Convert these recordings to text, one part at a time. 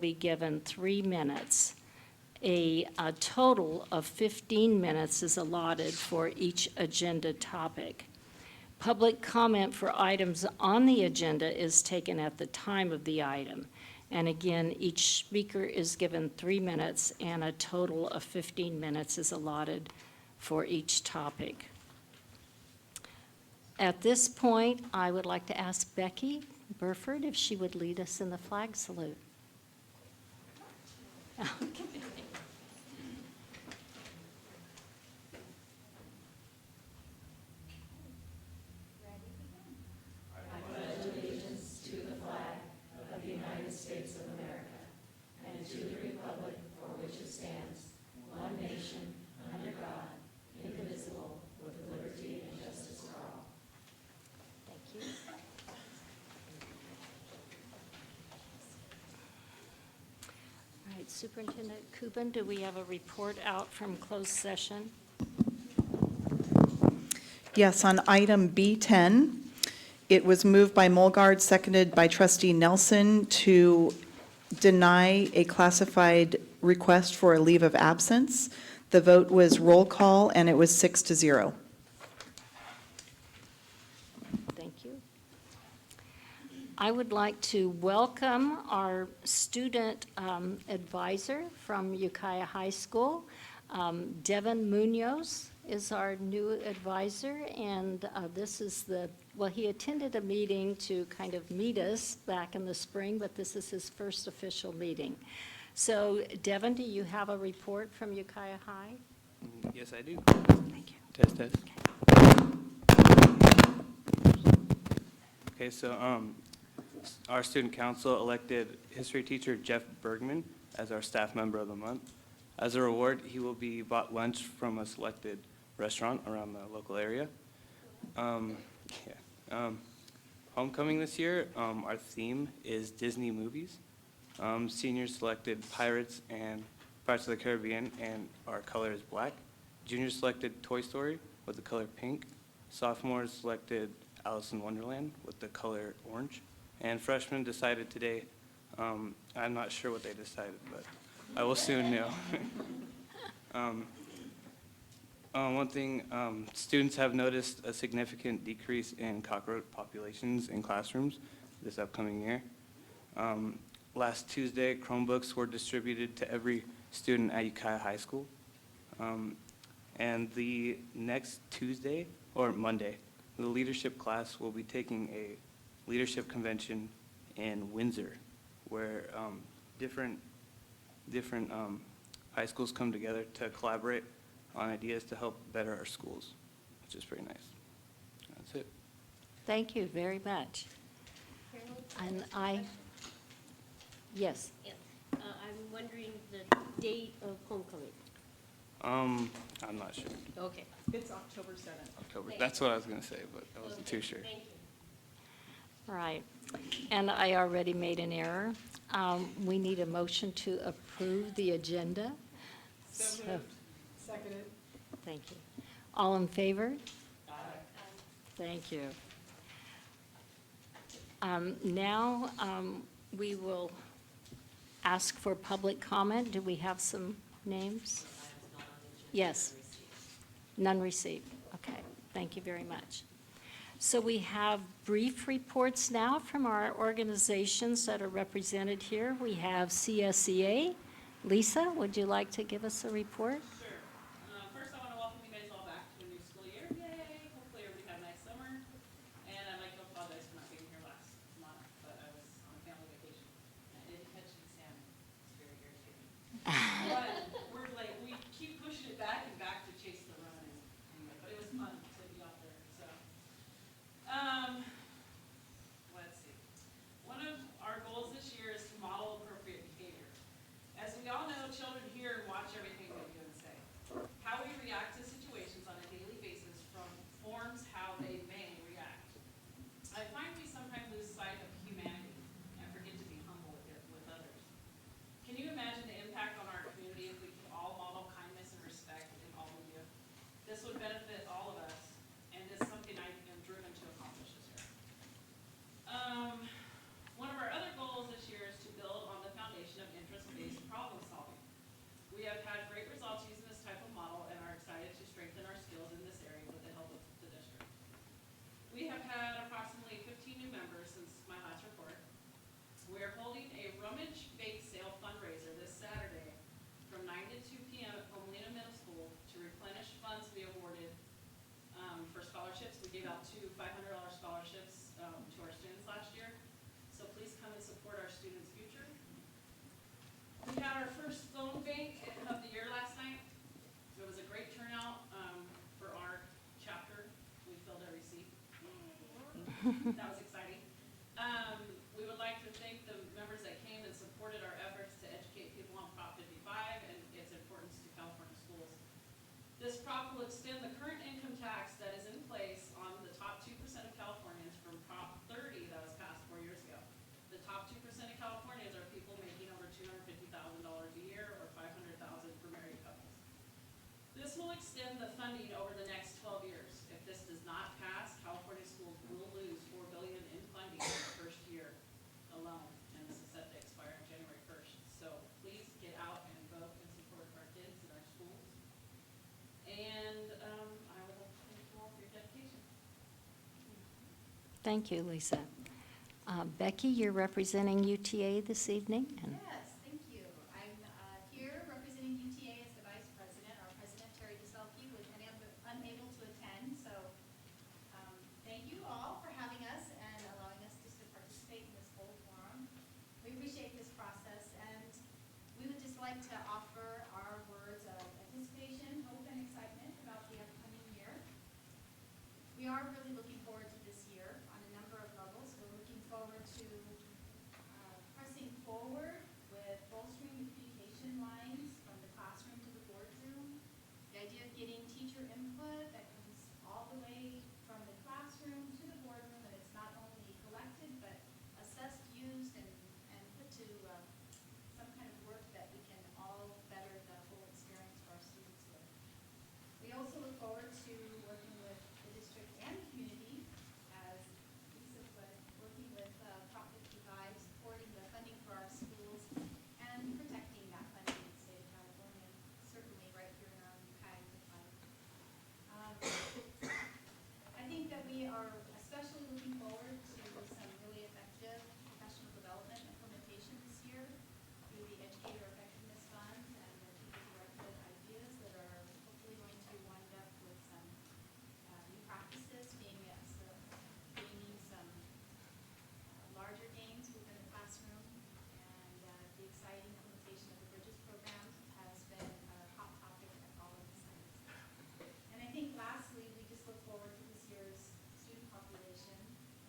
be given 3 minutes. A total of 15 minutes is allotted for each agenda topic. Public comment for items on the agenda is taken at the time of the item. And again, each speaker is given 3 minutes, and a total of 15 minutes is allotted for each topic. At this point, I would like to ask Becky Burford if she would lead us in the flag salute. Okay. Superintendent Kubin, do we have a report out from closed session? Yes, on item B10, it was moved by Mulgard, seconded by trustee Nelson to deny a classified request for a leave of absence. The vote was roll call, and it was 6-0. Thank you. I would like to welcome our student advisor from Ukiah High School. Devin Munoz is our new advisor, and this is he attended a meeting to kind of meet us back in the spring, but this is his first official meeting. So, Devin, do you have a report from Ukiah High? Yes, I do. Thank you. Test, test. Okay, so our student council elected history teacher Jeff Bergman as our staff member of the month. As a reward, he will be bought lunch from a selected restaurant around the local area. Homecoming this year, our theme is Disney movies. Seniors selected Pirates and Pirates of the Caribbean, and our color is black. Juniors selected Toy Story with the color pink. Sophomores selected Alice in Wonderland with the color orange. And freshmen decided today, I'm not sure what they decided, but I will soon know. One thing, students have noticed a significant decrease in cockroach populations in classrooms this upcoming year. Last Tuesday, Chromebooks were distributed to every student at Ukiah High School. And the next Tuesday, or Monday, the leadership class will be taking a leadership convention in Windsor, where different high schools come together to collaborate on ideas to help better our schools, which is pretty nice. That's it. Thank you very much. And yes. Yes. I'm wondering the date of homecoming. I'm not sure. Okay. It's October 7th. October. That's what I was going to say, but I wasn't too sure. Thank you. Right. And I already made an error. We need a motion to approve the agenda. So moved. Seconded. Thank you. All in favor? Aye. Thank you. Now, we will ask for public comment. Do we have some names? Yes. None received. Okay. Thank you very much. So we have brief reports now from our organizations that are represented here. We have CSEA. Lisa, would you like to give us a report? Sure. First, I want to welcome you guys all back to a new school year. Yay! Hopefully everybody had a nice summer. And I'd like to apologize for not being here last month, but I was on a family vacation. I didn't catch the salmon. It's very irritating. But we're like, we keep pushing it back and back to chase the run. Anyway, but it was fun to be out there. So, let's see. One of our goals this year is to model appropriate behavior. As we all know, children hear and watch everything we do and say. $500 scholarships to our students last year. So please come and support our students' future. We had our first phone bank of the year last night. It was a great turnout for our chapter. We filled every seat. That was exciting. We would like to thank the members that came and supported our efforts to educate people on Prop 55 and its importance to California schools. This prop will extend the current income tax that is in place on the top 2% of Californians from Prop 30 that was passed 4 years ago. The top 2% of Californians are people making over $250,000 a year or $500,000 for married couples. This will extend the funding over the next 12 years. If this does not pass, California schools will lose $4 billion in funding in the first year alone, and this is set to expire on January 1st. So please get out and vote in support of our kids and our schools. And I would like to thank you all for your dedication. Thank you, Lisa. Becky, you're representing UTA this evening. And Yes, thank you. I'm here representing UTA as the Vice President. Our President, Terry DeSelke, was unable to attend, so thank you all for having us and allowing us just to participate in this whole forum. We appreciate this process, and we would just like to offer our words of anticipation, hope, and excitement about the upcoming year. We are really looking forward to this year on a number of levels. We're looking forward to pressing forward with bolstering the communication lines from the classroom to the boardroom. The idea of getting teacher input that comes all the way from the classroom to the boardroom, and it's not only collected but assessed, used, and put to some kind of work that we can all better the whole experience for our students with. We also look forward to working with the district and the community, as Lisa said, working with Prop 55, supporting the funding for our schools, and protecting that funding in the state of California, certainly right here in our Ukiah fund. I think that we are especially looking forward to some really effective professional development implementation this year through the Educator Effectiveness Fund and the teacher-directed ideas that are hopefully going to wind up with some new practices, gaining some larger gains within the classroom. And the exciting implementation of the Bridges program has been a hot topic at all of the sites. And I think lastly, we just look forward to this year's student population,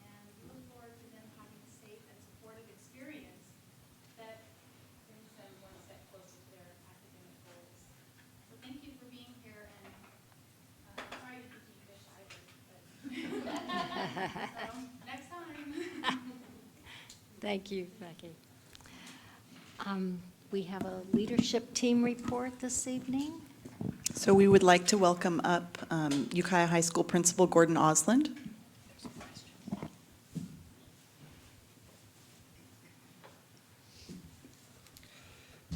and we look forward to them having a safe and supportive experience that brings them one step closer to their academic goals. So thank you for being here, and sorry to keep you fish either, but so next time. thank you, Becky. We have a leadership team report this evening. So we would like to welcome up Ukiah High School Principal Gordon Osland.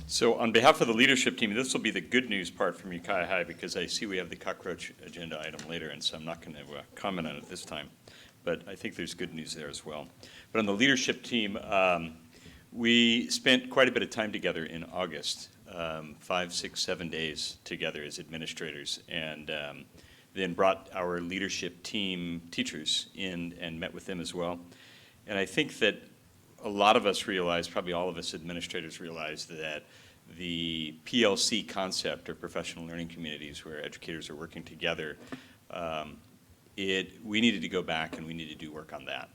So on behalf of the leadership team, this will be the good news part from Ukiah High, because I see we have the Cockroach agenda item later, and so I'm not going to comment on it this time. But I think there's good news there as well. But on the leadership team, we spent quite a bit of time together in August, 5, 6, 7 days together as administrators, and then brought our leadership team teachers in and met with them as well. And I think that a lot of us realize, probably all of us administrators realize, that the PLC concept, or professional learning communities, where educators are working together, we needed to go back and we need to do work on that.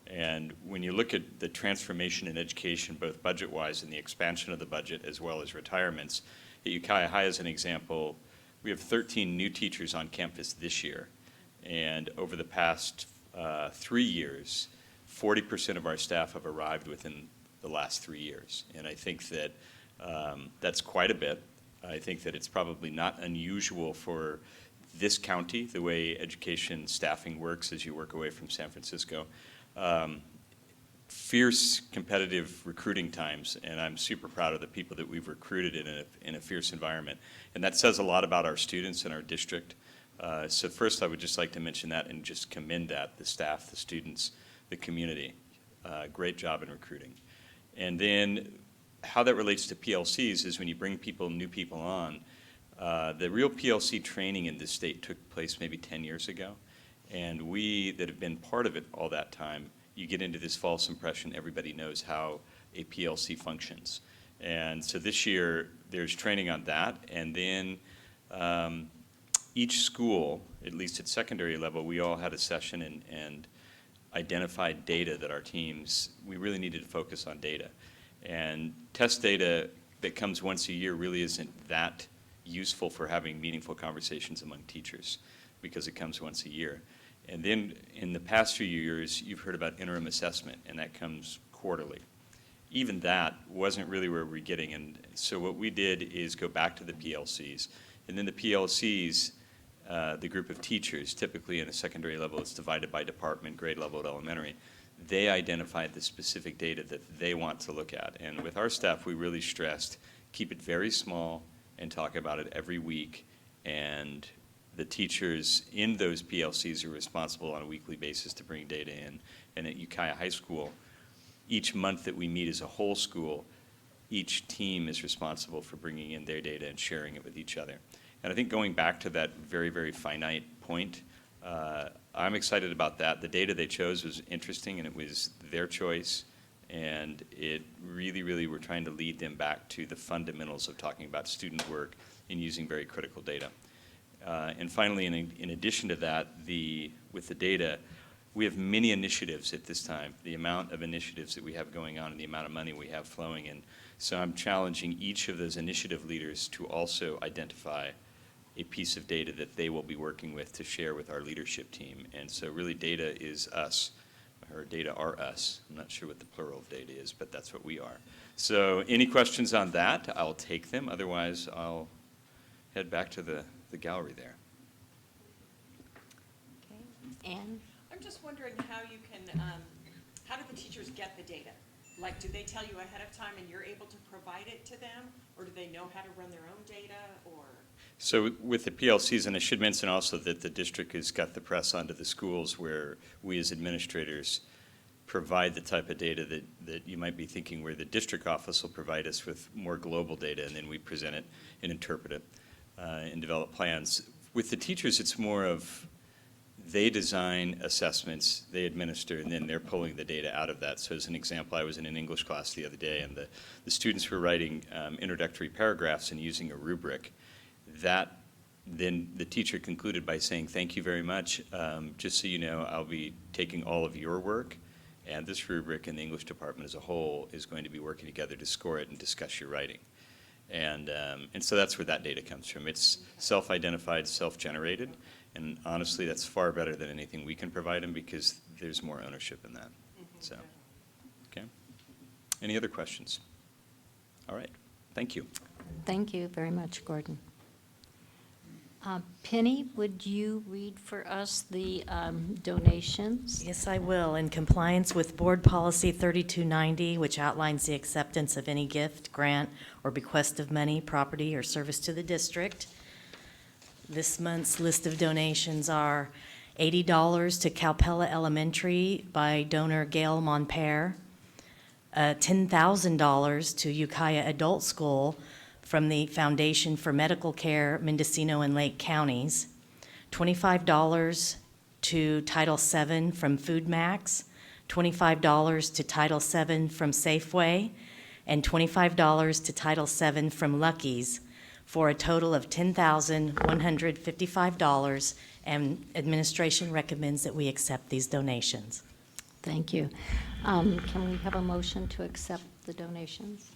And when you look at the transformation in education, both budget-wise and the expansion of the budget, as well as retirements, at Ukiah High as an example, we have 13 new teachers on campus this year. And over the past 3 years, 40% of our staff have arrived within the last 3 years. And I think that that's quite a bit. I think that it's probably not unusual for this county, the way education staffing works as you work away from San Francisco. Fierce competitive recruiting times, and I'm super proud of the people that we've recruited in a fierce environment. And that says a lot about our students and our district. So first I would just like to mention that and just commend that, the staff, the students, the community. Great job in recruiting. And then how that relates to PLCs is when you bring new people on, the real PLC training in this state took place maybe 10 years ago. And we that have been part of it all that time, you get into this false impression everybody knows how a PLC functions. And so this year, there's training on that, and then each school, at least at secondary level, we all had a session and identified data that our teams, we really needed to focus on data. And test data that comes once a year really isn't that useful for having meaningful conversations among teachers because it comes once a year. And then in the past few years, you've heard about interim assessment, and that comes quarterly. Even that wasn't really where we're getting. And so what we did is go back to the PLCs. And then the PLCs, the group of teachers, typically in a secondary level, it's divided by department, grade level at elementary. They identified the specific data that they want to look at. And with our staff, we really stressed, keep it very small and talk about it every week. And the teachers in those PLCs are responsible on a weekly basis to bring data in. And at Ukiah High School, each month that we meet as a whole school, each team is responsible for bringing in their data and sharing it with each other. And I think going back to that very, very finite point, I'm excited about that. The data they chose was interesting, and it was their choice. And it really, really, we're trying to lead them back to the fundamentals of talking about student work and using very critical data. And finally, in addition to that, with the data, we have many initiatives at this time, the amount of initiatives that we have going on and the amount of money we have flowing in. So I'm challenging each of those initiative leaders to also identify a piece of data that they will be working with to share with our leadership team. And so really data is us, or data are us. I'm not sure what the plural of data is, but that's what we are. So any questions on that, I'll take them. Otherwise, I'll head back to the gallery there. Okay. Anne? I'm just wondering how you can, how do the teachers get the data? Like, do they tell you ahead of time and you're able to provide it to them? Or do they know how to run their own data, or? So with the PLCs, and I should mention also that the district has got the press onto the schools where we as administrators provide the type of data that you might be thinking, where the district office will provide us with more global data, and then we present it and interpret it and develop plans. With the teachers, it's more of they design assessments, they administer, and then they're pulling the data out of that. So as an example, I was in an English class the other day, and the students were writing introductory paragraphs and using a rubric. That then the teacher concluded by saying, thank you very much. Just so you know, I'll be taking all of your work, and this rubric and the English department as a whole is going to be working together to score it and discuss your writing. And so that's where that data comes from. It's self-identified, self-generated, and honestly, that's far better than anything we can provide them because there's more ownership in that. So, okay. Any other questions? All right. Thank you. Thank you very much, Gordon. Penny, would you read for us the donations? Yes, I will. In compliance with Board Policy 3290, which outlines the acceptance of any gift, grant, or bequest of money, property, or service to the district, this month's list of donations are $80 to Calpella Elementary by donor Gail Monpere, $10,000 to Ukiah Adult School from the Foundation for Medical Care, Mendocino and Lake Counties, $25 to Title VII from Food Max, $25 to Title VII from Safeway, and $25 to Title VII from Lucky's, for a total of $10,155, and administration recommends that we accept these donations. Thank you. Can we have a motion to accept the donations?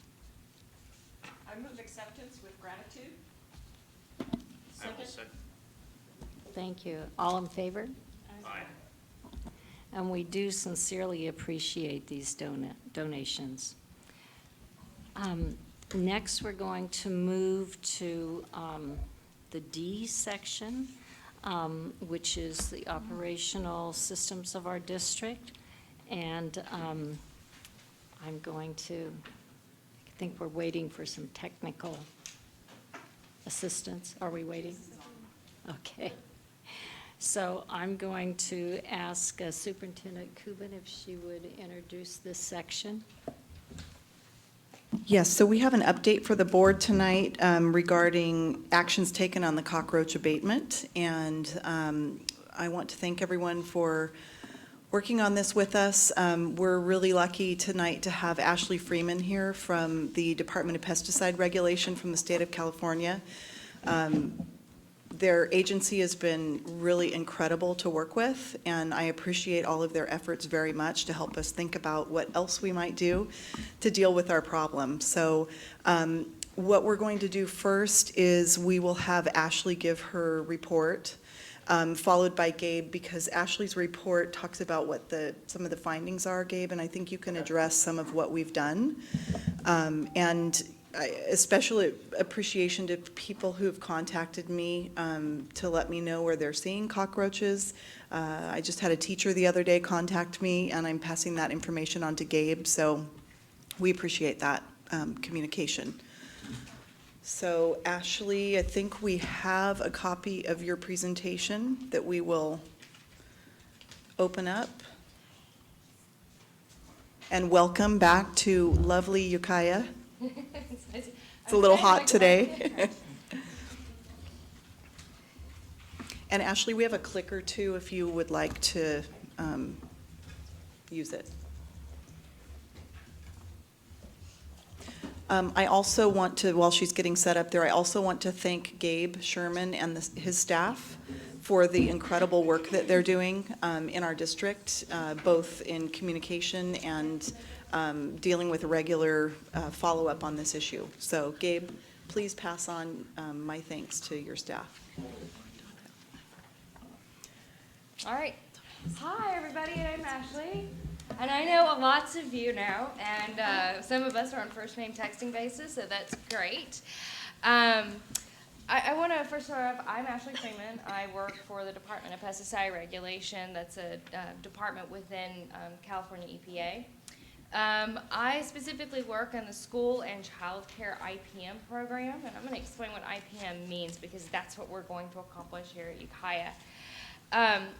I move acceptance with gratitude. Second. Thank you. All in favor? Aye. And we do sincerely appreciate these donations. Next, we're going to move to the D section, which is the operational systems of our district. And I'm going to, I think we're waiting for some technical assistance. Are we waiting? Okay. So I'm going to ask Superintendent Kubin if she would introduce this section. Yes, so we have an update for the board tonight regarding actions taken on the cockroach abatement. And I want to thank everyone for working on this with us. We're really lucky tonight to have Ashley Freeman here from the Department of Pesticide Regulation from the state of California. Their agency has been really incredible to work with, and I appreciate all of their efforts very much to help us think about what else we might do to deal with our problem. So what we're going to do first is we will have Ashley give her report, followed by Gabe, because Ashley's report talks about what some of the findings are, Gabe, and I think you can address some of what we've done. And especially appreciation to people who have contacted me to let me know where they're seeing cockroaches. I just had a teacher the other day contact me, and I'm passing that information on to Gabe, so we appreciate that communication. So Ashley, I think we have a copy of your presentation that we will open up. And welcome back to lovely Ukiah. It's a little hot today. And Ashley, we have a clicker too if you would like to use it. I also want to, while she's getting set up there, I also want to thank Gabe Sherman and his staff for the incredible work that they're doing in our district, both in communication and dealing with regular follow-up on this issue. So Gabe, please pass on my thanks to your staff. All right. Hi, everybody. I'm Ashley. And I know lots of you now, and some of us are on first-name texting basis, so that's great. I want to first start off, I'm Ashley Freeman. I work for the Department of Pesticide Regulation. That's a department within California EPA. I specifically work on the school and child care IPM program, and I'm going to explain what IPM means because that's what we're going to accomplish here at Ukiah.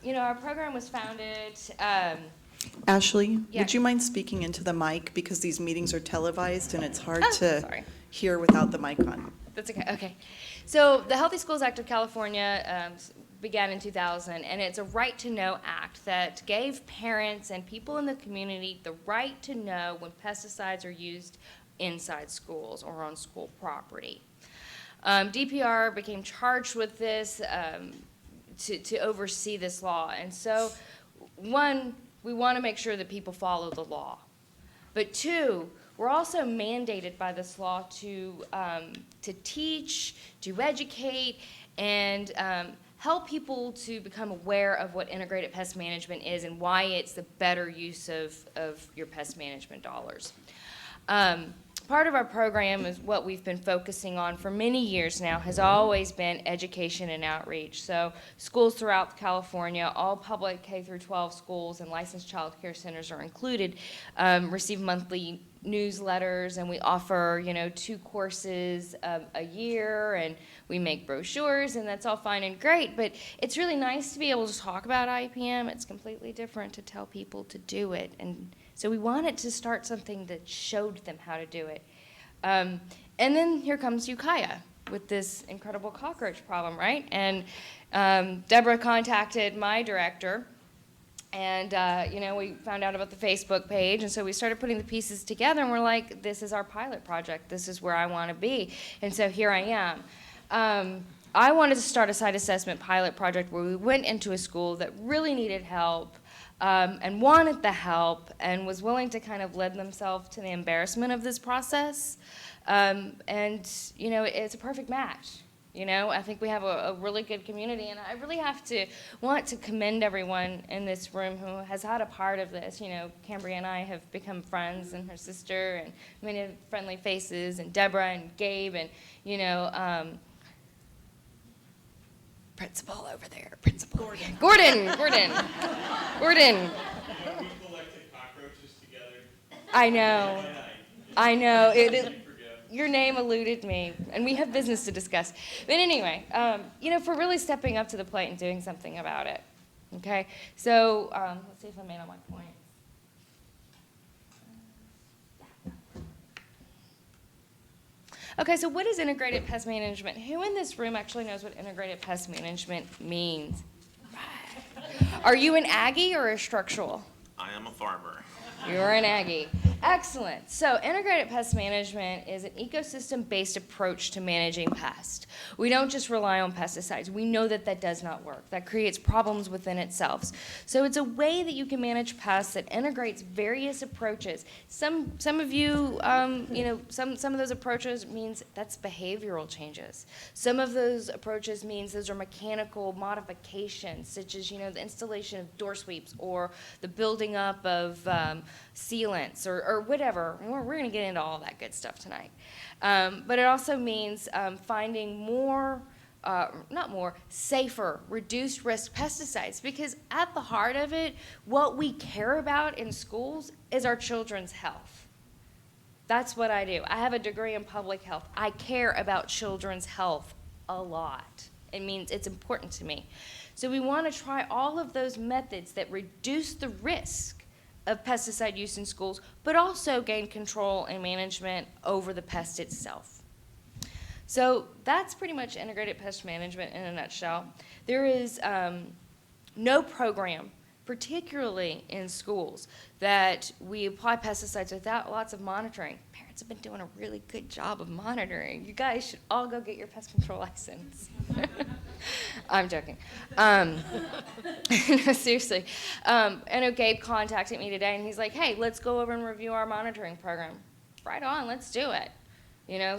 You know, our program was founded... Ashley, Yeah. would you mind speaking into the mic because these meetings are televised and it's hard to sorry. hear without the mic on? That's okay. Okay. So the Healthy Schools Act of California began in 2000, and it's a right to know act that gave parents and people in the community the right to know when pesticides are used inside schools or on school property. DPR became charged with this to oversee this law, and so one, we want to make sure that people follow the law. But two, we're also mandated by this law to teach, to educate, and help people to become aware of what integrated pest management is and why it's the better use of your pest management dollars. Part of our program is what we've been focusing on for many years now has always been education and outreach. So schools throughout California, all public K through 12 schools and licensed child care centers are included, receive monthly newsletters, and we offer, 2 courses a year, and we make brochures, and that's all fine and great, but it's really nice to be able to talk about IPM. It's completely different to tell people to do it, and so we wanted to start something that showed them how to do it. And then here comes Ukiah with this incredible cockroach problem, right? And Deborah contacted my director, and we found out about the Facebook page, and so we started putting the pieces together, and we're like, this is our pilot project. This is where I want to be. And so here I am. I wanted to start a site assessment pilot project where we went into a school that really needed help, and wanted the help and was willing to kind of lend themselves to the embarrassment of this process. It's a perfect match. I think we have a really good community, and I really want to commend everyone in this room who has had a part of this. Cambria and I have become friends, and her sister, and many friendly faces, and Deborah and Gabe, and, principal over there, principal. Gordon. We collected cockroaches together. I know. Your name eluded me, and we have business to discuss. But anyway, for really stepping up to the plate and doing something about it. Okay, so let's see if I made all my points. Okay, so what is integrated pest management? Who in this room actually knows what integrated pest management means? Right. Are you an Aggie or a structural? I am a farmer. You're an Aggie. Excellent. So integrated pest management is an ecosystem-based approach to managing pests. We don't just rely on pesticides. We know that that does not work. That creates problems within itself. So it's a way that you can manage pests that integrates various approaches. Some of you, some of those approaches means that's behavioral changes. Some of those approaches means those are mechanical modifications, such as, the installation of door sweeps or the building up of sealants or whatever. We're going to get into all that good stuff tonight. But it also means finding safer, reduced risk pesticides, because at the heart of it, what we care about in schools is our children's health. That's what I do. I have a degree in public health. I care about children's health a lot. It means it's important to me. So we want to try all of those methods that reduce the risk of pesticide use in schools, but also gain control and management over the pest itself. So that's pretty much integrated pest management in a nutshell. There is no program, particularly in schools, that we apply pesticides without lots of monitoring. Parents have been doing a really good job of monitoring. You guys should all go get your pest control license. I'm joking. No, seriously. I know Gabe contacted me today, and he's like, hey, let's go over and review our monitoring program. Right on, let's do it.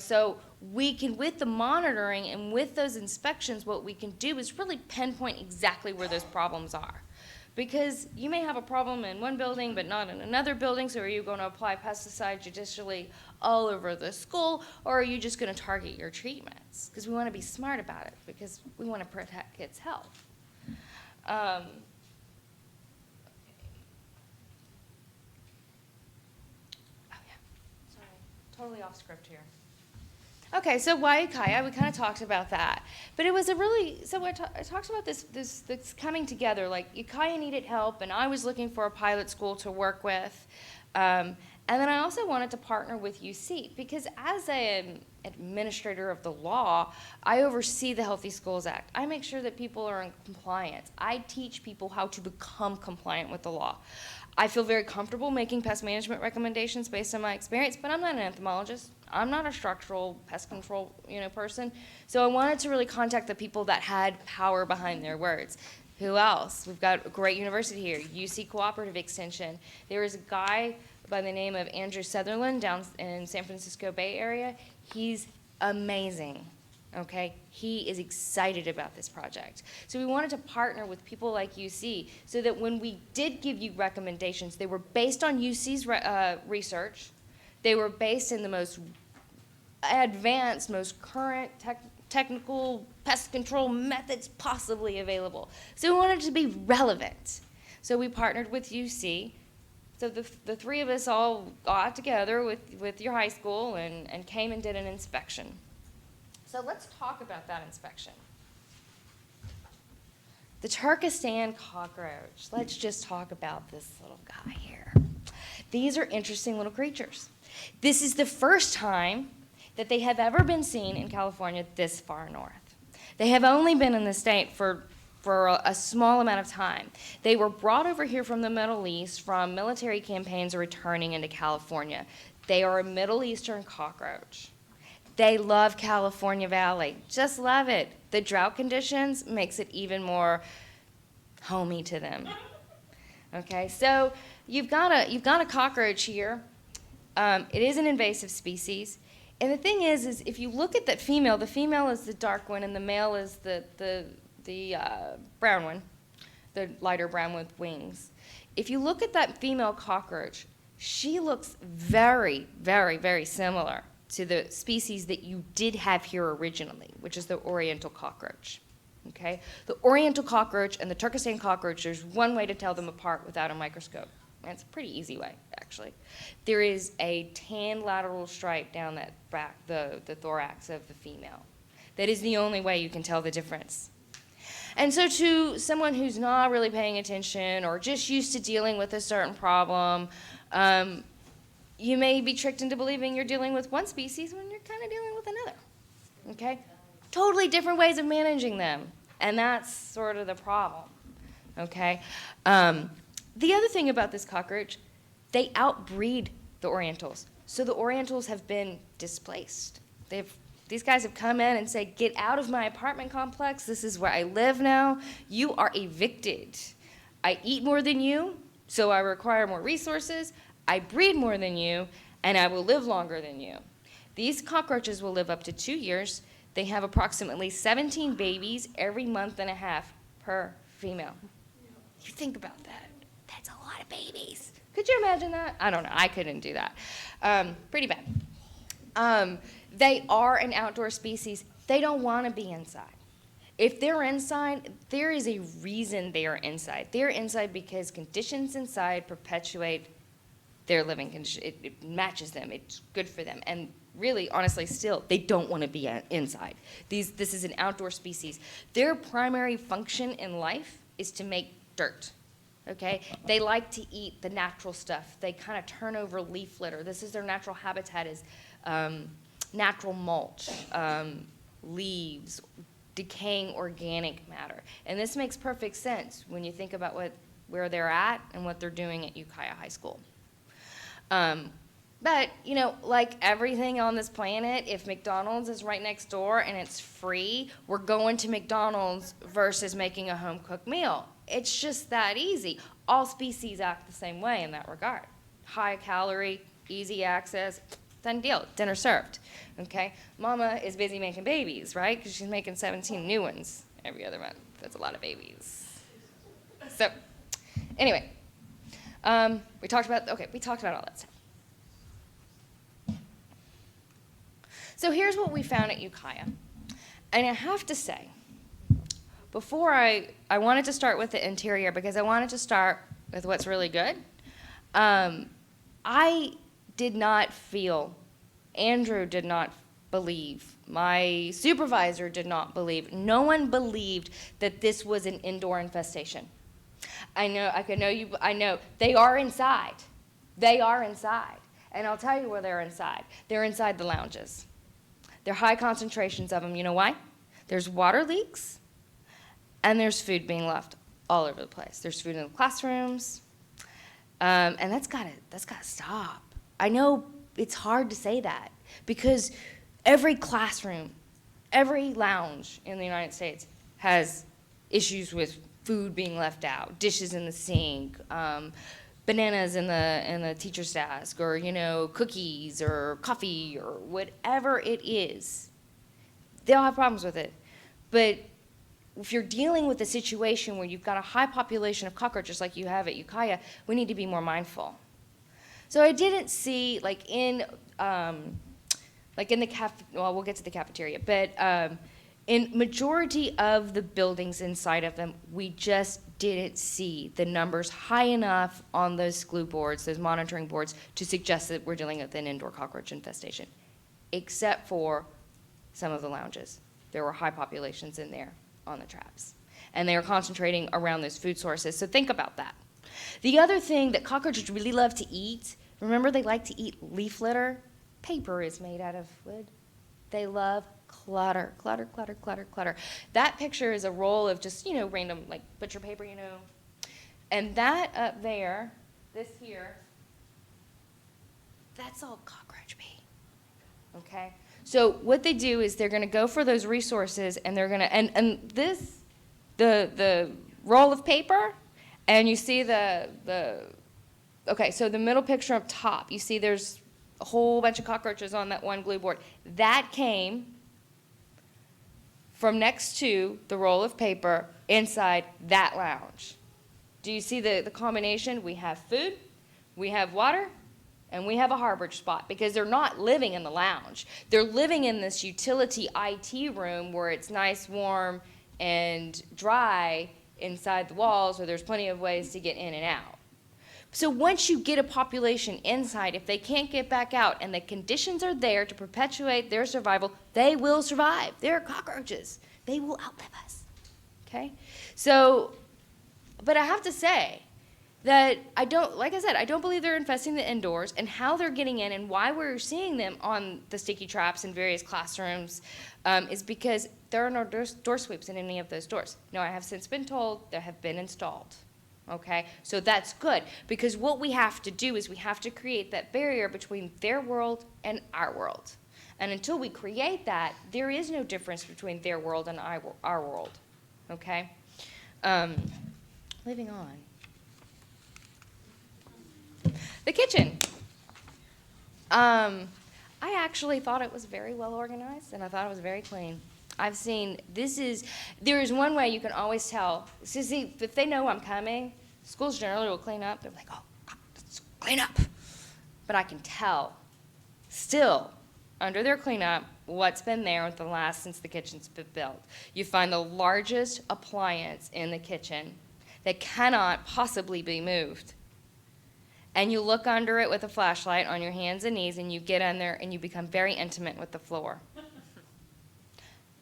So we can, with the monitoring and with those inspections, what we can do is really pinpoint exactly where those problems are. Because you may have a problem in one building but not in another building, so are you going to apply pesticides judicially all over the school, or are you just going to target your treatments? Because we want to be smart about it, because we want to protect kids' health. Oh yeah, sorry, totally off script here. Okay, so why Ukiah? We kind of talked about that. But it was a really, so I talked about this coming together. Like, Ukiah needed help, and I was looking for a pilot school to work with. And then I also wanted to partner with UC, because as an administrator of the law, I oversee the Healthy Schools Act. I make sure that people are in compliance. I teach people how to become compliant with the law. I feel very comfortable making pest management recommendations based on my experience, but I'm not an entomologist. I'm not a structural pest control, person. So I wanted to really contact the people that had power behind their words. Who else? We've got a great university here, UC Cooperative Extension. There is a guy by the name of Andrew Sutherland down in San Francisco Bay Area. He's amazing. Okay, he is excited about this project. So we wanted to partner with people like UC so that when we did give you recommendations, they were based on UC's research. They were based in the most advanced, most current technical pest control methods possibly available. So we wanted it to be relevant. So we partnered with UC. So the three of us all got together with your high school and came and did an inspection. So let's talk about that inspection. The Turkestan cockroach. Let's just talk about this little guy here. These are interesting little creatures. This is the first time that they have ever been seen in California this far north. They have only been in the state for a small amount of time. They were brought over here from the Middle East from military campaigns returning into California. They are a Middle Eastern cockroach. They love California Valley, just love it. The drought conditions makes it even more homey to them. Okay, so you've got a cockroach here. It is an invasive species. And the thing is if you look at that female, the female is the dark one and the male is the brown one, the lighter brown with wings. If you look at that female cockroach, she looks very, very, very similar to the species that you did have here originally, which is the oriental cockroach. Okay? The oriental cockroach and the Turkestan cockroach, there's one way to tell them apart without a microscope. And it's a pretty easy way, actually. There is a tan lateral stripe down that back, the thorax of the female. That is the only way you can tell the difference. And so to someone who's not really paying attention or just used to dealing with a certain problem, you may be tricked into believing you're dealing with one species when you're kind of dealing with another. Okay? Totally different ways of managing them. And that's sort of the problem. okay? The other thing about this cockroach, they outbreed the Orientals. So the Orientals have been displaced. These guys have come in and said, get out of my apartment complex. This is where I live now. You are evicted. I eat more than you, so I require more resources. I breed more than you, and I will live longer than you. These cockroaches will live up to 2 years. They have approximately 17 babies every month and a half per female. You think about that. That's a lot of babies. Could you imagine that? I don't know. I couldn't do that. Pretty bad. They are an outdoor species. They don't want to be inside. If they're inside, there is a reason they are inside. They're inside because conditions inside perpetuate their living condition. It matches them. It's good for them. And really, honestly, still, they don't want to be inside. This is an outdoor species. Their primary function in life is to make dirt. Okay? They like to eat the natural stuff. They kind of turn over leaf litter. This is their natural habitat, is natural mulch, leaves, decaying organic matter. And this makes perfect sense when you think about where they're at and what they're doing at Ukiah High School. But, you know, like everything on this planet, if McDonald's is right next door and it's free, we're going to McDonald's versus making a home-cooked meal. It's just that easy. All species act the same way in that regard. High calorie, easy access, done deal, dinner served, okay? Mama is busy making babies, right? Because she's making 17 new ones every other month. That's a lot of babies. So, anyway, we talked about all that stuff. So here's what we found at Ukiah. And I have to say, before I wanted to start with the interior because I wanted to start with what's really good. I did not feel, Andrew did not believe, my supervisor did not believe, no one believed that this was an indoor infestation. I know, they are inside. They are inside. And I'll tell you where they're inside. They're inside the lounges. There are high concentrations of them. You know why? There's water leaks, and there's food being left all over the place. There's food in the classrooms, and that's gotta stop. I know it's hard to say that because every classroom, every lounge in the United States has issues with food being left out, dishes in the sink, bananas in the teacher's desk, or cookies or coffee or whatever it is. They all have problems with it. But if you're dealing with a situation where you've got a high population of cockroaches like you have at Ukiah, we need to be more mindful. So I didn't see, in the we'll get to the cafeteria, but in majority of the buildings inside of them, we just didn't see the numbers high enough on those glue boards, those monitoring boards, to suggest that we're dealing with an indoor cockroach infestation, except for some of the lounges. There were high populations in there on the traps. And they are concentrating around those food sources, so think about that. The other thing that cockroaches really love to eat, remember they like to eat leaf litter? Paper is made out of wood. They love clutter, clutter, clutter, clutter, clutter. That picture is a roll of just, random, butcher paper, And that up there, this here, that's all cockroach pee, okay? So what they do is they're gonna go for those resources and they're gonna, and this, the roll of paper, and you see okay, so the middle picture up top, you see there's a whole bunch of cockroaches on that one glue board. That came from next to the roll of paper inside that lounge. Do you see the combination? We have food, we have water, and we have a harborage spot because they're not living in the lounge. They're living in this utility IT room where it's nice, warm, and dry inside the walls where there's plenty of ways to get in and out. So once you get a population inside, if they can't get back out and the conditions are there to perpetuate their survival, they will survive. They're cockroaches. They will outlive us, okay? So, but I have to say, that I don't, like I said, I don't believe they're infesting the indoors, and how they're getting in and why we're seeing them on the sticky traps in various classrooms is because there are no door sweeps in any of those doors. Now, I have since been told they have been installed. Okay, so that's good, because what we have to do is we have to create that barrier between their world and our world. And until we create that, there is no difference between their world and our world. Okay? Moving on. The kitchen. I actually thought it was very well organized, and I thought it was very clean. I've seen, there is one way you can always tell. So see, if they know I'm coming, schools generally will clean up. They're like, oh, let's clean up. But I can tell, still, under their cleanup, what's been there since the kitchen's been built. You find the largest appliance in the kitchen that cannot possibly be moved. And you look under it with a flashlight on your hands and knees, and you get in there and you become very intimate with the floor.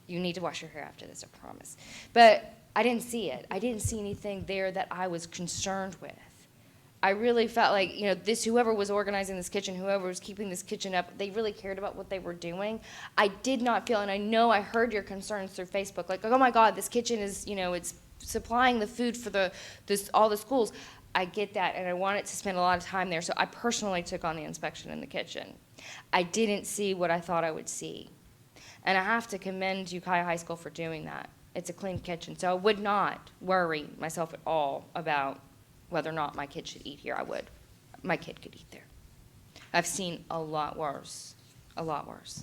You need to wash your hair after this, I promise. But I didn't see it. I didn't see anything there that I was concerned with. I really felt like, whoever was organizing this kitchen, whoever was keeping this kitchen up, they really cared about what they were doing. I did not feel, and I know I heard your concerns through Facebook, like, oh my God, this kitchen is, it's supplying the food for all the schools. I get that, and I wanted to spend a lot of time there, so I personally took on the inspection in the kitchen. I didn't see what I thought I would see. And I have to commend Ukiah High School for doing that. It's a clean kitchen, so I would not worry myself at all about whether or not my kid should eat here. I would. My kid could eat there. I've seen a lot worse, a lot worse.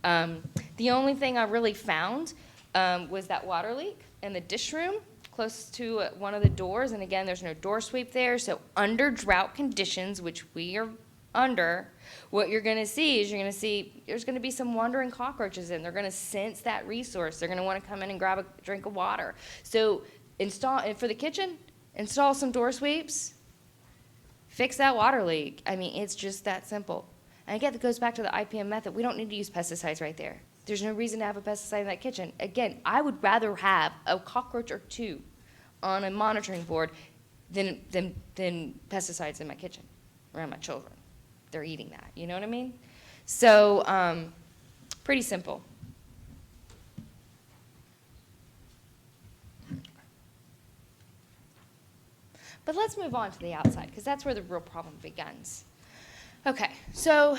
The only thing I really found was that water leak in the dish room close to one of the doors, and again, there's no door sweep there, so under drought conditions, which we are under, what you're going to see is there's going to be some wandering cockroaches in. They're going to sense that resource. They're going to want to come in and grab a drink of water. So for the kitchen, install some door sweeps, fix that water leak. I mean, it's just that simple. And again, it goes back to the IPM method. We don't need to use pesticides right there. There's no reason to have a pesticide in that kitchen. Again, I would rather have a cockroach or two on a monitoring board than pesticides in my kitchen around my children. They're eating that, you know what I mean? So, pretty simple. But let's move on to the outside, because that's where the real problem begins. Okay, so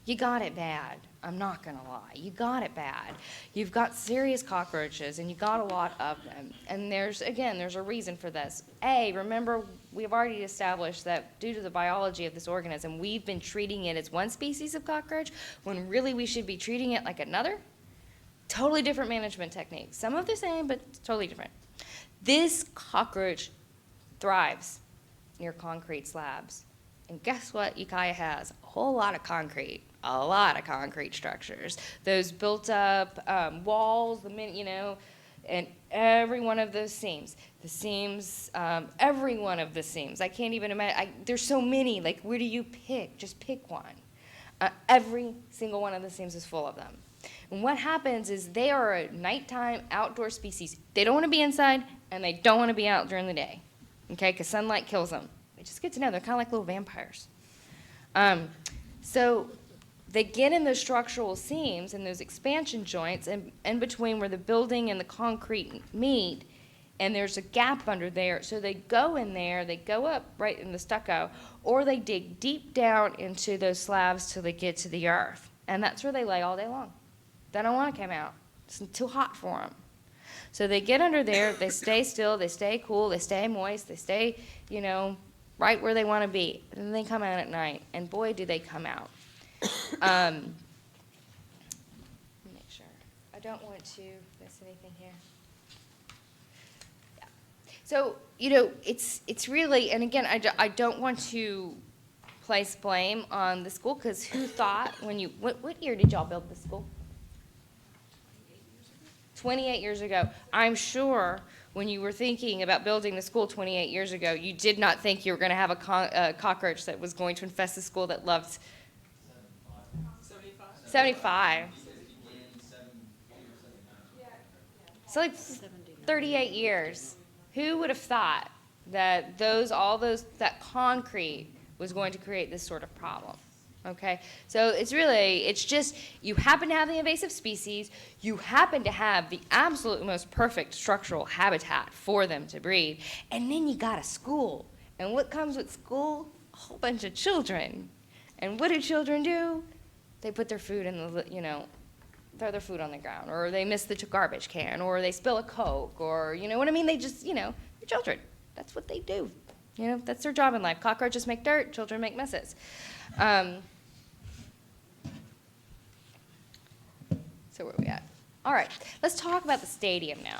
you got it bad. I'm not going to lie. You got it bad. You've got serious cockroaches, and you got a lot of them. And there's a reason for this. Remember, we've already established that due to the biology of this organism, we've been treating it as one species of cockroach, when really we should be treating it like another. Totally different management techniques. Some of the same, but totally different. This cockroach thrives near concrete slabs. And guess what Ukiah has? A whole lot of concrete. A lot of concrete structures. Those built up walls, and every one of those seams. Every one of the seams. I can't even imagine. There's so many. Like, where do you pick? Just pick one. Every single one of the seams is full of them. And what happens is they are a nighttime outdoor species. They don't want to be inside, and they don't want to be out during the day. Okay, because sunlight kills them. Just get to know, they're kind of like little vampires. So they get in those structural seams and those expansion joints in between where the building and the concrete meet, and there's a gap under there. So they go in there, they go up right in the stucco, or they dig deep down into those slabs till they get to the earth. And that's where they lay all day long. They don't want to come out. It's too hot for them. So they get under there, they stay still, they stay cool, they stay moist, they stay, right where they want to be. And then they come out at night, and boy, do they come out. Let me make sure. I don't want to miss anything here. Yeah. So, it's really, and again, I don't want to place blame on the school, because who thought what year did y'all build the school? 28 years ago. I'm sure when you were thinking about building the school 28 years ago, you did not think you were going to have a cockroach that was going to infest the school that loved 75. So like 38 years. Who would have thought that that concrete was going to create this sort of problem. Okay, so it's just, you happen to have the invasive species, you happen to have the absolute most perfect structural habitat for them to breed, and then you got a school. And what comes with school? A whole bunch of children. And what do children do? They put their food in throw their food on the ground, or they miss the garbage can, or they spill a Coke, or, you know what I mean? They just, they're children. That's what they do. That's their job in life. Cockroaches make dirt, children make messes. So where are we at? All right, let's talk about the stadium now.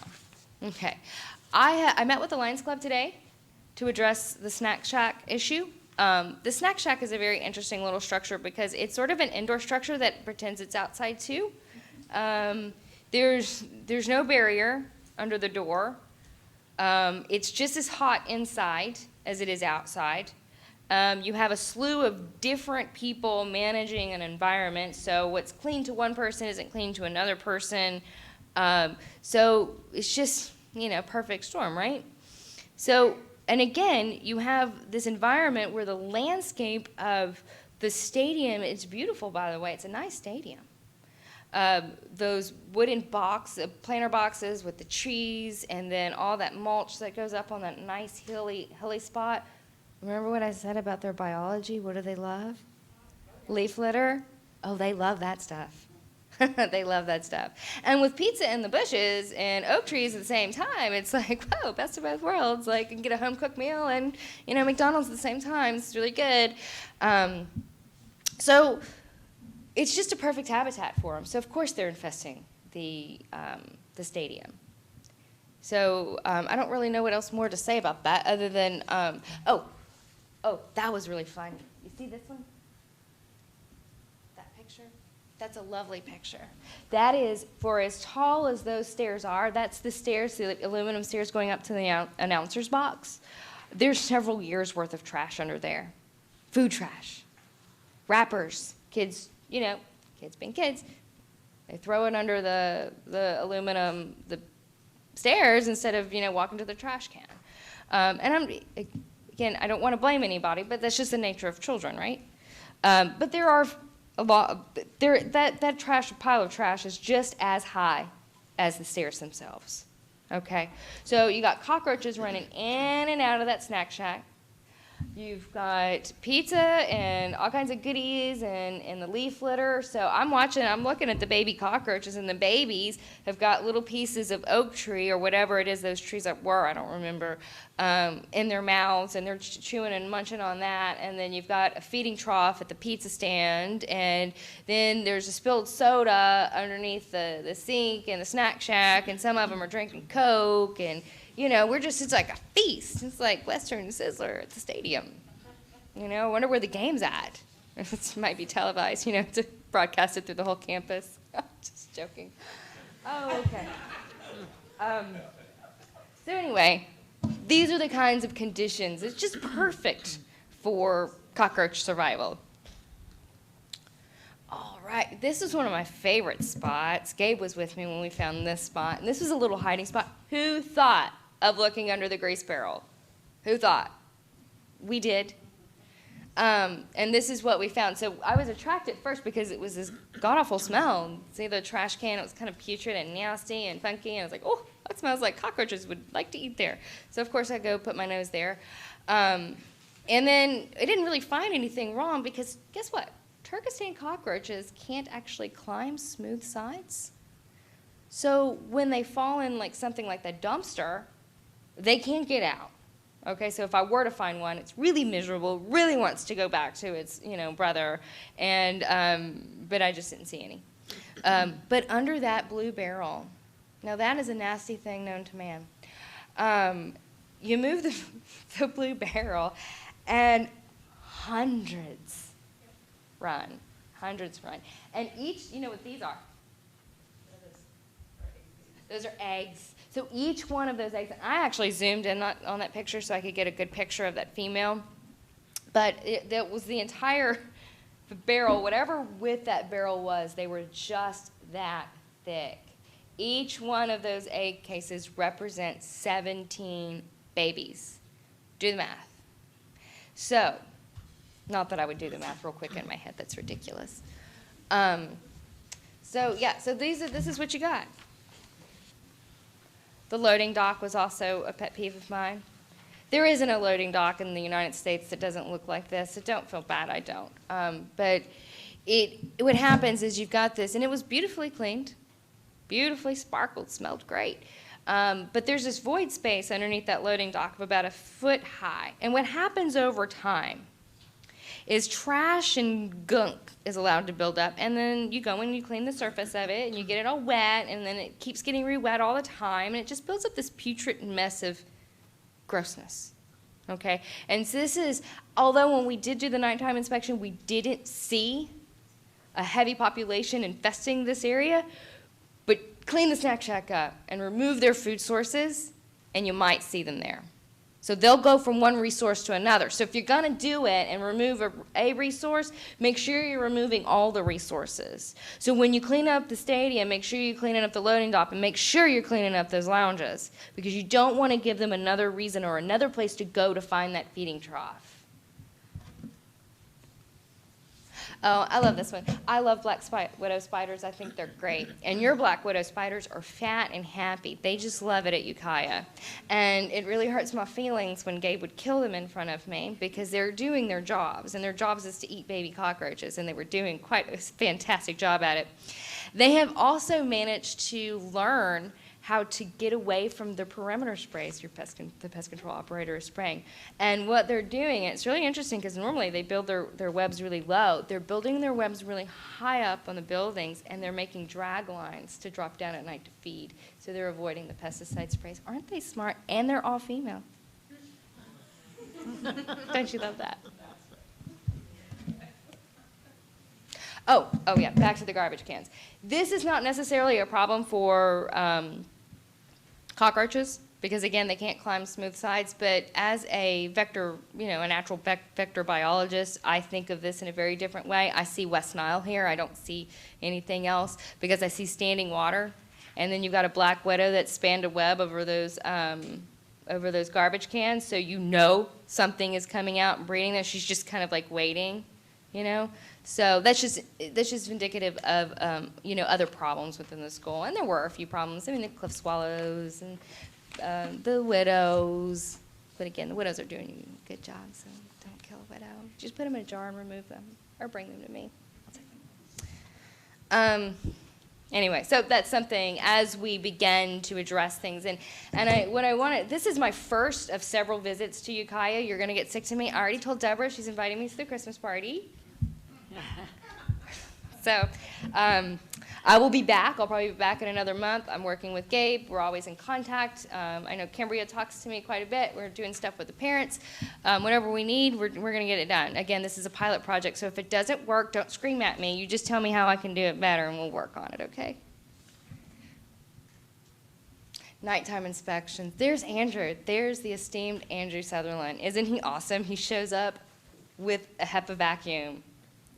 Okay, I met with the Lions Club today to address the snack shack issue. The snack shack is a very interesting little structure because it's sort of an indoor structure that pretends it's outside too. There's no barrier under the door. It's just as hot inside as it is outside. You have a slew of different people managing an environment, so what's clean to one person isn't clean to another person. So it's just, perfect storm, right? So, and again, you have this environment where the landscape of the stadium, it's beautiful, by the way. It's a nice stadium. Those wooden planter boxes with the trees, and then all that mulch that goes up on that nice hilly spot. Remember what I said about their biology? What do they love? Leaf litter. Oh, they love that stuff. They love that stuff. And with pizza in the bushes and oak trees at the same time, it's like, whoa, best of both worlds. Like, you can get a home-cooked meal and, McDonald's at the same time. It's really good. So it's just a perfect habitat for them. So, of course, they're infesting the stadium. So I don't really know what else more to say about that other than, Oh, that was really fun. You see this one? That picture? That's a lovely picture. That is, for as tall as those stairs are, that's the stairs, the aluminum stairs going up to the announcer's box. There's several years' worth of trash under there. Food trash, wrappers, kids, kids being kids. They throw it under the aluminum, the stairs instead of, walking to the trash can. Again, I don't want to blame anybody, but that's just the nature of children, right? But there are a lot. That pile of trash is just as high as the stairs themselves. Okay, so you got cockroaches running in and out of that snack shack. You've got pizza and all kinds of goodies and the leaf litter. So I'm looking at the baby cockroaches, and the babies have got little pieces of oak tree or whatever it is those trees that were, I don't remember, in their mouths, and they're chewing and munching on that. And then you've got a feeding trough at the pizza stand, and then there's a spilled soda underneath the sink and the snack shack, and some of them are drinking Coke, and it's like a feast. It's like Western Sizzler at the stadium. I wonder where the game's at. It might be televised, to broadcast it through the whole campus. Just joking. Oh, okay. So anyway, these are the kinds of conditions. It's just perfect for cockroach survival. All right, this is one of my favorite spots. Gabe was with me when we found this spot, and this was a little hiding spot. Who thought of looking under the grease barrel? Who thought? We did. And this is what we found. So I was attracted first because it was this god-awful smell. See the trash can, it was kind of putrid and nasty and funky, and I was like, oh, that smells like cockroaches would like to eat there. So of course I go put my nose there. And then I didn't really find anything wrong because guess what? Turkestan cockroaches can't actually climb smooth sides. So when they fall in like something like the dumpster, they can't get out. Okay, so if I were to find one, it's really miserable, really wants to go back to its, brother, and but I just didn't see any. But under that blue barrel, now that is a nasty thing known to man. You move the blue barrel, and hundreds run, and each, you know what these are? Those are eggs. So each one of those eggs, and I actually zoomed in on that picture so I could get a good picture of that female, but that was the entire barrel, whatever width that barrel was, they were just that thick. Each one of those egg cases represents 17 babies. Do the math. So, not that I would do the math real quick in my head, that's ridiculous. So this is what you got. The loading dock was also a pet peeve of mine. There isn't a loading dock in the United States that doesn't look like this, so don't feel bad, I don't. But what happens is you've got this, and it was beautifully cleaned, beautifully sparkled, smelled great. But there's this void space underneath that loading dock of about 1 foot high. And what happens over time is trash and gunk is allowed to build up, and then you go and you clean the surface of it, and you get it all wet, and then it keeps getting re-wet all the time, and it just builds up this putrid mess of grossness. Okay? And so this is, although when we did do the nighttime inspection, we didn't see a heavy population infesting this area, but clean the snack shack up and remove their food sources, and you might see them there. So they'll go from one resource to another. So if you're going to do it and remove a resource, make sure you're removing all the resources. So when you clean up the stadium, make sure you're cleaning up the loading dock, and make sure you're cleaning up those lounges, because you don't want to give them another reason or another place to go to find that feeding trough. Oh, I love this one. I love black widow spiders. I think they're great. And your black widow spiders are fat and happy. They just love it at Ukiah. And it really hurts my feelings when Gabe would kill them in front of me, because they're doing their jobs, and their jobs is to eat baby cockroaches, and they were doing quite a fantastic job at it. They have also managed to learn how to get away from the perimeter sprays the pest control operator is spraying. And what they're doing, it's really interesting, because normally they build their webs really low. They're building their webs really high up on the buildings, and they're making drag lines to drop down at night to feed. So they're avoiding the pesticide sprays. Aren't they smart? And they're all female. Don't you love that? Oh yeah, back to the garbage cans. This is not necessarily a problem for cockroaches, because again, they can't climb smooth sides, but as a vector, a natural vector biologist, I think of this in a very different way. I see West Nile here. I don't see anything else, because I see standing water, and then you've got a black widow that spanned a web over those garbage cans, so you know something is coming out and breeding there. She's just kind of like waiting, So that's just indicative of other problems within the school, and there were a few problems. I mean, the cliff swallows and the widows, but again, the widows are doing a good job, so don't kill a widow. Just put them in a jar and remove them, or bring them to me. I'll take them. Anyway, so that's something as we begin to address things, this is my first of several visits to Ukiah. You're going to get sick to me. I already told Deborah she's inviting me to the Christmas party. So I will be back. I'll probably be back in another month. I'm working with Gabe. We're always in contact. I know Cambria talks to me quite a bit. We're doing stuff with the parents. Whatever we need, we're going to get it done. Again, this is a pilot project, so if it doesn't work, don't scream at me. You just tell me how I can do it better, and we'll work on it, okay? Nighttime inspections. There's Andrew. There's the esteemed Andrew Sutherland. Isn't he awesome? He shows up with a HEPA vacuum.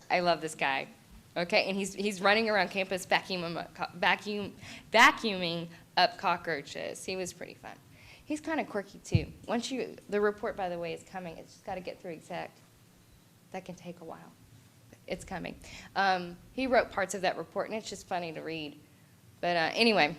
I love this guy. Okay, and he's running around campus vacuuming up cockroaches. He was pretty fun. He's kind of quirky too. The report, by the way, is coming. It's just got to get through exec. That can take a while. It's coming. He wrote parts of that report, and it's just funny to read. But anyway.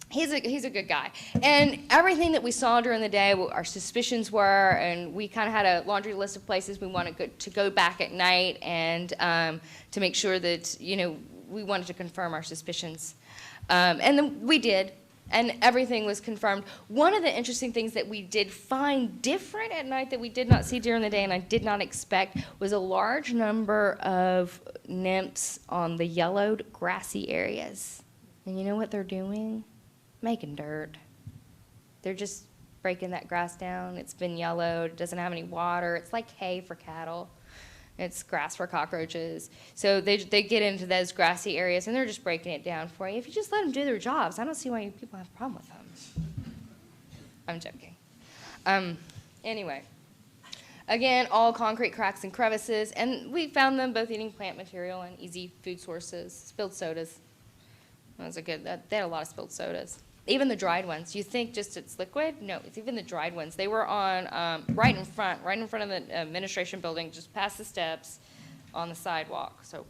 He's a good guy. And everything that we saw during the day, our suspicions were, and we kind of had a laundry list of places we wanted to go back at night, and to make sure that, we wanted to confirm our suspicions. And then we did, and everything was confirmed. One of the interesting things that we did find different at night that we did not see during the day, and I did not expect, was a large number of nymphs on the yellowed grassy areas. And you know what they're doing? Making dirt. They're just breaking that grass down. It's been yellowed. It doesn't have any water. It's like hay for cattle. It's grass for cockroaches. So they get into those grassy areas, and they're just breaking it down for you. If you just let them do their jobs, I don't see why people have a problem with them. I'm joking. Anyway. Again, all concrete cracks and crevices, and we found them both eating plant material and easy food sources. Spilled sodas. They had a lot of spilled sodas. Even the dried ones. You think just it's liquid? No, it's even the dried ones. They were on right in front of the administration building, just past the steps on the sidewalk. So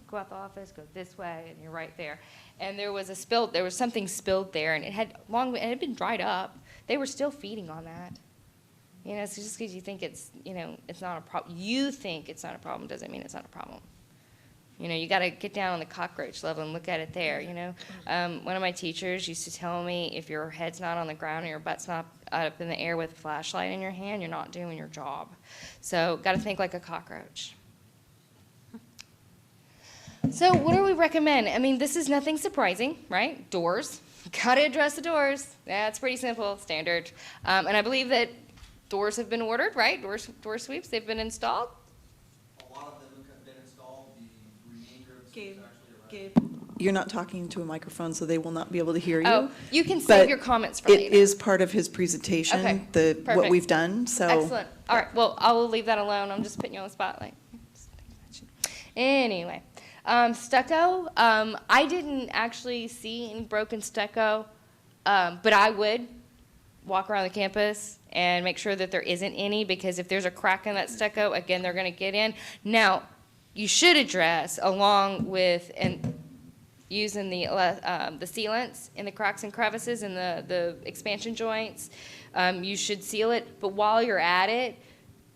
go out the office, go this way, and you're right there. And there was something spilled there, and it had been dried up. They were still feeding on that. You know, so just because you think it's not a problem, you think it's not a problem doesn't mean it's not a problem. You know, you got to get down on the cockroach level and look at it there, you know. One of my teachers used to tell me, if your head's not on the ground and your butt's not up in the air with a flashlight in your hand, you're not doing your job. So got to think like a cockroach. So what do we recommend? I mean, this is nothing surprising, right? Doors. Got to address the doors. That's pretty simple, standard. And I believe that doors have been ordered, right? Door sweeps, they've been installed. A lot of them have been installed. The remainder of the Gabe, actually arrived. You're not talking to a microphone, so they will not be able to hear you. Oh, you can But save your comments for later. It is part of his presentation, Okay, what perfect. we've done, so. Excellent. All right, well, I will leave that alone. I'm just putting you on the spotlight. Anyway, stucco, I didn't actually see any broken stucco, but I would walk around the campus and make sure that there isn't any, because if there's a crack in that stucco, again, they're going to get in. Now, you should address, along with using the sealants in the cracks and crevices and the expansion joints, you should seal it. But while you're at it,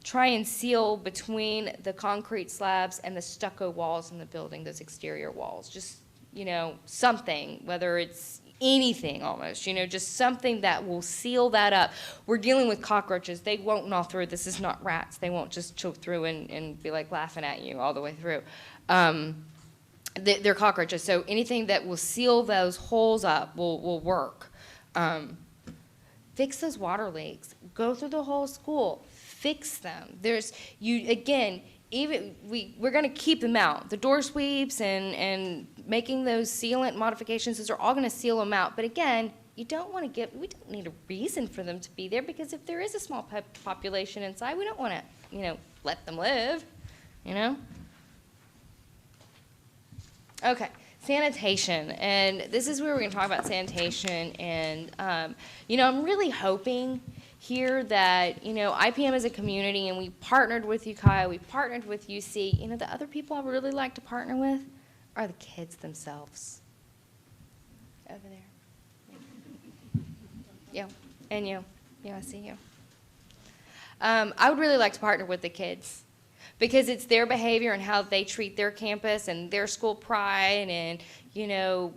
try and seal between the concrete slabs and the stucco walls in the building, those exterior walls. Just, you know, something, whether it's anything almost, you know, just something that will seal that up. We're dealing with cockroaches. They won't gnaw through. This is not rats. They won't just choke through and be like laughing at you all the way through. They're cockroaches, so anything that will seal those holes up will work. Fix those water leaks. Go through the whole school. Fix them. We're going to keep them out. The door sweeps and making those sealant modifications, those are all going to seal them out. But again, we don't need a reason for them to be there, because if there is a small population inside, we don't want to, let them live, Okay, sanitation. And this is where we're going to talk about sanitation. And, I'm really hoping here that, IPM as a community, and we partnered with Ukiah, we partnered with UC, the other people I would really like to partner with are the kids themselves. Over there. Yeah, and you. Yeah, I see you. I would really like to partner with the kids, because it's their behavior and how they treat their campus and their school pride and,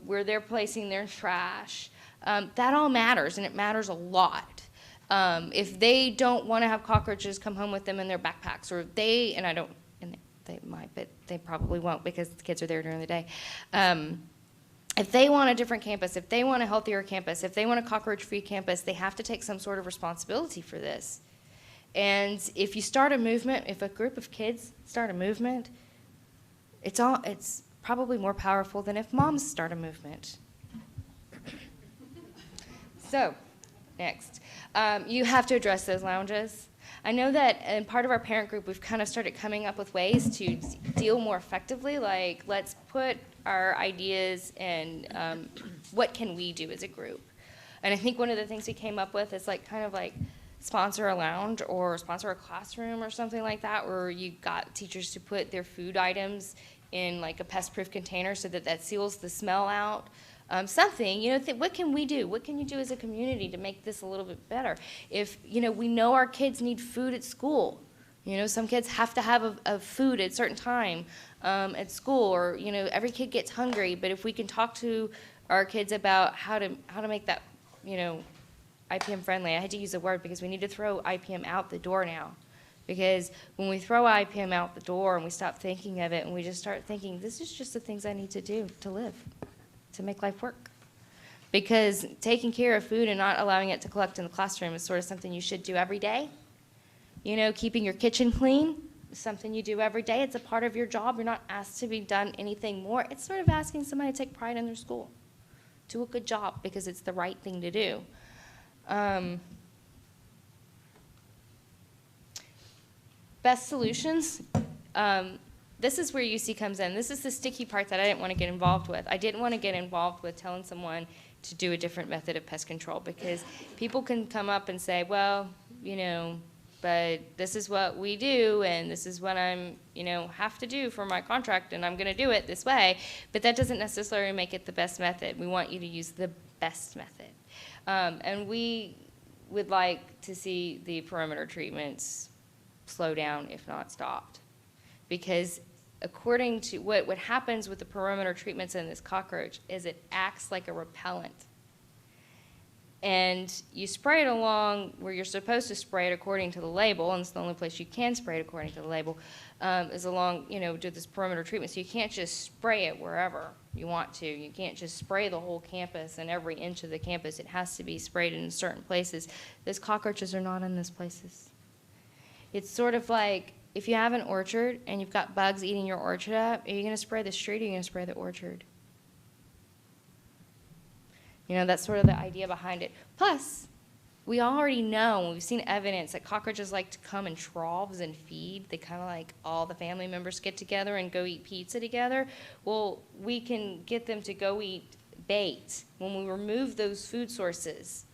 where they're placing their trash. That all matters, and it matters a lot. If they don't want to have cockroaches come home with them in their backpacks, or they might, but they probably won't, because the kids are there during the day. If they want a different campus, if they want a healthier campus, if they want a cockroach-free campus, they have to take some sort of responsibility for this. And if you start a movement, if a group of kids start a movement, it's probably more powerful than if moms start a movement. So, next. You have to address those lounges. I know that in part of our parent group, we've kind of started coming up with ways to deal more effectively, like let's put our ideas and what can we do as a group. And I think one of the things we came up with is kind of like sponsor a lounge or sponsor a classroom or something like that, where you got teachers to put their food items in like a pest-proof container so that seals the smell out. Something, what can we do? What can you do as a community to make this a little bit better? If, we know our kids need food at school. Some kids have to have a food at a certain time at school, or, every kid gets hungry. But if we can talk to our kids about how to make that, IPM friendly. I had to use the word because we need to throw IPM out the door now. Because when we throw IPM out the door and we stop thinking of it and we just start thinking, this is just the things I need to do to live, to make life work. Because taking care of food and not allowing it to collect in the classroom is sort of something you should do every day. Keeping your kitchen clean is something you do every day. it's a part of your job. You're not asked to be done anything more. It's sort of asking somebody to take pride in their school. Do a good job because it's the right thing to do. Best solutions. this is where UC comes in. This is the sticky part that I didn't want to get involved with. I didn't want to get involved with telling someone to do a different method of pest control, because people can come up and say, well, you know, but this is what we do, and this is what I'm, you know, have to do for my contract, and I'm going to do it this way. But that doesn't necessarily make it the best method. We want you to use the best method. And we would like to see the perimeter treatments slow down, if not stopped. Because according to what happens with the perimeter treatments in this cockroach is it acts like a repellent. And you spray it along where you're supposed to spray it according to the label, and it's the only place you can spray it according to the label, is along, you know, do this perimeter treatment. So you can't just spray it wherever you want to. You can't just spray the whole campus and every inch of the campus. It has to be sprayed in certain places. Those cockroaches are not in those places. It's sort of like if you have an orchard and you've got bugs eating your orchard up, are you going to spray the street or are you going to spray the orchard? You know, that's sort of the idea behind it. Plus, we already know, we've seen evidence that cockroaches like to come in troughs and feed. They kind of like all the family members get together and go eat pizza together. Well, we can get them to go eat bait when we remove those food sources.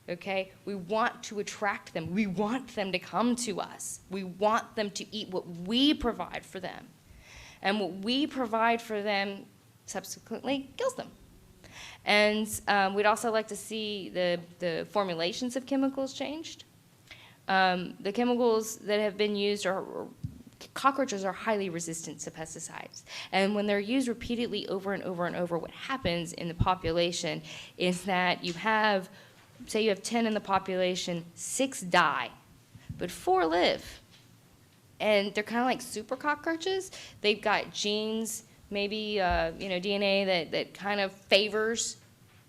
Okay? We want to attract them. We want them to come to us. We want them to eat what we provide for them. And what we provide for them subsequently kills them. And we'd also like to see the formulations of chemicals changed. The chemicals that have been used cockroaches are highly resistant to pesticides. And when they're used repeatedly over and over and over, what happens in the population is that you have, say you have 10 in the population, 6 die, but 4 live. And they're kind of like super cockroaches. They've got genes, maybe DNA that kind of favors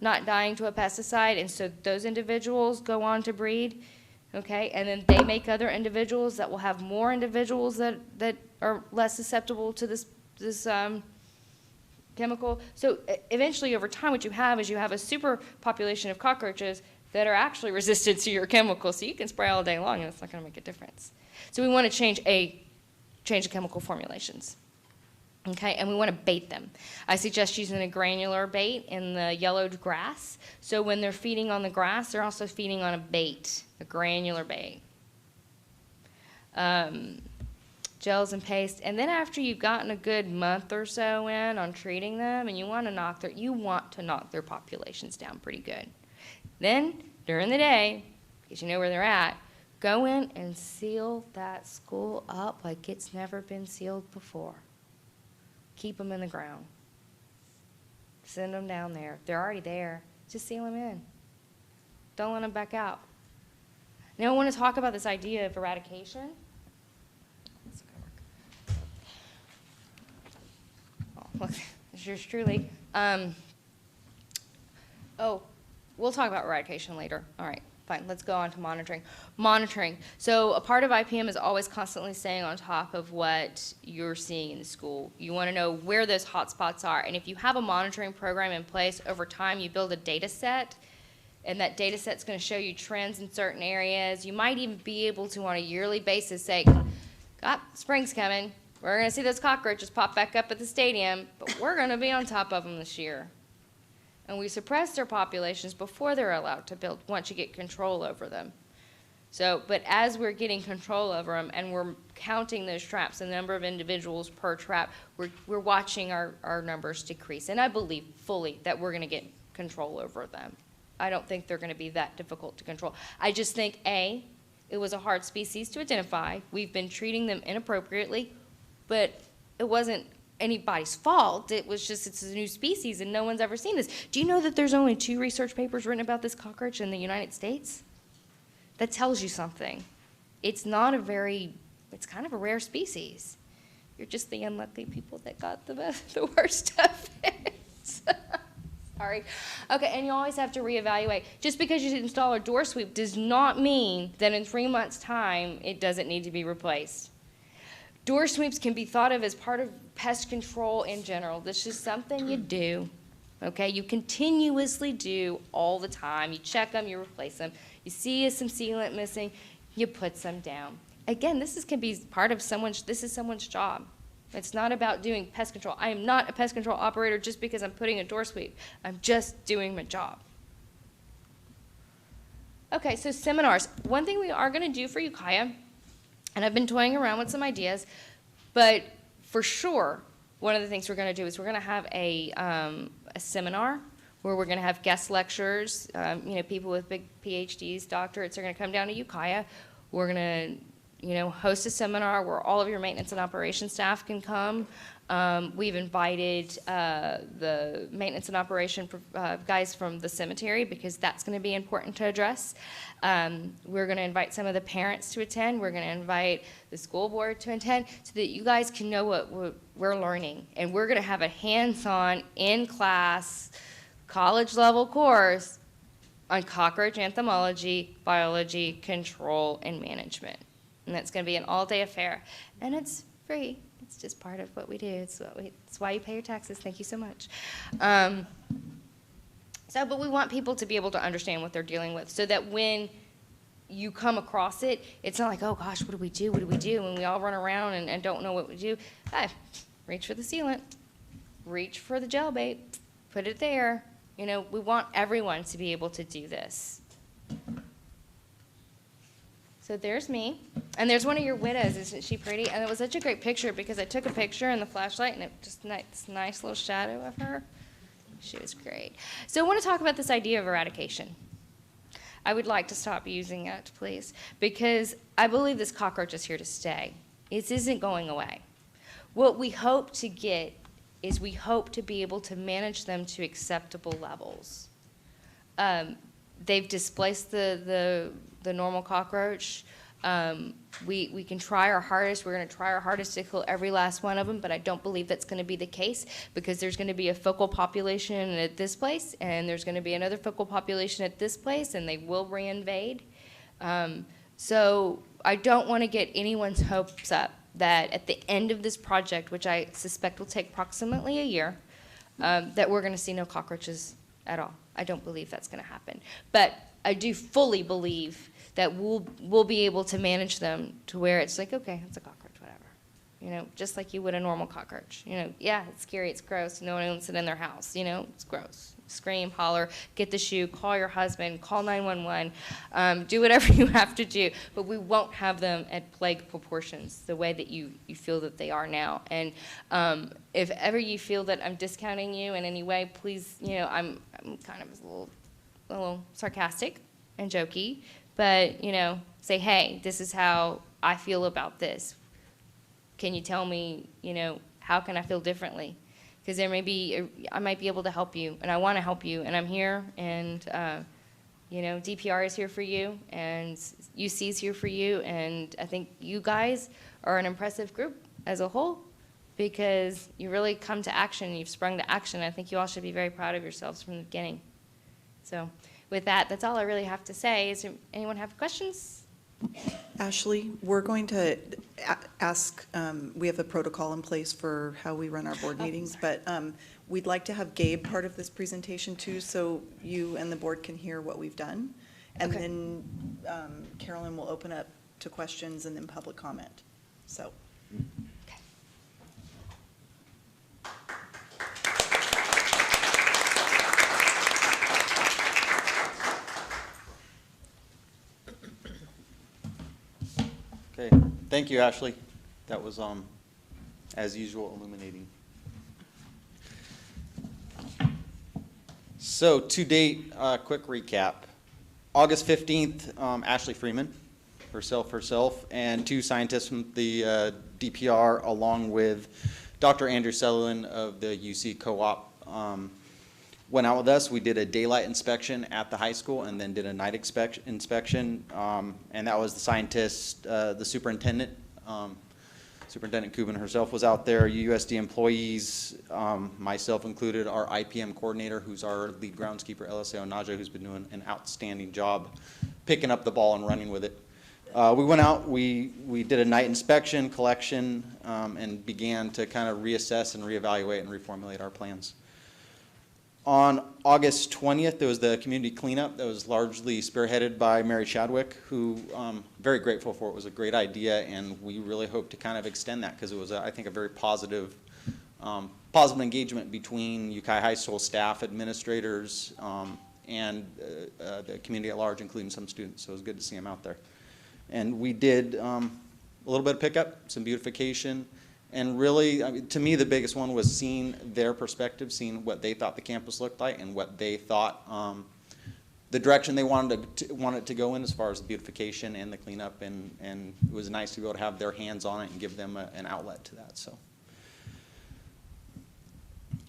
not dying to a pesticide, and so those individuals go on to breed, okay? And then they make other individuals that will have more individuals that are less susceptible to this chemical. So eventually, over time, what you have is you have a super population of cockroaches that are actually resistant to your chemical, so you can spray all day long and it's not going to make a difference. So we want to change the chemical formulations. Okay, and we want to bait them. I suggest using a granular bait in the yellowed grass. So when they're feeding on the grass, they're also feeding on a bait, a granular bait. Gels and paste. And then after you've gotten a good month or so in on treating them, and you want to knock their populations down pretty good. Then during the day, because you know where they're at, go in and seal that school up like it's never been sealed before. Keep them in the ground. Send them down there. If they're already there, just seal them in. Don't let them back out. Now I want to talk about this idea of eradication. Oh, look, it's yours truly. We'll talk about eradication later. All right. Fine, let's go on to monitoring. Monitoring. So a part of IPM is always constantly staying on top of what you're seeing in the school. You want to know where those hot spots are. And if you have a monitoring program in place, over time you build a data set, and that data set's going to show you trends in certain areas. You might even be able to, on a yearly basis, say, spring's coming. We're going to see those cockroaches pop back up at the stadium, but we're going to be on top of them this year. And we suppress their populations before they're allowed to build, once you get control over them. So, but as we're getting control over them and we're counting those traps, the number of individuals per trap, we're watching our numbers decrease. And I believe fully that we're going to get control over them. I don't think they're going to be that difficult to control. I just think, A, it was a hard species to identify. We've been treating them inappropriately, but it wasn't anybody's fault. It was just, it's a new species and no one's ever seen this. Do you know that there's only 2 research papers written about this cockroach in the United States? That tells you something. It's not it's kind of a rare species. You're just the unlucky people that got the worst of it. Sorry. Okay, and you always have to reevaluate. Just because you install a door sweep does not mean that in 3 months' time it doesn't need to be replaced. Door sweeps can be thought of as part of pest control in general. This is something you do, okay? You continuously do all the time. You check them, you replace them. You see some sealant missing, you put some down. Again, this can be part of someone's job. It's not about doing pest control. I am not a pest control operator just because I'm putting a door sweep. I'm just doing my job. Okay, so seminars. One thing we are going to do for Ukiah, and I've been toying around with some ideas, but for sure, one of the things we're going to do is we're going to have a seminar where we're going to have guest lecturers, people with big PhDs, doctorates are going to come down to Ukiah. We're going to, host a seminar where all of your maintenance and operations staff can come. We've invited the maintenance and operation guys from the cemetery because that's going to be important to address. We're going to invite some of the parents to attend. We're going to invite the school board to attend so that you guys can know what we're learning. And we're going to have a hands-on, in-class, college-level course on cockroach entomology, biology, control, and management. And that's going to be an all-day affair. And it's free. It's just part of what we do. It's why you pay your taxes. Thank you so much. But we want people to be able to understand what they're dealing with so that when you come across it, it's not like, oh gosh, what do we do? What do we do? And we all run around and don't know what we do. Reach for the sealant. Reach for the gel bait. Put it there. We want everyone to be able to do this. So there's me, and there's one of your widows. Isn't she pretty? And it was such a great picture because I took a picture in the flashlight, and it just this nice little shadow of her. She was great. So I want to talk about this idea of eradication. I would like to stop using it, please, because I believe this cockroach is here to stay. It isn't going away. What we hope to get is we hope to be able to manage them to acceptable levels. They've displaced the normal cockroach. We can try our hardest. We're going to try our hardest to kill every last one of them, but I don't believe that's going to be the case because there's going to be a focal population at this place, and there's going to be another focal population at this place, and they will reinvade. So I don't want to get anyone's hopes up that at the end of this project, which I suspect will take approximately a year, that we're going to see no cockroaches at all. I don't believe that's going to happen. But I do fully believe that we'll be able to manage them to where it's like, okay, it's a cockroach, whatever. Just like you would a normal cockroach. Yeah, it's scary, it's gross. No one wants it in their house. It's gross. Scream, holler, get the shoe, call your husband, call 911, do whatever you have to do. But we won't have them at plague proportions the way that you feel that they are now. And if ever you feel that I'm discounting you in any way, please, I'm kind of a little sarcastic and jokey, but, say, hey, this is how I feel about this. Can you tell me, how can I feel differently? Because I might be able to help you, and I want to help you, and I'm here, and, DPR is here for you, and UC is here for you, and I think you guys are an impressive group as a whole because you really come to action, you've sprung to action. I think you all should be very proud of yourselves from the beginning. So with that, that's all I really have to say. Is there anyone have questions? Ashley, we're going to ask, we have a protocol in place for how we run our board meetings, but we'd like to have Gabe part of this presentation too, so you and the board can hear what we've done. And then Carolyn will open up to questions and then public comment. So. Okay, thank you, Ashley. That was, as usual, illuminating. So to date, quick recap. August 15th, Ashley Freeman, herself, and two scientists from the DPR, along with Dr. Andrew Sutherland of the UC Co-op, went out with us. We did a daylight inspection at the high school and then did a night inspection. And that was the scientist, the superintendent. Superintendent Kubin herself was out there, USD employees, myself included, our IPM coordinator, who's our lead groundskeeper, LSA Onaja, who's been doing an outstanding job picking up the ball and running with it. We went out, we did a night inspection, collection, and began to kind of reassess and reevaluate and reformulate our plans. On August 20th, there was the community cleanup that was largely spearheaded by Mary Chadwick, who very grateful for it. It was a great idea, and we really hope to kind of extend that because it was, I think, a very positive engagement between Ukiah High School staff, administrators, and the community at large, including some students. So it was good to see them out there. And we did a little bit of pickup, some beautification. And really, I mean, to me, the biggest one was seeing their perspective, seeing what they thought the campus looked like and what they thought the direction they wanted it to go in as far as the beautification and the cleanup. And it was nice to be able to have their hands on it and give them an outlet to that.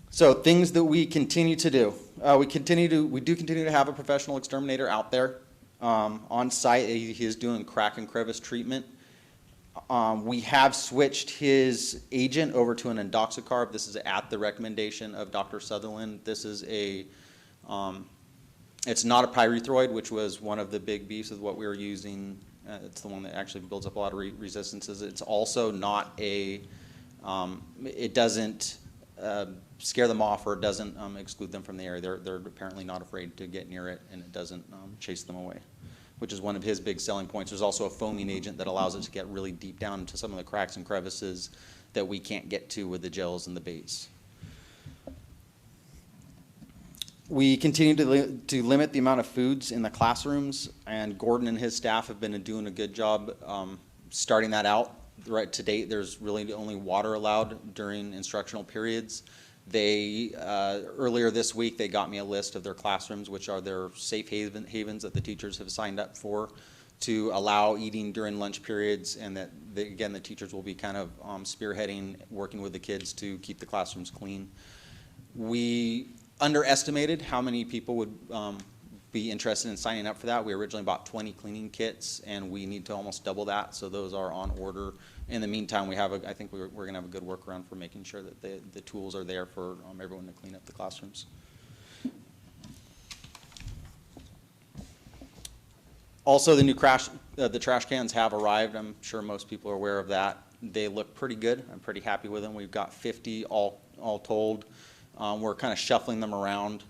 So things that we continue to do. We do continue to have a professional exterminator out there on site. He is doing crack and crevice treatment. We have switched his agent over to an indoxacarb. This is at the recommendation of Dr. Sutherland. This is it's not a pyrethroid, which was one of the big beefs of what we were using. It's the one that actually builds up a lot of resistances. It's also not it doesn't scare them off, or it doesn't exclude them from the area. They're apparently not afraid to get near it, and it doesn't chase them away, which is one of his big selling points. There's also a foaming agent that allows it to get really deep down into some of the cracks and crevices that we can't get to with the gels and the baits. We continue to limit the amount of foods in the classrooms, and Gordon and his staff have been doing a good job starting that out. Right to date, there's really only water allowed during instructional periods. Earlier this week, they got me a list of their classrooms, which are their safe havens that the teachers have signed up for, to allow eating during lunch periods, and that, again, the teachers will be kind of spearheading, working with the kids to keep the classrooms clean. We underestimated how many people would be interested in signing up for that. We originally bought 20 cleaning kits, and we need to almost double that, so those are on order. In the meantime, I think we're going to have a good workaround for making sure that the tools are there for everyone to clean up the classrooms. Also, the new the trash cans have arrived. I'm sure most people are aware of that. They look pretty good. I'm pretty happy with them. We've got 50 all told. We're kind of shuffling them around,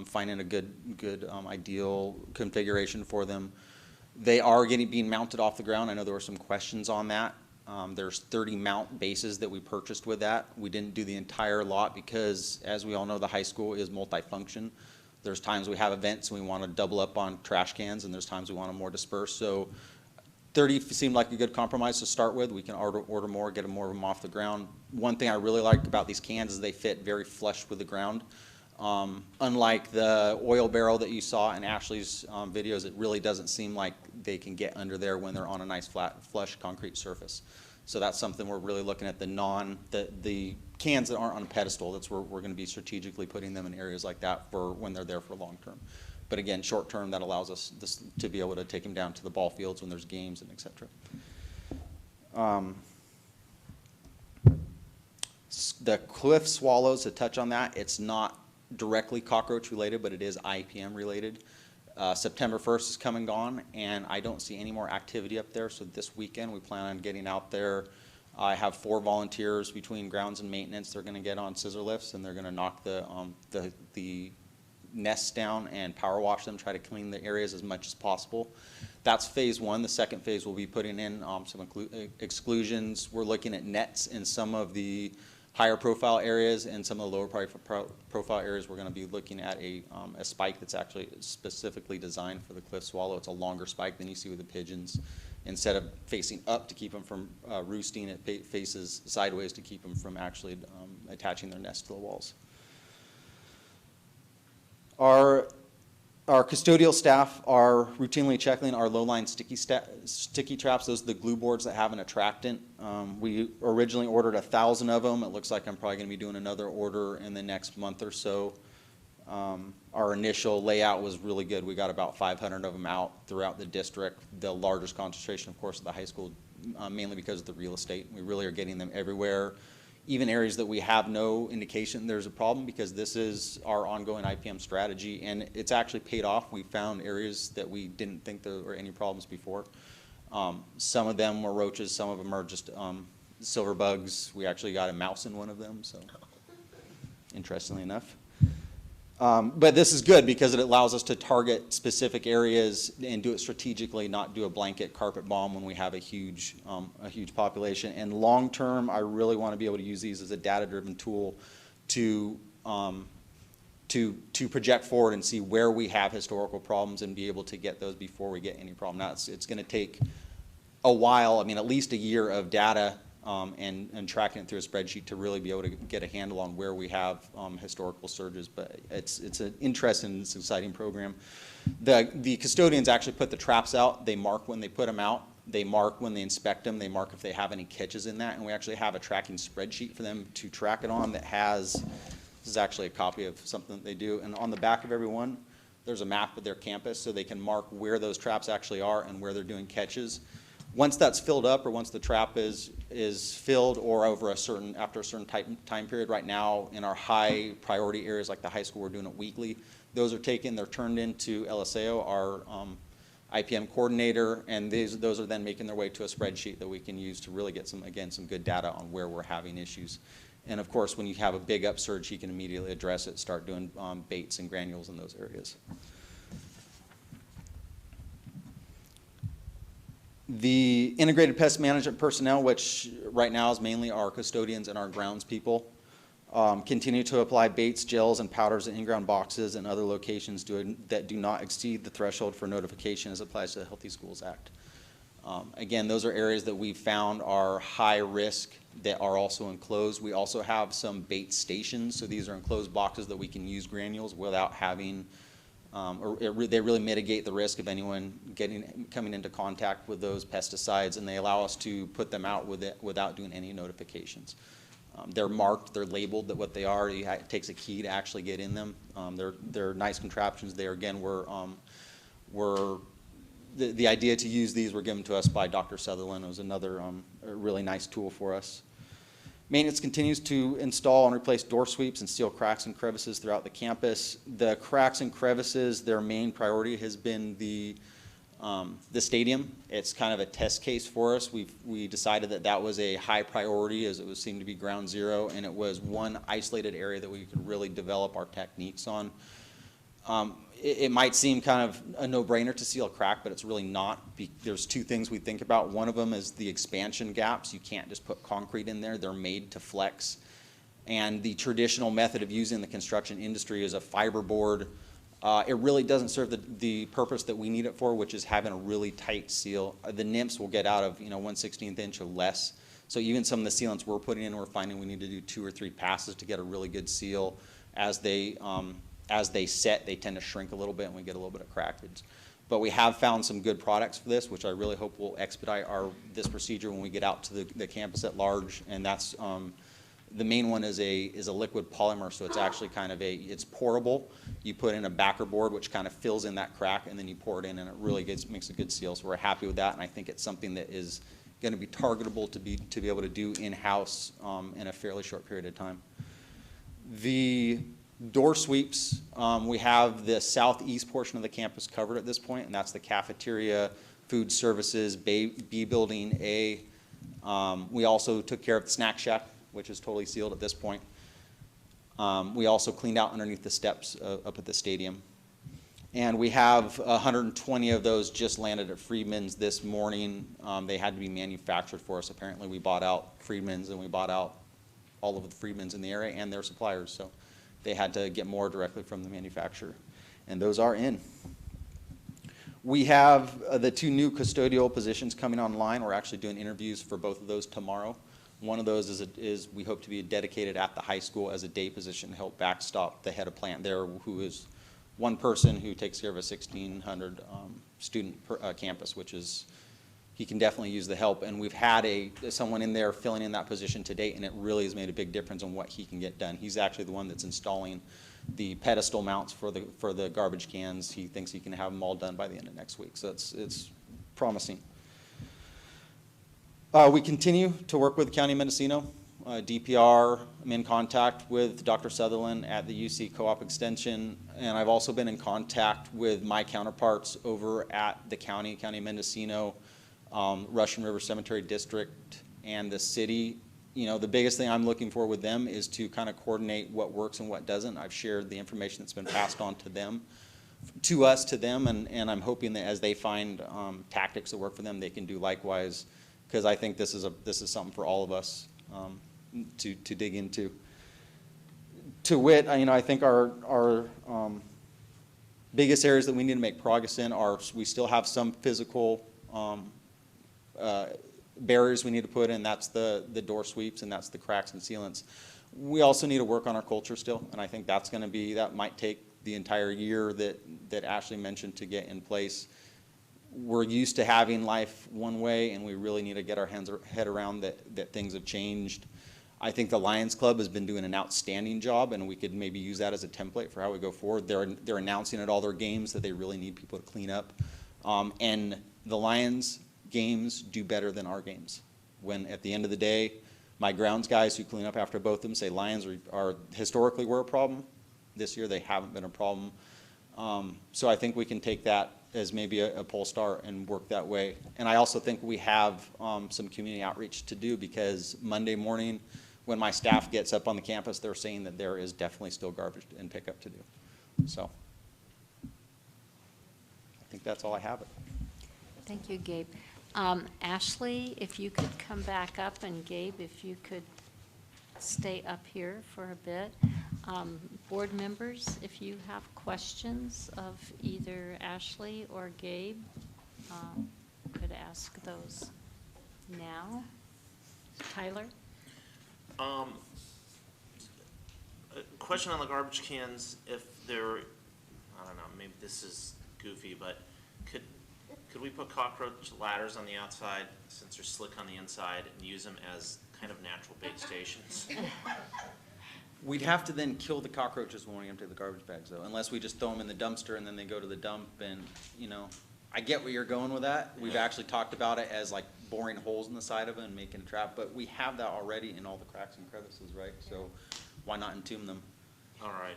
finding a good ideal configuration for them. They are being mounted off the ground. I know there were some questions on that. There's 30 mount bases that we purchased with that. We didn't do the entire lot because, as we all know, the high school is multifunction. There's times we have events and we want to double up on trash cans, and there's times we want them more dispersed. So 30 seemed like a good compromise to start with. We can order more, get more of them off the ground. One thing I really like about these cans is they fit very flush with the ground. Unlike the oil barrel that you saw in Ashley's videos, it really doesn't seem like they can get under there when they're on a nice flat, flush concrete surface. So that's something we're really looking at, the cans that aren't on a pedestal. That's where we're going to be strategically putting them in areas like that for when they're there for long term. But again, short term, that allows us to be able to take them down to the ball fields when there's games and et cetera. The cliff swallows, to touch on that, it's not directly cockroach related, but it is IPM related. September 1st is come and gone, and I don't see any more activity up there. So this weekend we plan on getting out there. I have 4 volunteers between grounds and maintenance. They're going to get on scissor lifts, and they're going to knock the nests down and power wash them, try to clean the areas as much as possible. That's phase 1. The second phase will be putting in some exclusions. We're looking at nets in some of the higher profile areas, and some of the lower profile areas we're going to be looking at a spike that's actually specifically designed for the cliff swallow. It's a longer spike than you see with the pigeons. Instead of facing up to keep them from roosting, it faces sideways to keep them from actually attaching their nest to the walls. Our custodial staff are routinely checking our low-line sticky traps. Those are the glue boards that have an attractant. We originally ordered 1,000 of them. It looks like I'm probably going to be doing another order in the next month or so. Our initial layout was really good. We got about 500 of them out throughout the district. The largest concentration, of course, at the high school, mainly because of the real estate. We really are getting them everywhere. Even areas that we have no indication there's a problem, because this is our ongoing IPM strategy, and it's actually paid off. We found areas that we didn't think there were any problems before. Some of them were roaches, some of them are just silver bugs. We actually got a mouse in one of them, so interestingly enough. But this is good because it allows us to target specific areas and do it strategically, not do a blanket carpet bomb when we have a huge population. And long term, I really want to be able to use these as a data-driven tool to project forward and see where we have historical problems and be able to get those before we get any problem. Now, it's going to take a while, I mean, at least a year of data and tracking it through a spreadsheet to really be able to get a handle on where we have historical surges. But it's an interesting, it's an exciting program. The custodians actually put the traps out. They mark when they put them out. They mark when they inspect them. They mark if they have any catches in that. And we actually have a tracking spreadsheet for them to track it on that has, this is actually a copy of something that they do. And on the back of every one, there's a map of their campus so they can mark where those traps actually are and where they're doing catches. Once that's filled up, or once the trap is filled, or over after a certain time period, right now in our high priority areas like the high school, we're doing it weekly. Those are taken, they're turned into LSAO, our IPM coordinator, and those are then making their way to a spreadsheet that we can use to really get some good data on where we're having issues. And of course, when you have a big upsurge, you can immediately address it, start doing baits and granules in those areas. The integrated pest management personnel, which right now is mainly our custodians and our grounds people, continue to apply baits, gels, and powders in in-ground boxes and other locations that do not exceed the threshold for notification as applies to the Healthy Schools Act. Again, those are areas that we've found are high risk that are also enclosed. We also have some bait stations, so these are enclosed boxes that we can use granules without having they really mitigate the risk of anyone coming into contact with those pesticides, and they allow us to put them out without doing any notifications. They're marked, they're labeled that what they are. It takes a key to actually get in them. They're nice contraptions. They again the idea to use these were given to us by Dr. Sutherland. It was another really nice tool for us. Maintenance continues to install and replace door sweeps and seal cracks and crevices throughout the campus. The cracks and crevices, their main priority has been the stadium. It's kind of a test case for us. We decided that was a high priority as it seemed to be ground zero, and it was one isolated area that we could really develop our techniques on. It might seem kind of a no-brainer to seal a crack, but it's really not. There's two things we think about. One of them is the expansion gaps. You can't just put concrete in there. They're made to flex. And the traditional method of using the construction industry is a fiberboard. It really doesn't serve the purpose that we need it for, which is having a really tight seal. The nymphs will get out of 1/16 inch or less. So even some of the sealants we're putting in, we're finding we need to do 2 or 3 passes to get a really good seal. As they set, they tend to shrink a little bit and we get a little bit of crackage. But we have found some good products for this, which I really hope will expedite this procedure when we get out to the campus at large. And that's the main one is a liquid polymer, so it's actually kind of it's pourable. You put in a backer board, which kind of fills in that crack, and then you pour it in, and it really makes a good seal. So we're happy with that, and I think it's something that is going to be targetable to be able to do in-house in a fairly short period of time. The door sweeps, we have the southeast portion of the campus covered at this point, and that's the cafeteria, food services, B building A. We also took care of the snack shack, which is totally sealed at this point. We also cleaned out underneath the steps up at the stadium. And we have 120 of those just landed at Freedman's this morning. They had to be manufactured for us. Apparently we bought out Freedman's, and we bought out all of the Freedman's in the area and their suppliers. So they had to get more directly from the manufacturer, and those are in. We have the 2 new custodial positions coming online. We're actually doing interviews for both of those tomorrow. One of those is we hope to be dedicated at the high school as a day position to help backstop the head of plant there, who is one person who takes care of a 1,600 student campus, which is, he can definitely use the help. And we've had someone in there filling in that position to date, and it really has made a big difference on what he can get done. He's actually the one that's installing the pedestal mounts for the garbage cans. He thinks he can have them all done by the end of next week, so it's promising. We continue to work with County of Mendocino. DPR, I'm in contact with Dr. Sutherland at the UC Co-op Extension, and I've also been in contact with my counterparts over at the County of Mendocino, Russian River Cemetery District, and the city. you know, the biggest thing I'm looking for with them is to kind of coordinate what works and what doesn't. I've shared the information that's been passed on to them, to us, to them, and I'm hoping that as they find tactics that work for them, they can do likewise, because I think this is something for all of us to dig into. To wit, you know, I think our biggest areas that we need to make progress in are, we still have some physical barriers we need to put in. That's the door sweeps, and that's the cracks and sealants. We also need to work on our culture still, and I think that's going to be, that might take the entire year that Ashley mentioned to get in place. We're used to having life one way, and we really need to get our head around that things have changed. I think the Lions Club has been doing an outstanding job, and we could maybe use that as a template for how we go forward. They're announcing at all their games that they really need people to clean up. And the Lions games do better than our games. When at the end of the day, my grounds guys who clean up after both of them say Lions are historically were a problem. This year they haven't been a problem. So I think we can take that as maybe a pole star and work that way. And I also think we have some community outreach to do, because Monday morning when my staff gets up on the campus, they're saying that there is definitely still garbage and pickup to do. So I think that's all I have. Thank you, Gabe. Ashley, if you could come back up, and Gabe, if you could stay up here for a bit. Board members, if you have questions of either Ashley or Gabe, could ask those now. Tyler? A question on the garbage cans, if they're, I don't know, maybe this is goofy, but could we put cockroach ladders on the outside since they're slick on the inside and use them as kind of natural bait stations? We'd have to then kill the cockroaches when we empty the garbage bags, though, unless we just throw them in the dumpster and then they go to the dump. And, you know, I get where you're going with that. We've actually talked about it as like boring holes in the side of it and making a trap, but we have that already in all the cracks and crevices, right? So why not entomb them? All right,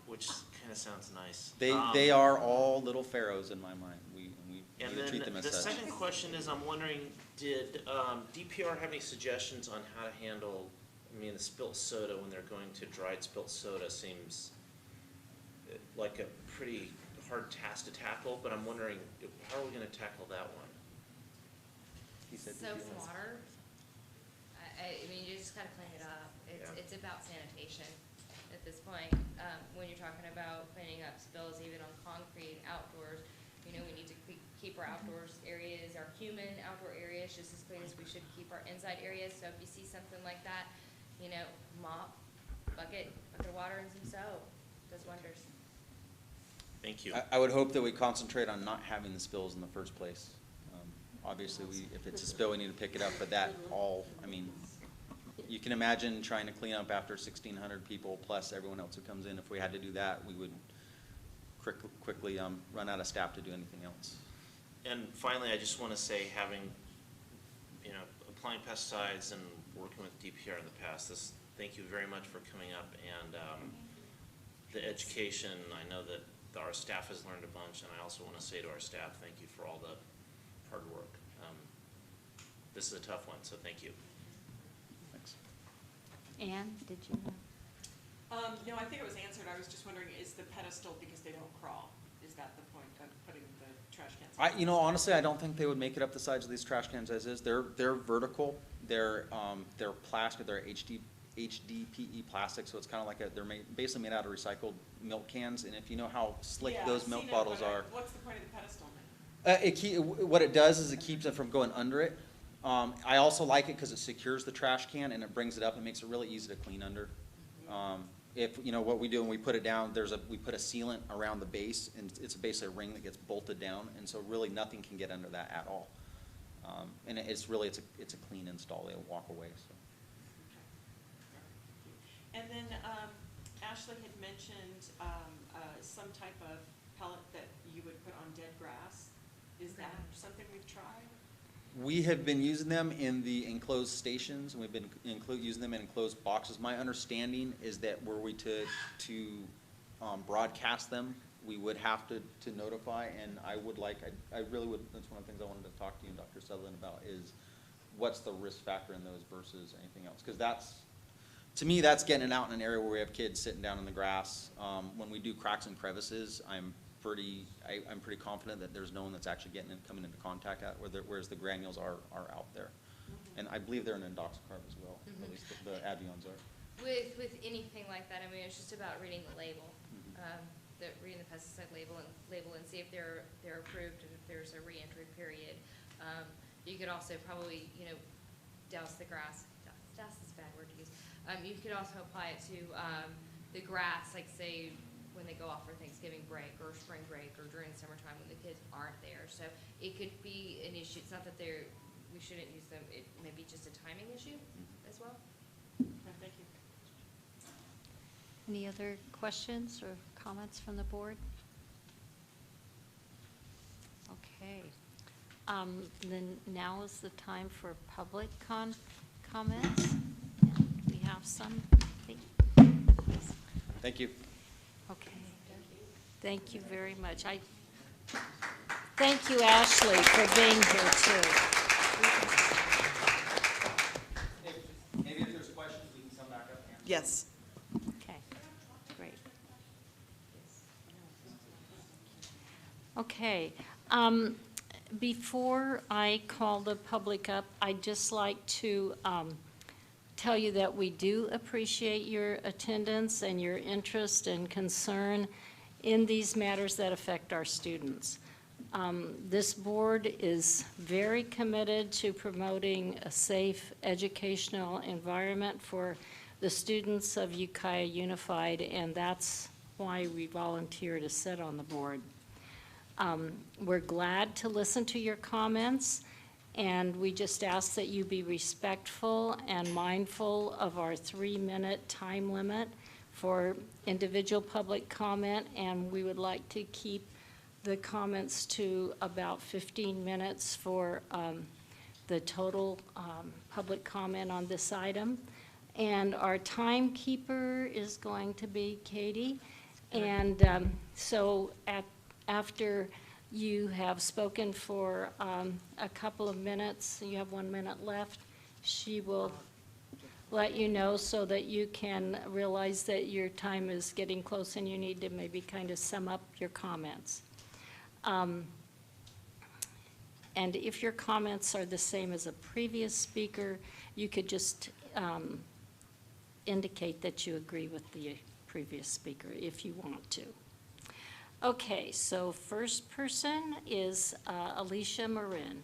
which kind of sounds nice. They are all little pharaohs in my mind. We And need to treat then them as the such. second question is, I'm wondering, did DPR have any suggestions on how to handle, I mean, the spilt soda when they're going to dried spilt soda seems like a pretty hard task to tackle, but I'm wondering, how are we gonna tackle that one? Soap and water. I mean, you just gotta clean it up. It's about sanitation at this point. When you're talking about cleaning up spills, even on concrete outdoors, you know, we need to keep our outdoors areas, our human outdoor areas, just as clean as we should keep our inside areas. So if you see something like that, you know, mop, bucket of water and some soap, does wonders. Thank you. I would hope that we concentrate on not having the spills in the first place. Obviously, if it's a spill, we need to pick it up, but that all, I mean, you can imagine trying to clean up after 1,600 people plus everyone else who comes in. If we had to do that, we would quickly run out of staff to do anything else. And finally, I just want to say, having, you know, applying pesticides and working with DPR in the past, thank you very much for coming up, and the education, I know that our staff has learned a bunch, and I also want to say to our staff, thank you for all the hard work. This is a tough one, so thank you. Thanks. Ann, did you know? No, I think it was answered. I was just wondering, is the pedestal because they don't crawl? Is that the point of putting the trash cans? You know, honestly, I don't think they would make it up the sides of these trash cans as is. They're vertical. They're plastic. They're HDPE plastic, so it's kind of like they're basically made out of recycled milk cans. And if you know how slick those milk bottles are, What's the point of the pedestal then? what it does is it keeps it from going under it. I also like it because it secures the trash can and it brings it up and makes it really easy to clean under. If, you know, what we do when we put it down, we put a sealant around the base, and it's basically a ring that gets bolted down, and so really nothing can get under that at all. And it's a clean install. They'll walk away. So. And then Ashley had mentioned some type of pellet that you would put on dead grass. Is that something we've tried? We have been using them in the enclosed stations, and we've been using them in enclosed boxes. My understanding is that were we to broadcast them, we would have to notify, and I really would, that's one of the things I wanted to talk to you and Dr. Sutherland about, is what's the risk factor in those versus anything else? Because that's, to me, that's getting it out in an area where we have kids sitting down in the grass. When we do cracks and crevices, I'm pretty confident that there's no one that's actually coming into contact at, whereas the granules are out there. And I believe they're in indoxacarb as well, at least the Avions are. With anything like that, I mean, it's just about reading the label, reading the pesticide label and see if they're approved and if there's a reentry period. You could also probably, douse the grass. Douse is a bad word to use. You could also apply it to the grass, like say when they go off for Thanksgiving break or spring break or during the summertime when the kids aren't there. So it could be an issue. It's not that we shouldn't use them. It may be just a timing issue as well. Thank you. Any other questions or comments from the board? Okay. Then now is the time for public comments. And we have some. Thank you. Okay. Thank you very much. Thank you, Ashley, for being here too. Maybe if there's questions, we can come back up and answer. Yes. Okay, great. Okay, before I call the public up, I'd just like to tell you that we do appreciate your attendance and your interest and concern in these matters that affect our students. This board is very committed to promoting a safe educational environment for the students of Ukiah Unified, and that's why we volunteer to sit on the board. We're glad to listen to your comments, and we just ask that you be respectful and mindful of our 3-minute time limit for individual public comment, and we would like to keep the comments to about 15 minutes for the total public comment on this item. And our timekeeper is going to be Katie. And so after you have spoken for a couple of minutes, you have 1 minute left, she will let you know so that you can realize that your time is getting close and you need to maybe kind of sum up your comments. And if your comments are the same as a previous speaker, you could just indicate that you agree with the previous speaker if you want to. Okay, so first person is Alicia Marin.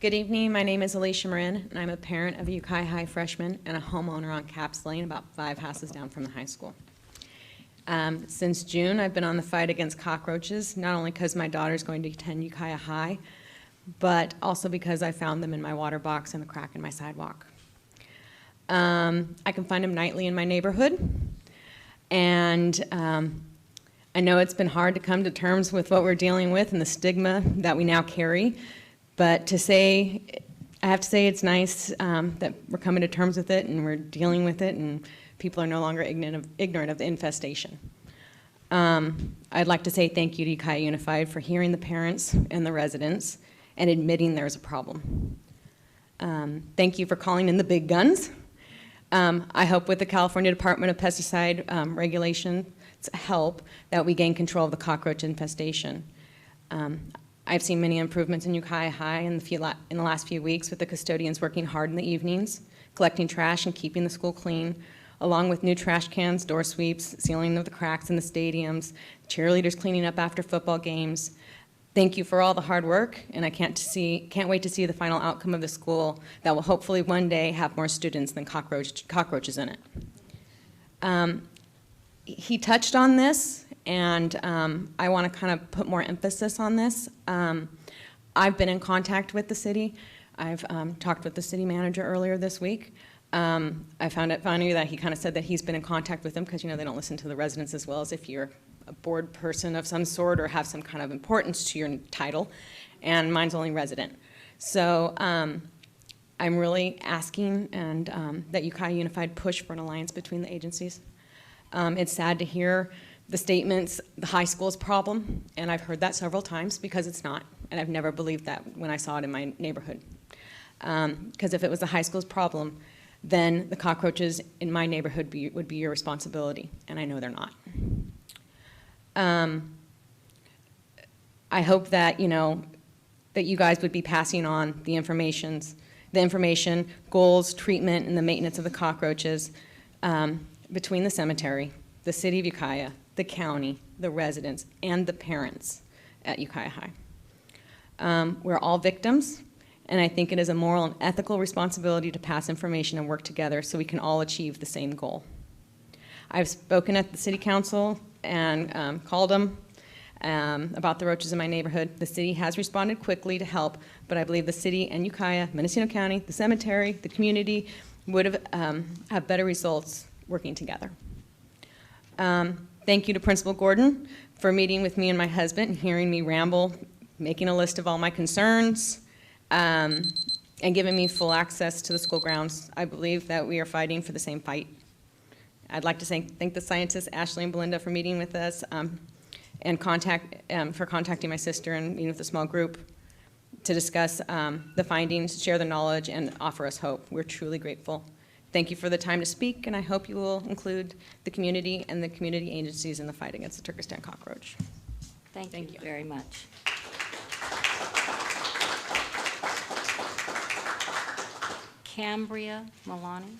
Good evening, my name is Alicia Marin, and I'm a parent of a Ukiah High freshman and a homeowner on Capps Lane, about 5 houses down from the high school. Since June, I've been on the fight against cockroaches, not only because my daughter's going to attend Ukiah High, but also because I found them in my water box and the crack in my sidewalk. I can find them nightly in my neighborhood, and I know it's been hard to come to terms with what we're dealing with and the stigma that we now carry, but I have to say it's nice that we're coming to terms with it and we're dealing with it and people are no longer ignorant of the infestation. I'd like to say thank you to Ukiah Unified for hearing the parents and the residents and admitting there's a problem. Thank you for calling in the big guns. I hope with the California Department of Pesticide Regulation's help that we gain control of the cockroach infestation. I've seen many improvements in Ukiah High in the last few weeks with the custodians working hard in the evenings, collecting trash and keeping the school clean, along with new trash cans, door sweeps, sealing of the cracks in the stadiums, cheerleaders cleaning up after football games. Thank you for all the hard work, and I can't wait to see the final outcome of the school that will hopefully one day have more students than cockroaches in it. He touched on this, and I want to kind of put more emphasis on this. I've been in contact with the city. I've talked with the city manager earlier this week. I found it funny that he kind of said that he's been in contact with them because, they don't listen to the residents as well as if you're a board person of some sort or have some kind of importance to your title, and mine's only resident. So I'm really asking that Ukiah Unified push for an alliance between the agencies. It's sad to hear the statements, the high school's problem, and I've heard that several times because it's not, and I've never believed that when I saw it in my neighborhood. Because if it was the high school's problem, then the cockroaches in my neighborhood would be your responsibility, and I know they're not. I hope that, that you guys would be passing on the information, goals, treatment, and the maintenance of the cockroaches between the cemetery, the city of Ukiah, the county, the residents, and the parents at Ukiah High. We're all victims, and I think it is a moral and ethical responsibility to pass information and work together so we can all achieve the same goal. I've spoken at the city council and called them about the roaches in my neighborhood. The city has responded quickly to help, but I believe the city and Ukiah, Mendocino County, the cemetery, the community would have better results working together. Thank you to Principal Gordon for meeting with me and my husband and hearing me ramble, making a list of all my concerns, and giving me full access to the school grounds. I believe that we are fighting for the same fight. I'd like to thank the scientists, Ashley and Belinda, for meeting with us and for contacting my sister and meeting with a small group to discuss the findings, share the knowledge, and offer us hope. We're truly grateful. Thank you for the time to speak, and I hope you will include the community and the community agencies in the fight against the Turkestan cockroach. Thank you very much. Cambria Milani.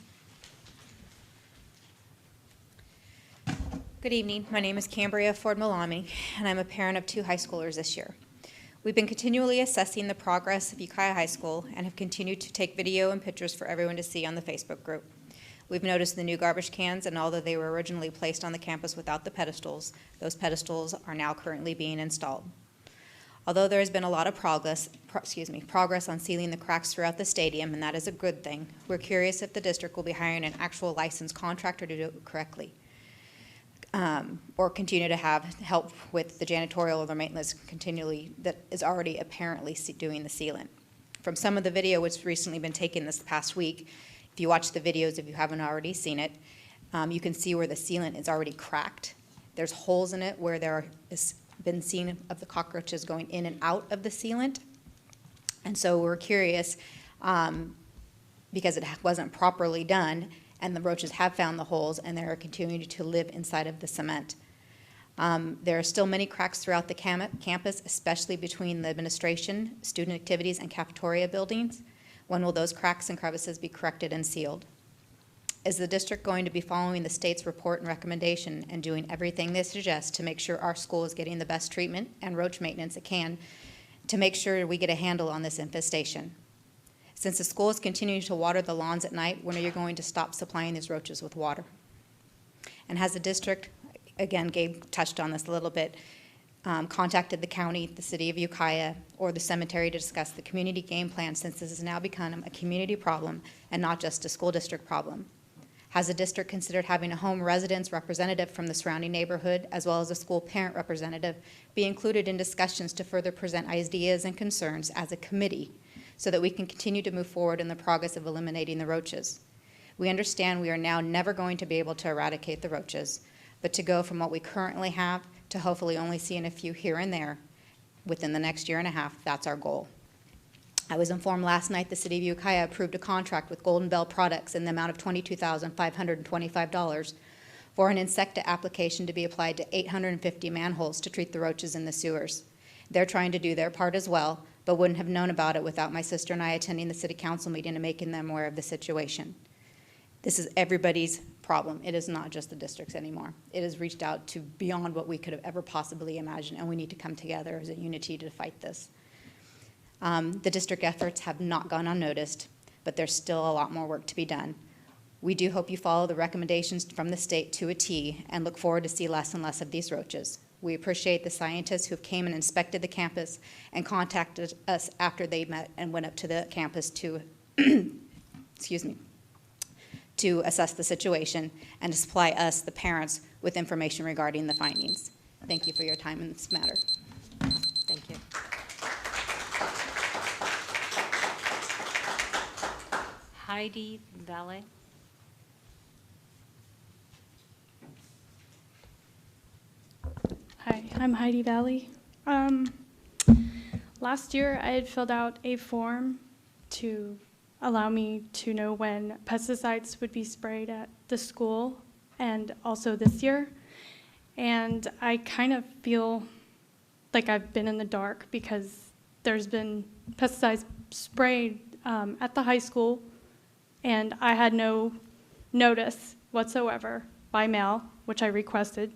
Good evening. My name is Cambria Ford Malami, and I'm a parent of 2 high schoolers this year. We've been continually assessing the progress of Ukiah High School and have continued to take video and pictures for everyone to see on the Facebook group. We've noticed the new garbage cans, and although they were originally placed on the campus without the pedestals, those pedestals are now currently being installed. Although there has been a lot of progress on sealing the cracks throughout the stadium, and that is a good thing, we're curious if the district will be hiring an actual licensed contractor to do it correctly. Or continue to have help with the janitorial or the maintenance continually that is already apparently doing the sealant. From some of the video which recently been taken this past week, if you watch the videos, if you haven't already seen it, you can see where the sealant is already cracked. There's holes in it where there has been seen of the cockroaches going in and out of the sealant. And so we're curious, because it wasn't properly done, and the roaches have found the holes, and they're continuing to live inside of the cement. There are still many cracks throughout the campus, especially between the administration, student activities, and cafeteria buildings. When will those cracks and crevices be corrected and sealed? Is the district going to be following the state's report and recommendation and doing everything they suggest to make sure our school is getting the best treatment and roach maintenance it can to make sure we get a handle on this infestation? Since the school is continuing to water the lawns at night, when are you going to stop supplying these roaches with water? And has the district, again, Gabe touched on this a little bit, contacted the county, the city of Ukiah, or the cemetery to discuss the community game plan, since this has now become a community problem and not just a school district problem? Has the district considered having a home residence representative from the surrounding neighborhood, as well as a school parent representative, be included in discussions to further present ideas and concerns as a committee, so that we can continue to move forward in the progress of eliminating the roaches? We understand we are now never going to be able to eradicate the roaches, but to go from what we currently have to hopefully only seeing a few here and there within the next year and a half, that's our goal. I was informed last night the city of Ukiah approved a contract with Golden Bell Products in the amount of $22,525 for an insecta application to be applied to 850 manholes to treat the roaches in the sewers. They're trying to do their part as well, but wouldn't have known about it without my sister and I attending the city council meeting and making them aware of the situation. This is everybody's problem. It is not just the district's anymore. It has reached out to beyond what we could have ever possibly imagined, and we need to come together as a unity to fight this. The district efforts have not gone unnoticed, but there's still a lot more work to be done. We do hope you follow the recommendations from the state to a T and look forward to see less and less of these roaches. We appreciate the scientists who came and inspected the campus and contacted us after they met and went up to the campus to, to assess the situation and to supply us, the parents, with information regarding the findings. Thank you for your time in this matter. Thank you. Heidi Valle. I'm Heidi Valley. Last year, I had filled out a form to allow me to know when pesticides would be sprayed at the school, and also this year. And I kind of feel like I've been in the dark because there's been pesticides sprayed at the high school, and I had no notice whatsoever by mail, which I requested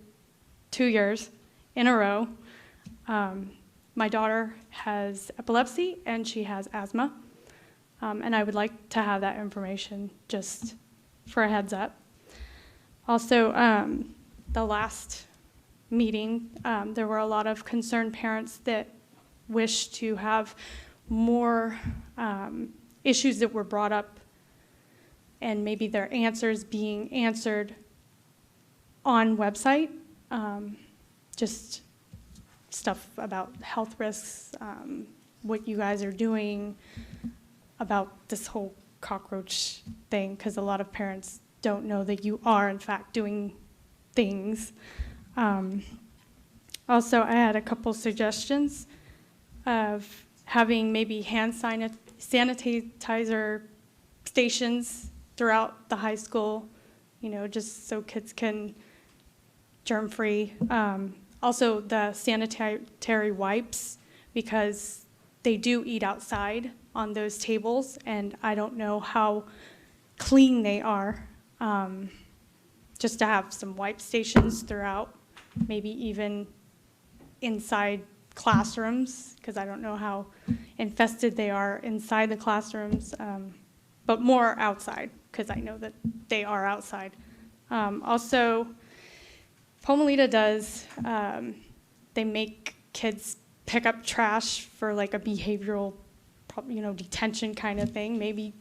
2 years in a row. My daughter has epilepsy and she has asthma, and I would like to have that information just for a heads up. Also, the last meeting, there were a lot of concerned parents that wish to have more issues that were brought up and maybe their answers being answered on website, just stuff about health risks, what you guys are doing about this whole cockroach thing, because a lot of parents don't know that you are in fact doing things. Also, I had a couple suggestions of having maybe hand sanitizer stations throughout the high school, you know, just so kids can germ-free. Also, the sanitary wipes, because they do eat outside on those tables, and I don't know how clean they are. Just to have some wipe stations throughout, maybe even inside classrooms, because I don't know how infested they are inside the classrooms, but more outside, because I know that they are outside. Also, Pomalita does, they make kids pick up trash for like a behavioral, you know, detention kind of thing. Maybe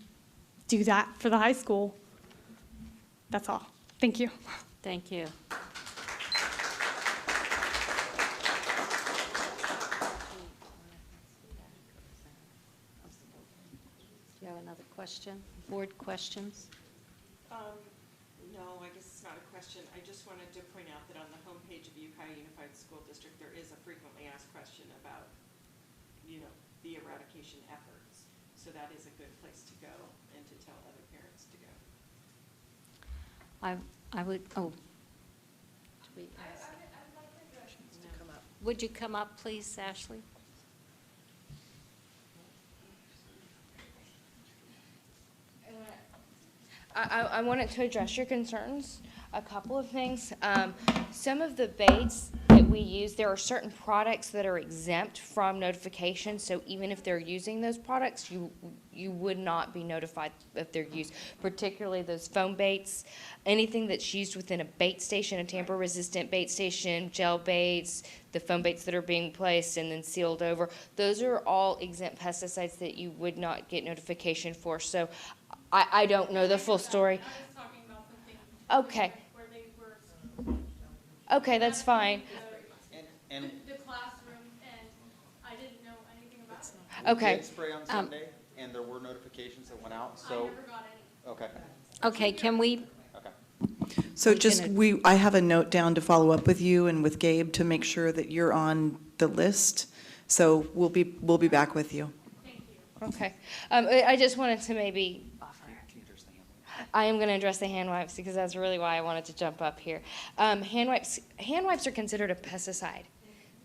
do that for the high school. That's all. Thank you. Thank you. Do you have another question? Board questions? No, I guess it's not a question. I just wanted to point out that on the homepage of Ukiah Unified School District, there is a frequently asked question about, you know, the eradication efforts. So that is a good place to go and to tell other parents to go. I would, oh. Would you come up, please, Ashley? I wanted to address your concerns, a couple of things. Some of the baits that we use, there are certain products that are exempt from notification, so even if they're using those products, you would not be notified of their use, particularly those foam baits. Anything that's used within a bait station, a tamper-resistant bait station, gel baits, the foam baits that are being placed and then sealed over, those are all exempt pesticides that you would not get notification for. So I don't know the full story. I was talking about something Okay. where they were. Okay, that's fine. And The classroom, and I didn't know anything about it. Okay. we did spray on Sunday, and there were notifications that went out, I so, never got any. okay, Okay, can we, okay. So We just, can- I have a note down to follow up with you and with Gabe to make sure that you're on the list. So we'll be back with you. Okay. I just wanted to maybe, I am going to address the hand wipes because that's really why I wanted to jump up here. Hand wipes are considered a pesticide.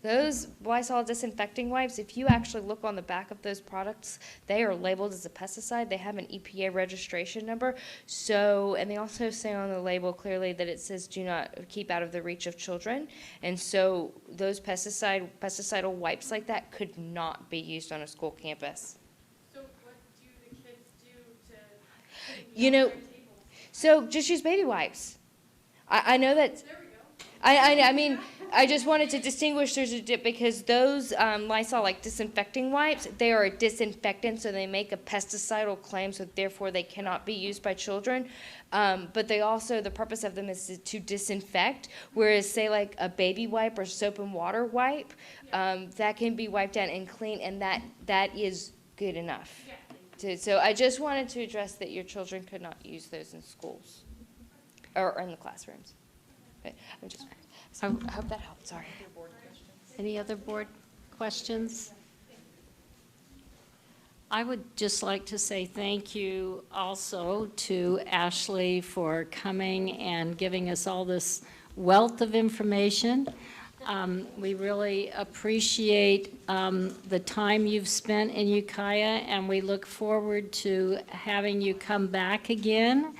Those Lysol disinfecting wipes, if you actually look on the back of those products, they are labeled as a pesticide. They have an EPA registration number. So, and they also say on the label clearly that it says do not keep out of the reach of children. And so those pesticidal wipes like that could not be used on a school campus. So what do the kids do to? You know, so just use baby wipes. I know that. There we go. I mean, I just wanted to distinguish there's a dip because those Lysol like disinfecting wipes, they are a disinfectant, so they make a pesticidal claim, so therefore they cannot be used by children. But they also, the purpose of them is to disinfect, whereas say like a baby wipe or soap and water wipe, that can be wiped down and clean, and that is good enough. So I just wanted to address that your children could not use those in schools or in the classrooms. But I'm just, so I hope that helped, sorry. Any other board questions? I would just like to say thank you also to Ashley for coming and giving us all this wealth of information. We really appreciate the time you've spent in Ukiah, and we look forward to having you come back again.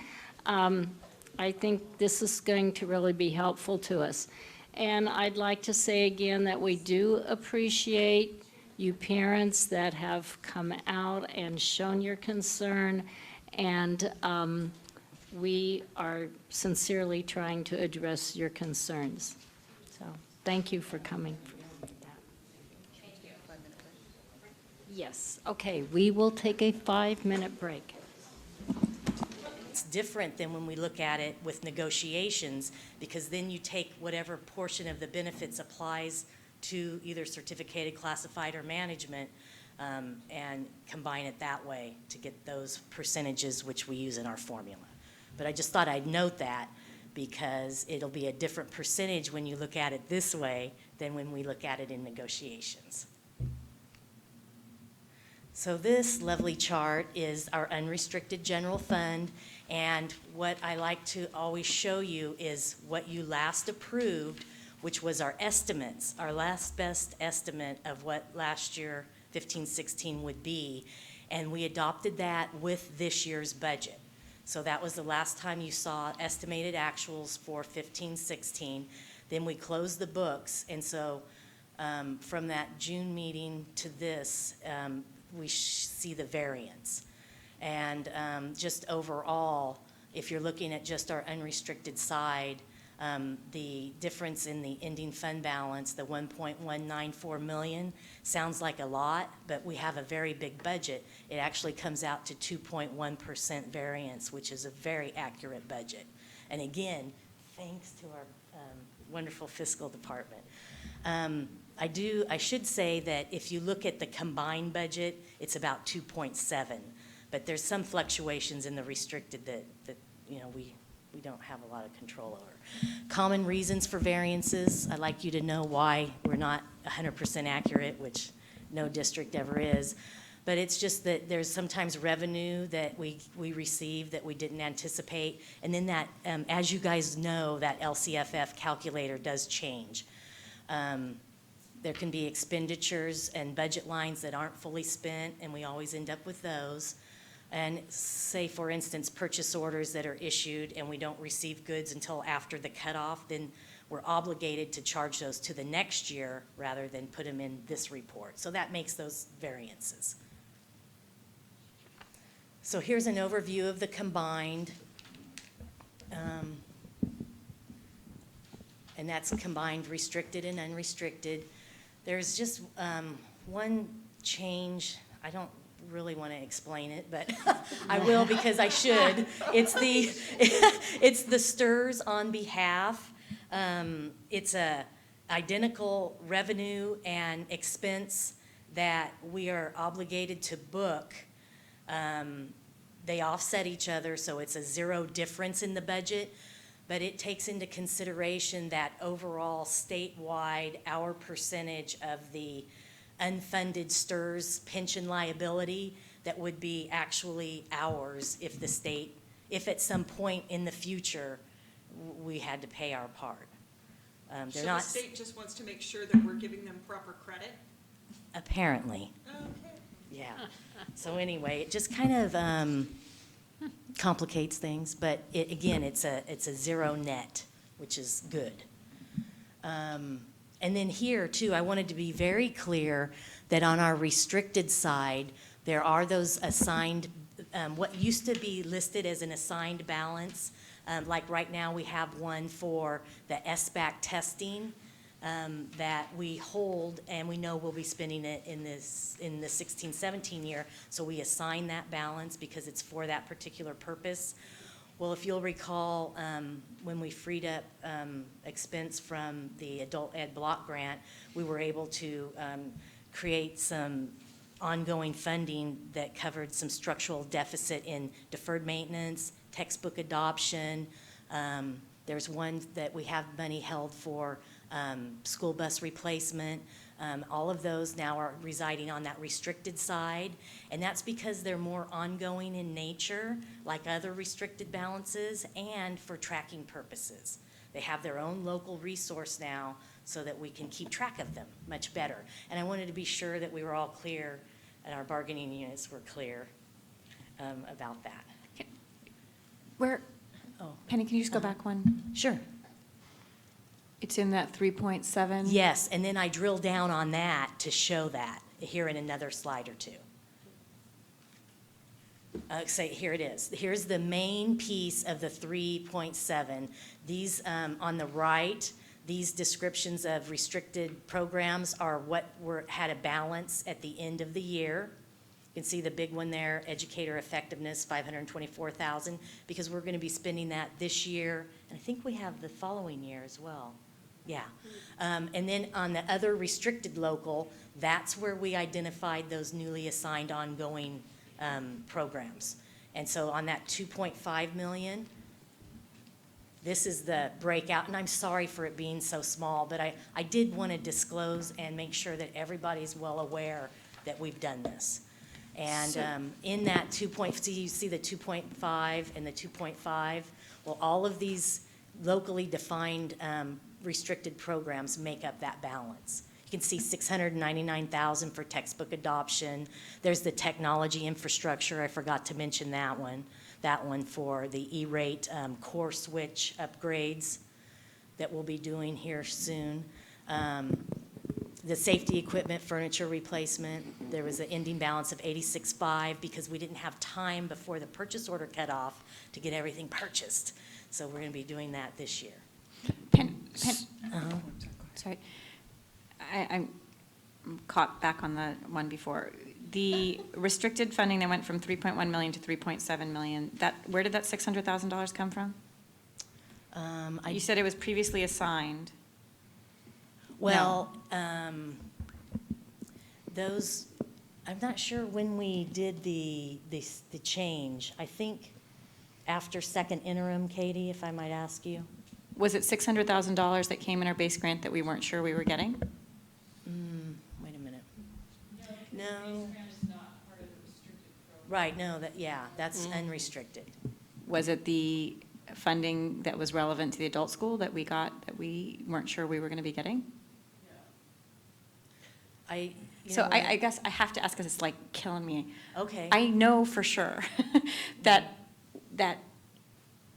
I think this is going to really be helpful to us. And I'd like to say again that we do appreciate you parents that have come out and shown your concern, and we are sincerely trying to address your concerns. So, thank you for coming. Yes, okay, we will take a 5-minute break. It's different than when we look at it with negotiations, because then you take whatever portion of the benefits applies to either certificated, classified, or management, and combine it that way to get those percentages which we use in our formula. But I just thought I'd note that, because it'll be a different percentage when you look at it this way than when we look at it in negotiations. So this lovely chart is our unrestricted general fund, and what I like to always show you is what you last approved, which was our estimates, our last best estimate of what last year 15-16 would be, and we adopted that with this year's budget. So that was the last time you saw estimated actuals for 15-16. Then we closed the books, and so from that June meeting to this, we see the variance. And just overall, if you're looking at just our unrestricted side, the difference in the ending fund balance, the 1.194 million, sounds like a lot, but we have a very big budget. It actually comes out to 2.1% variance, which is a very accurate budget. And again, thanks to our wonderful fiscal department. I should say that if you look at the combined budget, it's about 2.7, but there's some fluctuations in the restricted that you know, we don't have a lot of control over. Common reasons for variances, I'd like you to know why we're not 100% accurate, which no district ever is. But it's just that there's sometimes revenue that we receive that we didn't anticipate. And then that, as you guys know, that LCFF calculator does change. There can be expenditures and budget lines that aren't fully spent, and we always end up with those. And say, for instance, purchase orders that are issued and we don't receive goods until after the cutoff, then we're obligated to charge those to the next year rather than put them in this report. So that makes those variances. So here's an overview of the combined. And that's combined restricted and unrestricted. There's just one change. I don't really want to explain it, but I will because I should. It's the STRS on behalf. It's a identical revenue and expense that we are obligated to book. They offset each other, so it's a zero difference in the budget, but it takes into consideration that overall statewide, our percentage of the unfunded STRS pension liability that would be actually ours if the state, if at some point in the future we had to pay our part. So the state just wants to make sure that we're giving them proper credit? Apparently. Okay. Yeah. So anyway, it just kind of complicates things, but again, it's a zero net, which is good. And then here, too, I wanted to be very clear that on our restricted side, there are those assigned, what used to be listed as an assigned balance, like right now we have one for the SBAC testing that we hold, and we know we'll be spending it in the 16-17 year, so we assign that balance because it's for that particular purpose. Well, if you'll recall, when we freed up expense from the Adult Ed Block Grant, we were able to create some ongoing funding that covered some structural deficit in deferred maintenance, textbook adoption, There's one that we have money held for school bus replacement. All of those now are residing on that restricted side, and that's because they're more ongoing in nature, like other restricted balances, and for tracking purposes. They have their own local resource now so that we can keep track of them much better. And I wanted to be sure that we were all clear, and our bargaining units were clear about that. Where, Oh, Penny, can you just go back one? sure. It's in that 3.7? Yes, and then I drill down on that to show that here in another slide or two. Say, here it is. Here's the main piece of the 3.7. These, on the right, these descriptions of restricted programs are what had a balance at the end of the year. You can see the big one there, educator effectiveness, $524,000, because we're going to be spending that this year, and I think we have the following year as well. Yeah. And then on the other restricted local, that's where we identified those newly assigned ongoing programs. And so on that 2.5 million, this is the breakout, and I'm sorry for it being so small, but I did want to disclose and make sure that everybody's well aware that we've done this. And in that you see the 2.5 and the 2.5, well, all of these locally defined restricted programs make up that balance. You can see $699,000 for textbook adoption. There's the technology infrastructure. I forgot to mention that one. That one for the E-rate core switch upgrades that we'll be doing here soon. The safety equipment, furniture replacement, there was an ending balance of $86,500 because we didn't have time before the purchase order cut off to get everything purchased. So we're going to be doing that this year. Sorry. I'm caught back on the one before. The restricted funding that went from 3.1 million to 3.7 million, where did that $600,000 come from? You said it was previously assigned. Well, those, I'm not sure when we did the change. I think after second interim, Katie, if I might ask you. Was it $600,000 that came in our base grant that we weren't sure we were getting? Wait a minute. No. Right, no, that's unrestricted. Was it the funding that was relevant to the adult school that we got that we weren't sure we were going to be getting? I guess I have to ask because it's like killing me. Okay. I know for sure that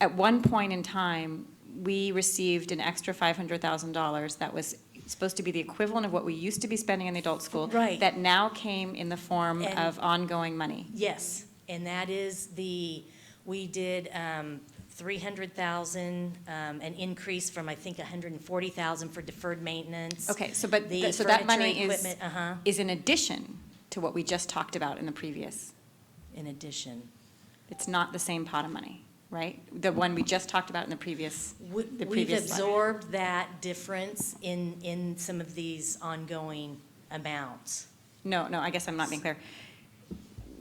at one point in time, we received an extra $500,000 that was supposed to be the equivalent of what we used to be spending in the adult school. Right. That now came in the form of ongoing money. Yes, and that is we did $300,000, an increase from, I think, $140,000 for deferred maintenance. Okay, so that money is in addition to what we just talked about in the previous. In addition. It's not the same pot of money, right? The one we just talked about in the previous slide. We've absorbed that difference in some of these ongoing amounts. No, I guess I'm not being clear.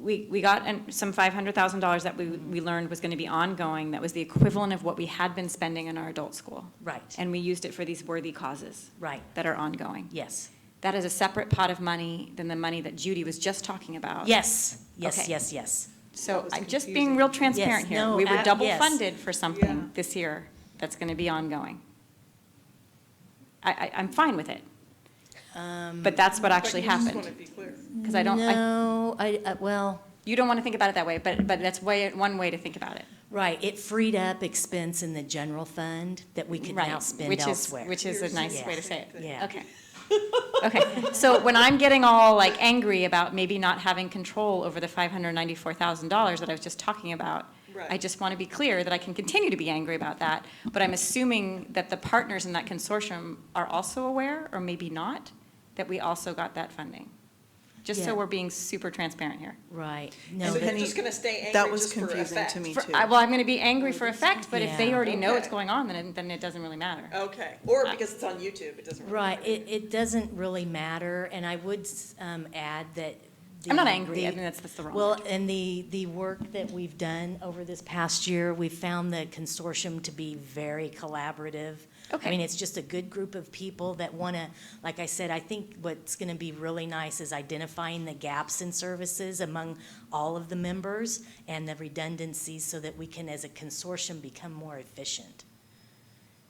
We got some $500,000 that we learned was going to be ongoing. That was the equivalent of what we had been spending in our adult school. Right. And we used it for these worthy causes. Right. That are ongoing. Yes. That is a separate pot of money than the money that Judy was just talking about. Yes, Okay. yes. So I'm just being real transparent here. no, We were double yes. funded for something this year that's going to be ongoing. I'm fine with it. But that's what actually happened. But you just want to be clear. Because I don't. No, well. You don't want to think about it that way, but that's one way to think about it. Right, it freed up expense in the general fund that we could now spend elsewhere. Which is a nice way to say it. Yeah. Okay. Okay, so when I'm getting all like angry about maybe not having control over the $594,000 that I was just talking about, Right. I just want to be clear that I can continue to be angry about that, but I'm assuming that the partners in that consortium are also aware, or maybe not, that we also got that funding. Just so Yeah. we're being super transparent here. Right. No, so you're just going to stay angry that was just for confusing effect. to me, For- too. Well, I'm going to be angry for effect, but if they Yeah. already know what's Okay. going on, then it doesn't really matter. Okay, or because it's on YouTube, it doesn't really Right, matter. it doesn't really matter, and I would add that I'm not angry. I think that's the wrong Well, word. and the work that we've done over this past year, we've found the consortium to be very collaborative. Okay. I mean, it's just a good group of people that want to, like I said, I think what's going to be really nice is identifying the gaps in services among all of the members and the redundancies so that we can, as a consortium, become more efficient.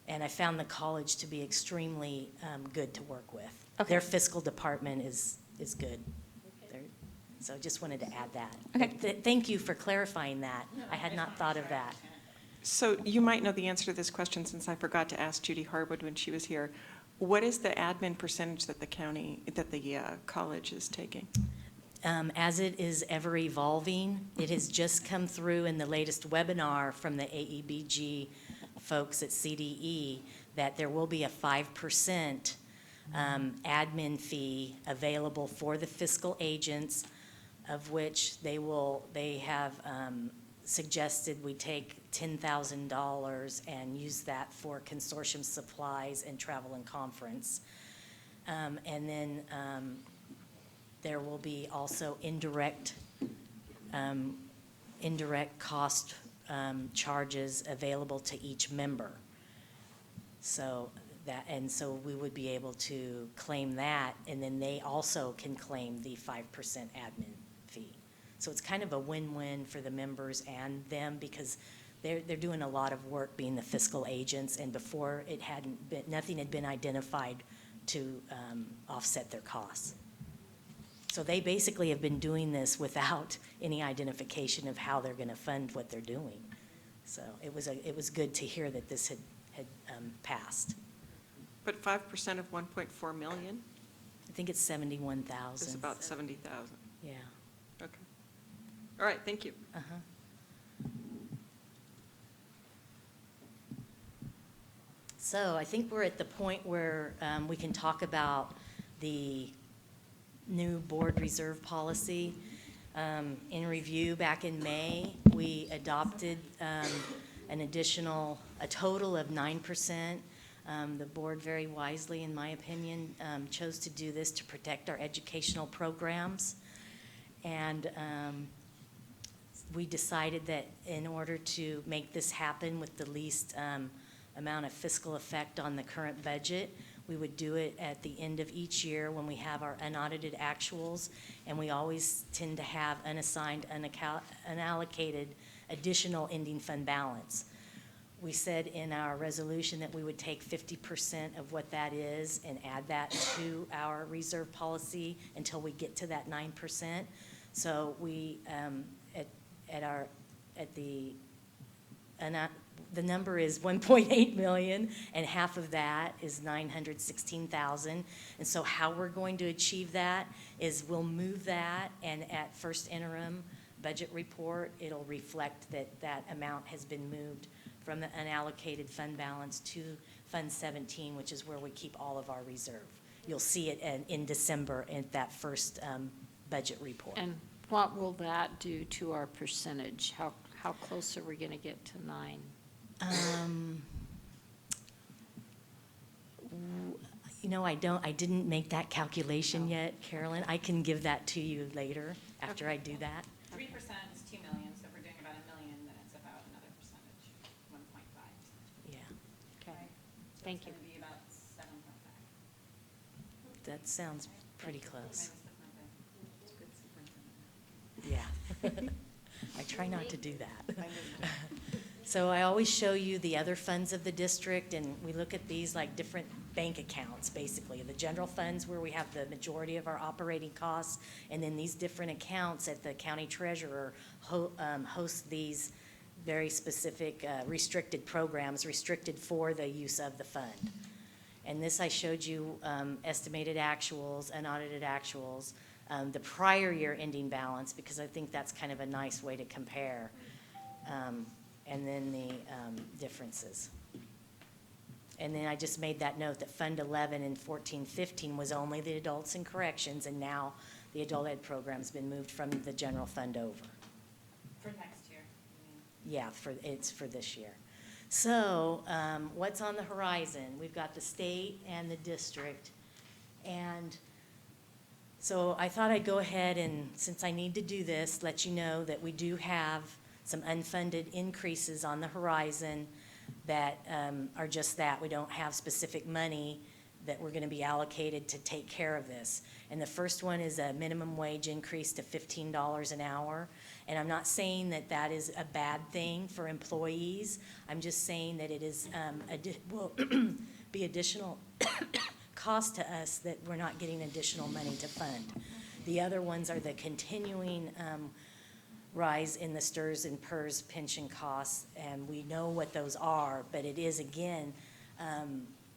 And I found the college to be extremely good to work with. Okay. Their fiscal department is good. They're- So just wanted to add that. Okay. Thank you for clarifying that. I had not thought of that. So you might know the answer to this question since I forgot to ask Judy Harwood when she was here. What is the admin percentage that the college is taking? As it is ever evolving, it has just come through in the latest webinar from the AEBG folks at CDE that there will be a 5% admin fee available for the fiscal agents, of which they have suggested we take $10,000 and use that for consortium supplies and travel and conference. And then there will be also indirect cost charges available to each member. So so we would be able to claim that, and then they also can claim the 5% admin fee. So it's kind of a win-win for the members and them because they're doing a lot of work being the fiscal agents, and before nothing had been identified to offset their costs. So they basically have been doing this without any identification of how they're going to fund what they're doing. So it was good to hear that this had passed. But 5% of 1.4 million I think it's 71,000. is about 70,000. Yeah. Okay. All right, thank you. Uh-huh. So I think we're at the point where we can talk about the new board reserve policy. In review back in May, we adopted a total of 9%. The board very wisely, in my opinion, chose to do this to protect our educational programs. And we decided that in order to make this happen with the least amount of fiscal effect on the current budget, we would do it at the end of each year when we have our unaudited actuals, and we always tend to have unassigned, unallocated additional ending fund balance. We said in our resolution that we would take 50% of what that is and add that to our reserve policy until we get to that 9%. So we, the number is 1.8 million, and half of that is 916,000. And so how we're going to achieve that is we'll move that, and at first interim budget report, it'll reflect that that amount has been moved from the unallocated fund balance to Fund 17, which is where we keep all of our reserve. You'll see it in December in that first budget report. And what will that do to our percentage? How close are we going to get to 9? You know, I didn't make that calculation yet, Carolyn. I can give that to you later after I do that. 3% is 2 million, so if we're doing about 1 million, then it's about another percentage, 1.5. Yeah, Okay, thank you. So it's going to be about 7.5. that sounds pretty close. It's good superintendent. Yeah. I try not to do that. So I always show you the other funds of the district, and we look at these like different bank accounts, basically. The general funds where we have the majority of our operating costs, and then these different accounts at the county treasurer host these very specific restricted programs, restricted for the use of the fund. And this I showed you estimated actuals, unaudited actuals, the prior year ending balance, because I think that's kind of a nice way to compare. And then the differences. And then I just made that note that Fund 11 in 14-15 was only the adults and corrections, and now the adult ed program's been moved from the general fund over. For next year. Yeah, it's for this year. So what's on the horizon? We've got the state and the district. And So I thought I'd go ahead and, since I need to do this, let you know that we do have some unfunded increases on the horizon that are just that. We don't have specific money that we're going to be allocated to take care of this. And the first one is a minimum wage increase to $15 an hour. And I'm not saying that that is a bad thing for employees. I'm just saying that it is will be additional cost to us that we're not getting additional money to fund. The other ones are the continuing rise in the STRS and PERS pension costs, and we know what those are, but it is, again,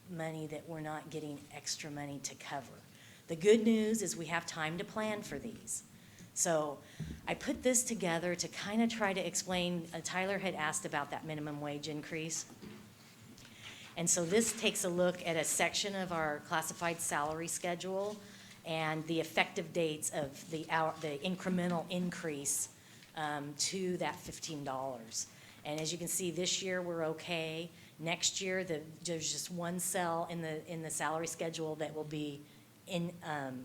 money that we're not getting extra money to cover. The good news is we have time to plan for these. So I put this together to kind of try to explain, Tyler had asked about that minimum wage increase. And so this takes a look at a section of our classified salary schedule and the effective dates of the incremental increase to that $15. And as you can see, this year we're okay. Next year, there's just one cell in the salary schedule that will be in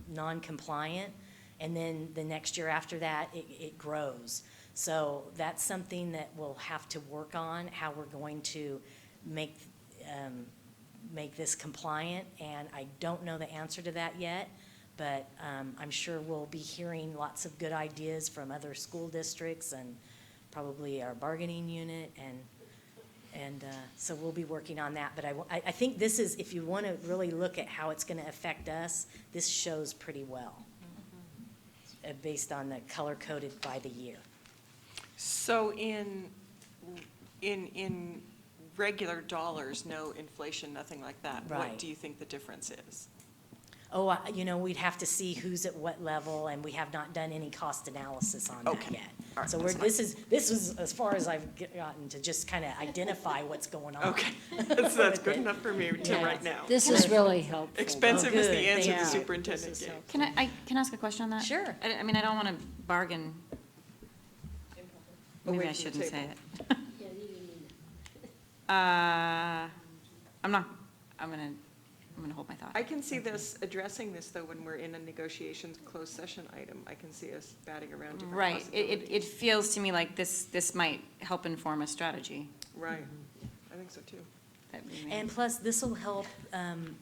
non-compliant, and then the next year after that, it grows. So that's something that we'll have to work on, how we're going to make this compliant, and I don't know the answer to that yet, but I'm sure we'll be hearing lots of good ideas from other school districts and probably our bargaining unit, and so we'll be working on that. But I think this is, if you want to really look at how it's going to affect us, this shows pretty well, based on the color-coded by the year. So in regular dollars, no inflation, nothing like that, Right. what do you think the difference is? Oh, we'd have to see who's at what level, and we have not done any cost analysis on that Okay. yet. All right, So that's this is as far as I've gotten to just kind of identify what's going on. Okay, that's good enough for me to Yeah. right now. This is really helpful. Expensive Oh, is the good. answer Thank the you. superintendent gave. Can I ask a question on that? Sure. I mean, I don't want to bargain. We'll Maybe wait I for the shouldn't say table. it. I'm gonna hold my thought. I can see this, addressing this, though, when we're in a negotiations closed session item. I can see us batting around different Right, possibilities. it feels to me like this might help inform a strategy. Right, I think so, too. that we may- And plus, this will help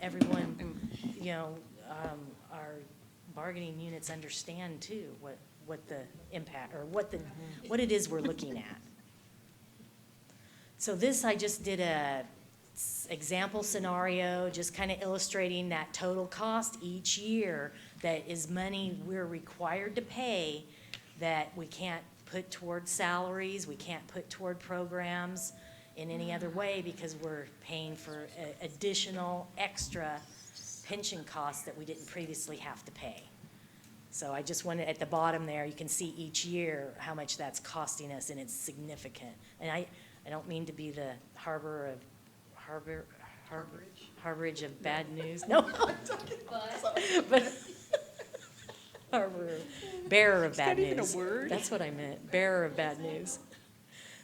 everyone, our bargaining units understand too, what the impact, or what it is we're looking at. So this, I just did a example scenario, just kind of illustrating that total cost each year that is money we're required to pay that we can't put toward salaries, we can't put toward programs in any other way because we're paying for additional extra pension costs that we didn't previously have to pay. So I just wanted, at the bottom there, you can see each year how much that's costing us, and it's significant. And I don't mean to be the harborage of bad news. No. But bearer of bad that even a news. word? That's what I meant, bearer of bad news.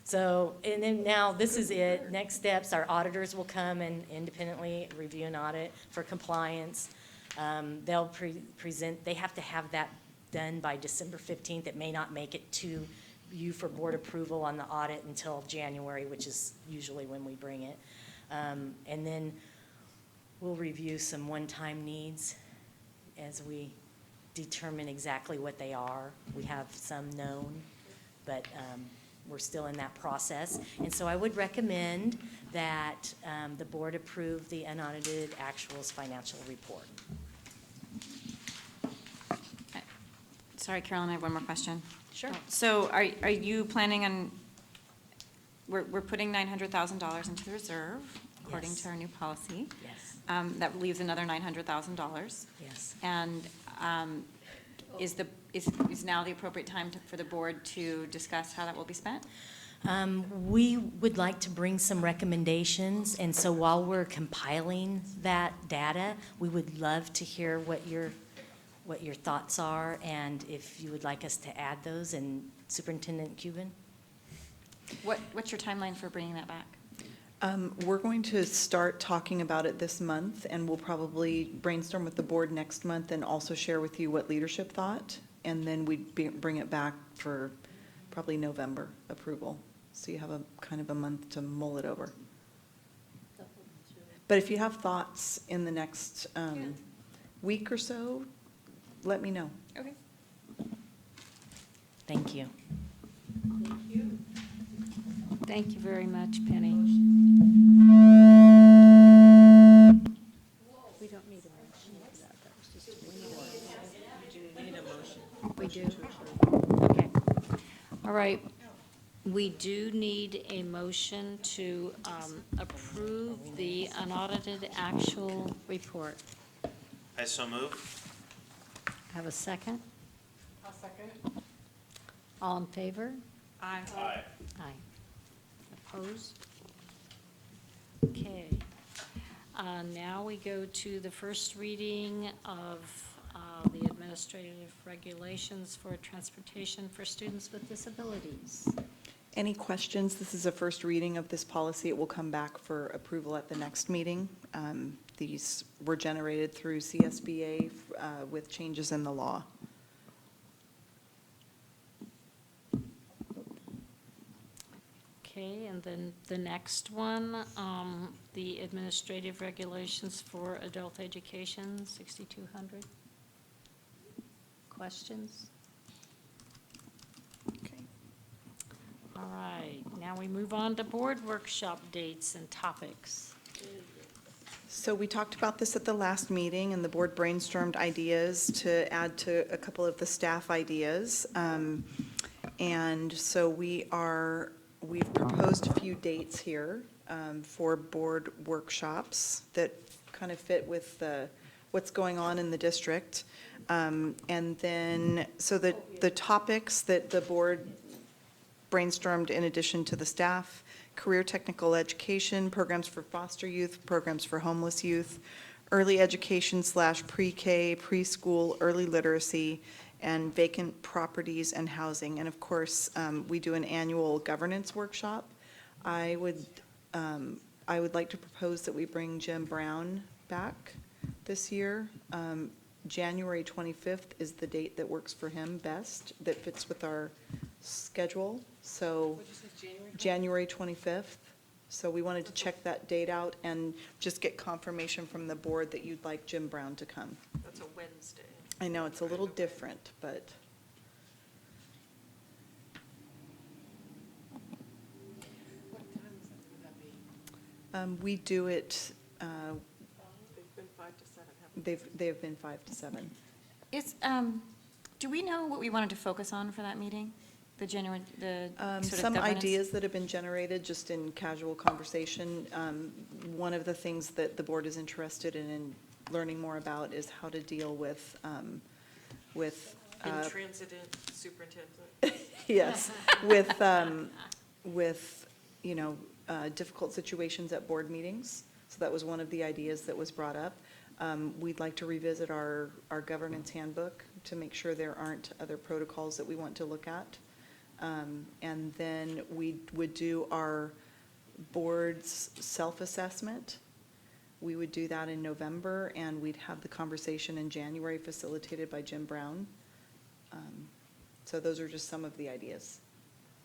So, and then now, this is it. Next steps, our auditors will come and independently review an audit for compliance. They'll present, they have to have that done by December 15th. It may not make it to you for board approval on the audit until January, which is usually when we bring it. And then we'll review some one-time needs as we determine exactly what they are. We have some known, but we're still in that process. And so I would recommend that the board approve the unaudited actuals financial report. Sorry, Carolyn, I have one more question. Sure. So are you planning on, we're putting $900,000 into the reserve, according Yes. to our new policy. Yes. That leaves another $900,000. Yes. And is now the appropriate time for the board to discuss how that will be spent? We would like to bring some recommendations, and so while we're compiling that data, we would love to hear what your thoughts are, and if you would like us to add those. And Superintendent Cuban? What's your timeline for bringing that back? We're going to start talking about it this month, and we'll probably brainstorm with the board next month and also share with you what leadership thought. And then we'd bring it back for probably November approval. So you have a kind of a month to mull it over. But if you have thoughts in the next week or so, let me know. Okay. Thank you. Thank you very much, Penny. We don't need a motion for that. That was just we do. Okay. All right. We do need a motion to approve the unaudited actual report. I so move. Have a second? I'll second. All in favor? Aye. Aye. Aye. Opposed? Okay. Now we go to the first reading of the administrative regulations for transportation for students with disabilities. Any questions? This is a first reading of this policy. It will come back for approval at the next meeting. These were generated through CSBA with changes in the law. Okay, and then the next one, the administrative regulations for adult education, 6,200. Questions? Okay. All right, now we move on to board workshop dates and topics. So we talked about this at the last meeting, and the board brainstormed ideas to add to a couple of the staff ideas. And so we've proposed a few dates here for board workshops that kind of fit with what's going on in the district. And then, so the topics that the board brainstormed in addition to the staff: career technical education, programs for foster youth, programs for homeless youth, early education / pre-K, preschool, early literacy, and vacant properties and housing. And of course, we do an annual governance workshop. I would like to propose that we bring Jim Brown back this year. January 25th is the date that works for him best, that fits with our schedule. So January 25th. So we wanted to check that date out and just get confirmation from the board that you'd like Jim Brown to come. That's a Wednesday. I know, it's a little different, but. What time would that be? We do it, They've been 5 to 7, haven't they've been 5 to 7. Do we know what we wanted to focus on for that meeting? The sort of Some governance? ideas that have been generated just in casual conversation. One of the things that the board is interested in learning more about is how to deal with. Intransigent superintendent. Yes, with, difficult situations at board meetings. So that was one of the ideas that was brought up. We'd like to revisit our governance handbook to make sure there aren't other protocols that we want to look at. And then we would do our board's self-assessment. We would do that in November, and we'd have the conversation in January facilitated by Jim Brown. So those are just some of the ideas.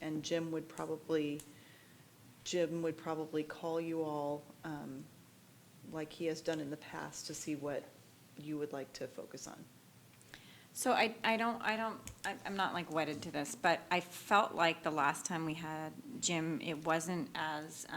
And Jim would probably call you all, like he has done in the past, to see what you would like to focus on. So I'm not like wedded to this, but I felt like the last time we had Jim, it wasn't as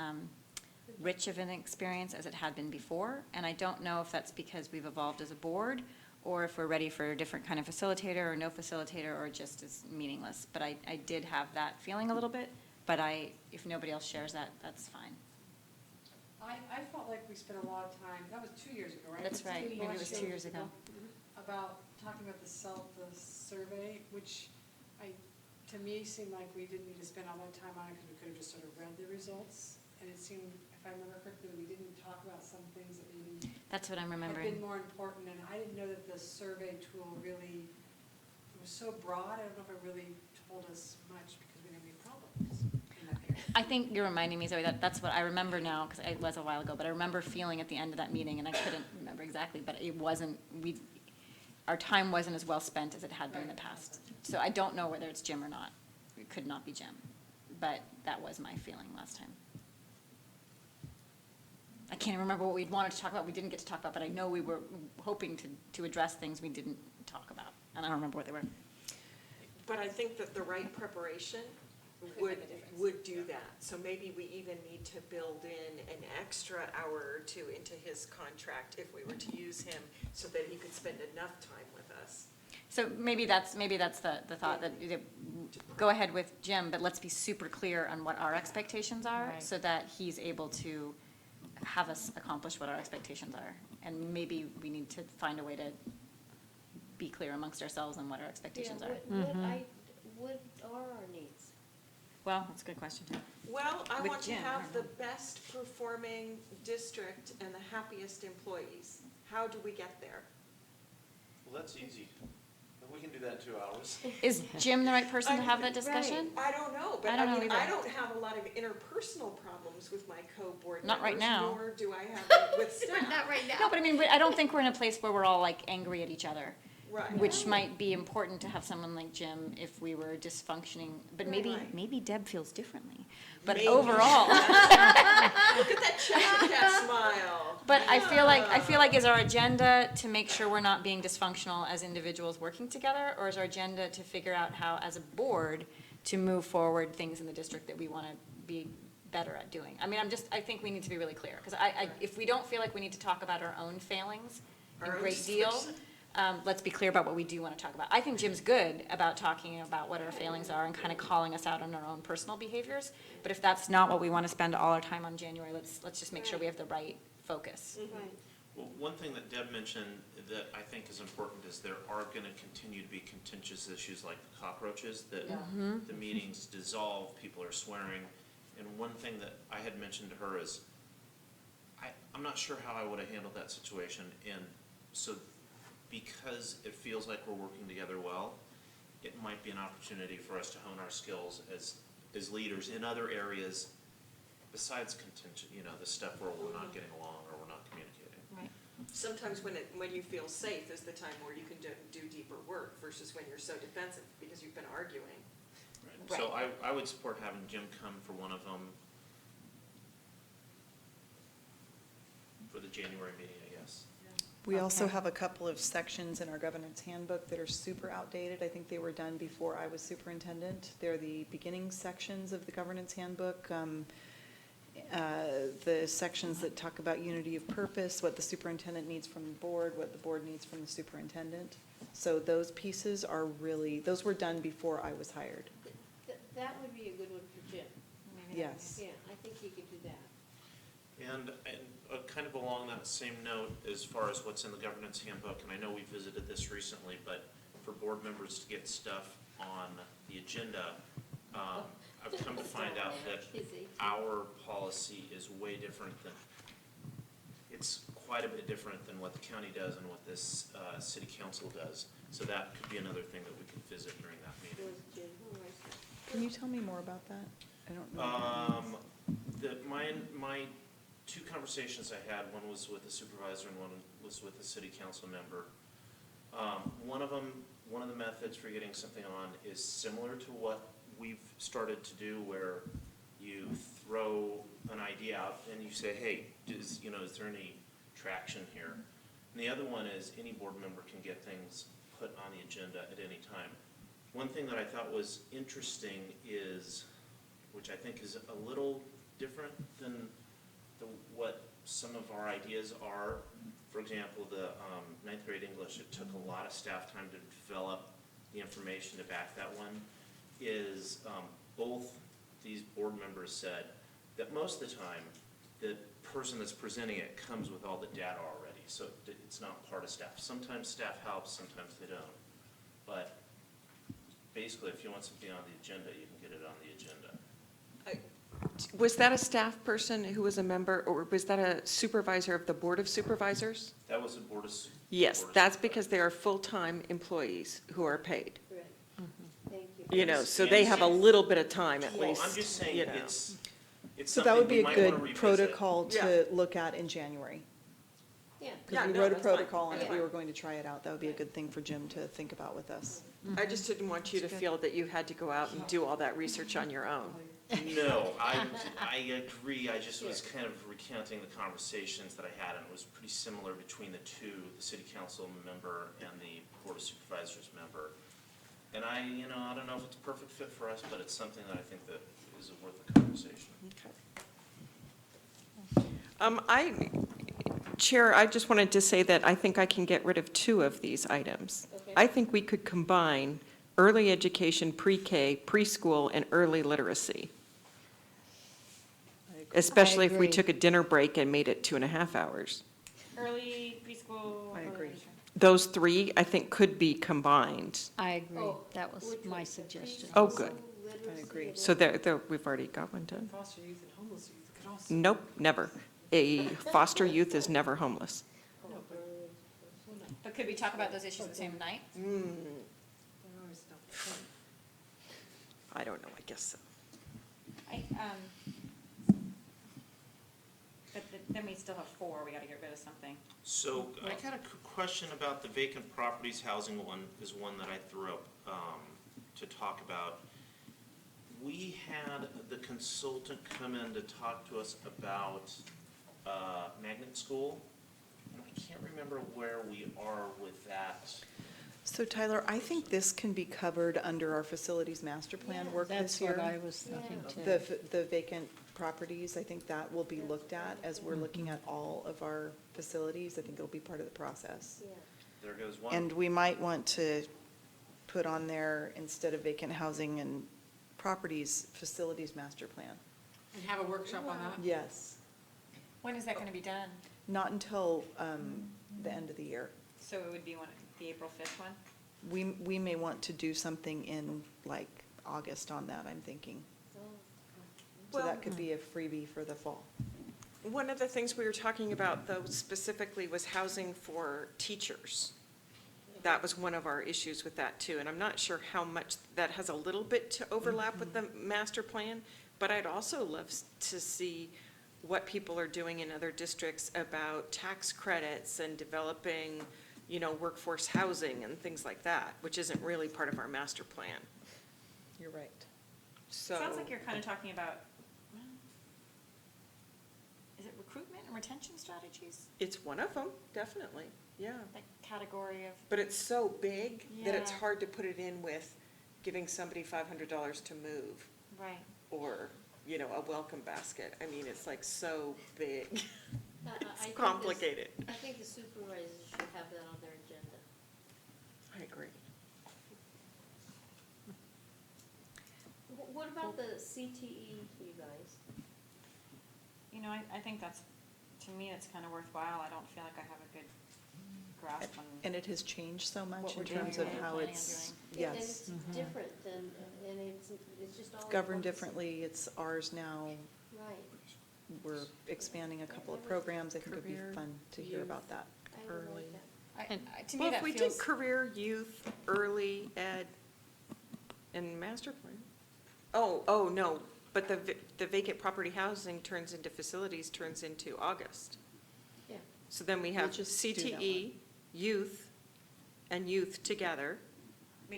rich of an experience as it had been before. And I don't know if that's because we've evolved as a board, or if we're ready for a different kind of facilitator or no facilitator, or just as meaningless. But I did have that feeling a little bit, but if nobody else shares that, that's fine. I felt like we spent a lot of time, that was 2 years ago, right? That's right, maybe it was 2 years ago. About talking about the survey, which to me seemed like we didn't need to spend all that time on it because we could have just sort of read the results. And it seemed, if I remember correctly, we didn't talk about some things that maybe That's what I'm have remembering. been more important. And I didn't know that the survey tool really, it was so broad, I don't know if it really told us much because we didn't have any problems in that area. I think you're reminding me, Zoe, that's what I remember now, because it was a while ago, but I remember feeling at the end of that meeting, and I couldn't remember exactly, but it wasn't, our time wasn't as well spent as it had been in the past. So I don't know whether it's Jim or not. It could not be Jim, but that was my feeling last time. I can't remember what we'd wanted to talk about, we didn't get to talk about, but I know we were hoping to address things we didn't talk about, and I don't remember what they were. But I think that the right preparation would do that. So maybe we even need to build in an extra hour or two into his contract if we were to use him, so that he could spend enough time with us. So maybe that's the thought, that go ahead with Jim, but let's be super clear on what our expectations are, Right. so that he's able to have us accomplish what our expectations are. And maybe we need to find a way to be clear amongst ourselves on what our expectations are. What are our needs? Well, that's a good question, too. Well, I With want to Jim, I have don't the know. best performing district and the happiest employees. How do we get there? Well, that's easy. We can do that in 2 hours. Is Jim the right person to have that discussion? I don't know, but I don't know mean, either. I don't have a lot of interpersonal problems with my co-board members. Not right now. Nor do I have it with staff. Not right now. No, but I mean, I don't think we're in a place where we're all like angry at each other. Right. Which might be important to have someone like Jim if we were dysfunctioning, but Right. maybe Deb feels differently. But Maybe. overall, Look at that Cheshire cat smile. but I feel like is our agenda to make sure we're not being dysfunctional as individuals working together, or is our agenda to figure out how, as a board, to move forward things in the district that we want to be better at doing? I mean, I think we need to be really clear, because if we don't feel like we need to talk about our own failings a Our own great deal, let's be clear about what we do want to talk about. I think Jim's good about talking about what our failings are and kind of calling us out on our own personal behaviors. But if that's not what we want to spend all our time on January, let's just make sure we have the right focus. Right. Well, one thing that Deb mentioned that I think is important is there are going to continue to be contentious issues like the cockroaches, that the meetings dissolve, people are swearing. And one thing that I had mentioned to her is, I'm not sure how I would have handled that situation. And so because it feels like we're working together well, it might be an opportunity for us to hone our skills as leaders in other areas besides contention, the stuff where we're not getting along or we're not communicating. Right. Sometimes when you feel safe is the time where you can do deeper work versus when you're so defensive because you've been arguing. Right. So I would support having Jim come for one of them for the January meeting, I guess. We also Okay. have a couple of sections in our governance handbook that are super outdated. I think they were done before I was superintendent. They're the beginning sections of the governance handbook. The sections that talk about unity of purpose, what the superintendent needs from the board, what the board needs from the superintendent. So those pieces are those were done before I was hired. That would be a good one for Jim. Yes. Yeah, I think he could do that. And kind of along that same note, as far as what's in the governance handbook, and I know we visited this recently, but for board members to get stuff on the agenda, I've come to find out that our policy is way different than, it's quite a bit different than what the county does and what this city council does. So that could be another thing that we could visit during that meeting. Can you tell me more about that? I don't know. My two conversations I had, one was with the supervisor and one was with the city council member. One of the methods for getting something on is similar to what we've started to do, where you throw an idea out and you say, hey, is there any traction here? And the other one is any board member can get things put on the agenda at any time. One thing that I thought was interesting is, which I think is a little different than what some of our ideas are. For example, the ninth grade English, it took a lot of staff time to develop the information to back that one, is both these board members said that most of the time, the person that's presenting it comes with all the data already, so it's not part of staff. Sometimes staff helps, sometimes they don't. But basically, if you want something on the agenda, you can get it on the agenda. Was that a staff person who was a member, or was that a supervisor of the Board of Supervisors? That was a board of. Yes, board of that's supervisors. because they are full-time employees who are paid. Right. Thank you. You know, so they have a little bit of time at Well, least, I'm just saying, you know. it's So that would be something we a might wanna good revisit. protocol to look at in January. Yeah. Because we wrote a protocol, and if we were going to try it out, that would be a good thing for Jim to think about with us. I just didn't want you to feel that you had to go out and do all that research on your own. No, I agree, I just was kind of recounting the conversations that I had, and it was pretty similar between the two, the city council member and the board of supervisors member. And I don't know if it's a perfect fit for us, but it's something that I think that is worth a conversation. Chair, I just wanted to say that I think I can get rid of 2 of these items. Okay. I think we could combine early education, pre-K, preschool, and early literacy. Especially if we agree. took a dinner break and made it 2.5 hours. Early preschool. I agree. Those 3, I think, could be combined. I agree. Oh, That was which my one? suggestion. Oh, good. I agree. So there, we've already got one done. Foster youth and homeless youth could also. Nope, never. A foster youth is never homeless. But could we talk about those issues the same night? I don't know, I guess so. Then we still have 4, we gotta get rid of something. So I got a question about the vacant properties housing one, is one that I threw up to talk about. We had the consultant come in to talk to us about magnet school, and I can't remember where we are with that. So Tyler, I think this can be covered under our facilities master plan work That's this year. what I was thinking too. The vacant properties, I think that will be looked at as we're looking at all of our facilities. I think it'll be part of the process. There goes one. And we might want to put on there, instead of vacant housing and properties, facilities master plan. And have a workshop on that? Yes, When is that gonna be done? not until the end of the year. So it would be the April 5th one? We may want to do something in like August on that, I'm thinking. So Well- that could be a freebie for the fall. One of the things we were talking about, though, specifically was housing for teachers. That was one of our issues with that, too, and I'm not sure how much, that has a little bit to overlap with the master plan, but I'd also love to see what people are doing in other districts about tax credits and developing, workforce housing and things like that, which isn't really part of our master plan. You're right. So. Sounds like you're kind of talking about, is it recruitment and retention strategies? It's one of them, definitely, yeah. Like category of, But it's so big that it's Yeah. hard to put it in with giving somebody $500 to move, right. or, a welcome basket. I mean, it's like so big. I think It's this- complicated. I think the supervisors should have that on their agenda. I agree. What about the CTE, you guys? I think that's, to me, it's kind of worthwhile. I don't feel like I have a good grasp on. And it has changed so much What in we're doing terms of and how planning on it's, And yes. it's different than, and it's just all. It's governed encompassing. differently, it's ours now, Right. we're expanding a couple of programs, I think it'd be Career, fun to hear youth. about that. I would Early. like that. To me, Well, if that we did feels, career, youth, early ed, and master plan. Oh, no, but the vacant property housing turns into August. Yeah. So then we We'll have just do that CTE, youth, and youth together.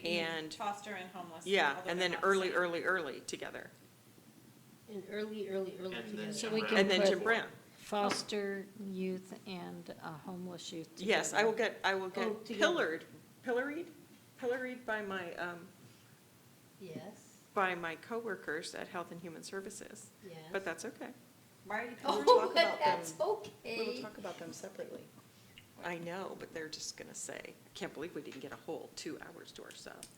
and- foster and homeless. Yeah, although and they're then not the early, same. early together. And early And together. then So we Jim can And then put Jim Brown. foster youth and homeless youth together. Yes, I will get Oh, together. pilloried Yes, by my coworkers at Health and Human Services, yes. but that's okay. Why are you? We'll Oh, talk but about them. that's We will okay. talk about them separately. I know, but they're just gonna say, I can't believe we didn't get a whole 2 hours to ourselves.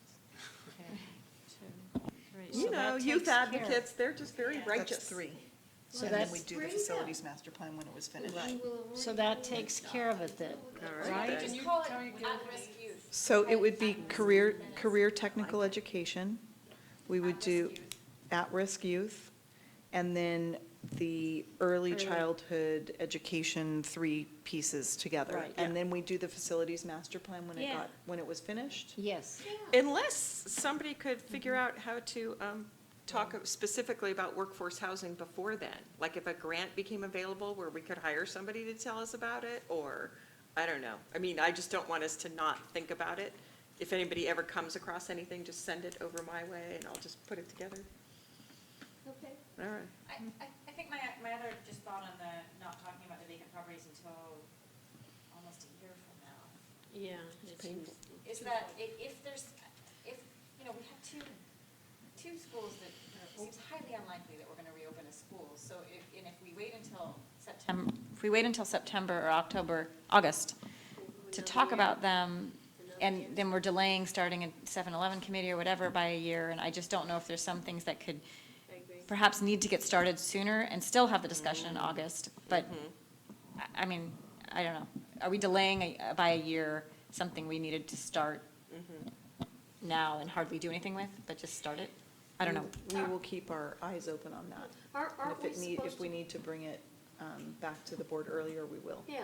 Okay, 2, 3. You So know, that youth takes care- advocates, they're just very righteous. That's 3. So And then that's we do the great. facilities master plan when it was finished. So that takes care of it then, All right? then. Can you Call it tell me again? at-risk youth. So it would be career technical education. We would do at-risk youth. And then the early childhood education 3 pieces together. Right. And then we do the facilities master plan Yeah. when it was finished? Yes. Unless somebody could figure out how to talk specifically about workforce housing before then. Like if a grant became available where we could hire somebody to tell us about it, or, I don't know. I mean, I just don't want us to not think about it. If anybody ever comes across anything, just send it over my way and I'll just put it together. Okay. All right. I think my other just thought on the not talking about the vacant properties until almost a year from now Yeah, it's painful. is that if there's, we have two schools that, it seems highly unlikely that we're gonna reopen as schools. So if we wait until September or August to talk about them, and then we're delaying starting a 7-Eleven committee or whatever by a year, and I just don't know if there's some things that could perhaps need to get started sooner and still have the discussion in August, but, I mean, I don't know. Are we delaying by a year something we needed to start now and hardly do anything with, but just start it? I don't know. We will keep our eyes open on that. Aren't we And if we need to bring it back to the board earlier, we will. Yeah,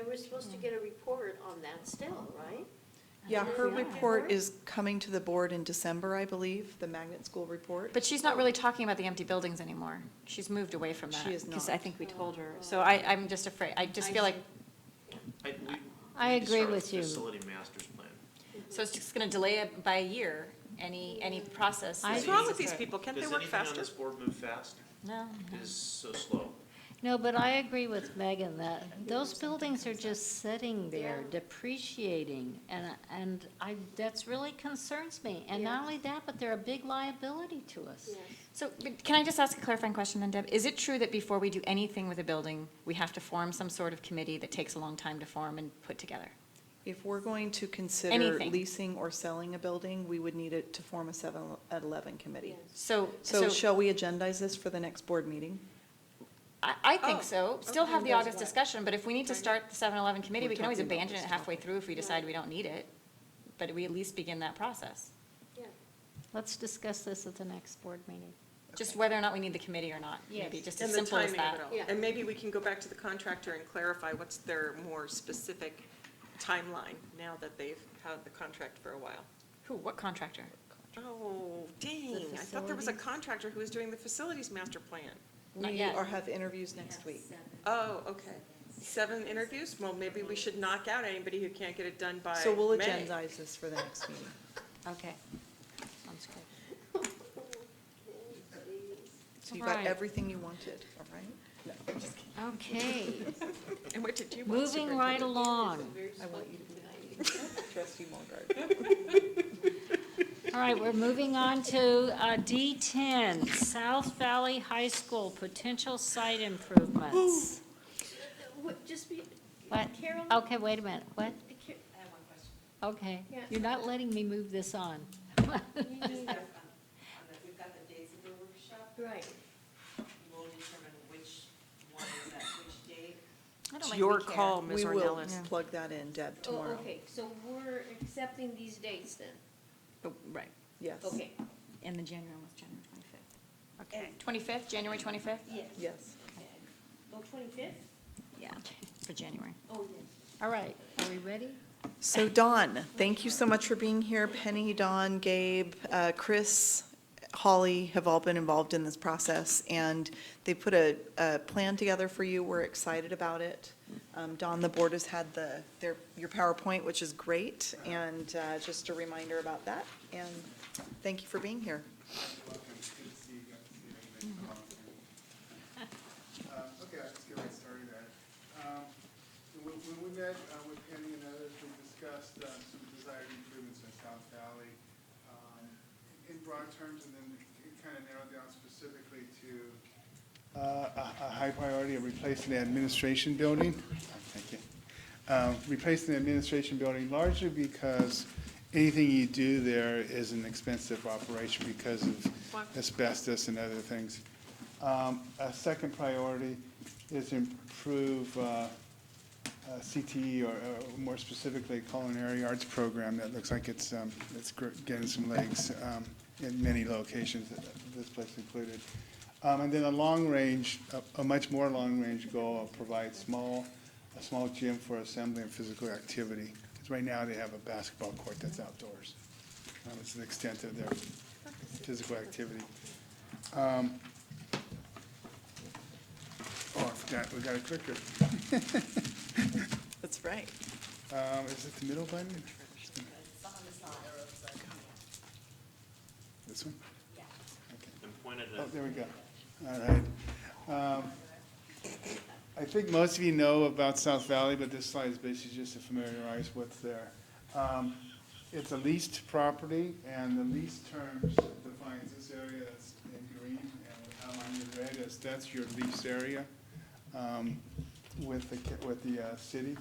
we're supposed to get a report on that still, right? Yeah, her report is coming to the board in December, I believe, the magnet school report. But she's not really talking about the empty buildings anymore. She's moved away from that. She is Because not. I think we told her. So I'm just afraid, I just feel like, I We need to agree start with you. Facility master's plan. so it's just gonna delay it by a year, any process. I- What's wrong with these people? Can't they Does work anything on faster? this board move fast? No. It is so slow. No, but I agree with Megan that those buildings are just sitting there depreciating, and that's really concerns me. And not only that, but they're a big liability to us. So can I just ask a clarifying question then, Deb? Is it true that before we do anything with a building, we have to form some sort of committee that takes a long time to form and put together? If we're going to consider Anything. leasing or selling a building, we would need it to form a 7-Eleven committee. So Shall we agendize this for the next board meeting? I think so. Still okay. have the August discussion, but if we need to start the 7-Eleven committee, We're we can always talking about abandon it this halfway through if we decide we don't need it. But we at least begin that process. Let's discuss this at the next board meeting. Just whether or not we need the committee or not, maybe, just as And the simple as timing of that. it all. And maybe we can go back to the contractor and clarify what's their more specific timeline now that they've had the contract for a while. Who, what contractor? Oh, dang, I thought there was a contractor who was doing the facilities master plan. Not We yet. are have interviews next week. Oh, okay. 7 interviews? Well, maybe we should knock out anybody who can't get it done by May. So we'll agendize this for the next meeting. Okay. Sounds good. So you got Right. everything you wanted, all right? No, I'm just kidding. Okay, And what did you want, moving right Superintendent? along. I want you to be trustee Mulgard. All right, we're moving on to D10, South Valley High School potential site improvements. Just be, What? Carolyn? Okay, wait a minute, what? I have one question. Okay, Yeah. you're not letting me move this on. We've got the dates of the workshop, right. we'll determine which one is at which date. I don't It's think your we care. call, Ms. We will Ornelas. plug that in, Deb, Oh, tomorrow. okay, so we're accepting these dates then? Oh, right. Yes. Okay. And the January was January 25th. Okay. 25th, January 25th? Yes. Yes. Oh, 25th? Yeah, for January. Oh, yes. All right, are we ready? So Dawn, thank you so much for being here. Penny, Dawn, Gabe, Chris, Holly have all been involved in this process, and they put a plan together for you. We're excited about it. Dawn, the board has had your PowerPoint, which is great, and just a reminder about that, and thank you for being here. Okay, I'll just get right started at it. When we met with Penny and others, we discussed some desired improvements in South Valley in broad terms, and then it kind of narrowed down specifically to a high priority of replacing the administration building. Thank you. Replacing the administration building largely because anything you do there is an expensive operation because of asbestos and other things. A second priority is to improve CTE, or more specifically, culinary arts program that looks like it's getting some legs in many locations, this place included. And then a long range, a much more long range goal of provide a small gym for assembly and physical activity. Because right now they have a basketball court that's outdoors. It's the extent of their physical activity. Oh, I forgot, we got a clicker. That's right. Is it the middle button? This one? Yeah. And pointed Oh, at. there we go. All right. I think most of you know about South Valley, but this slide is basically just to familiarize what's there. It's a leased property, and the lease terms defines this area that's in green, and outlined in red is that's your lease area with the city.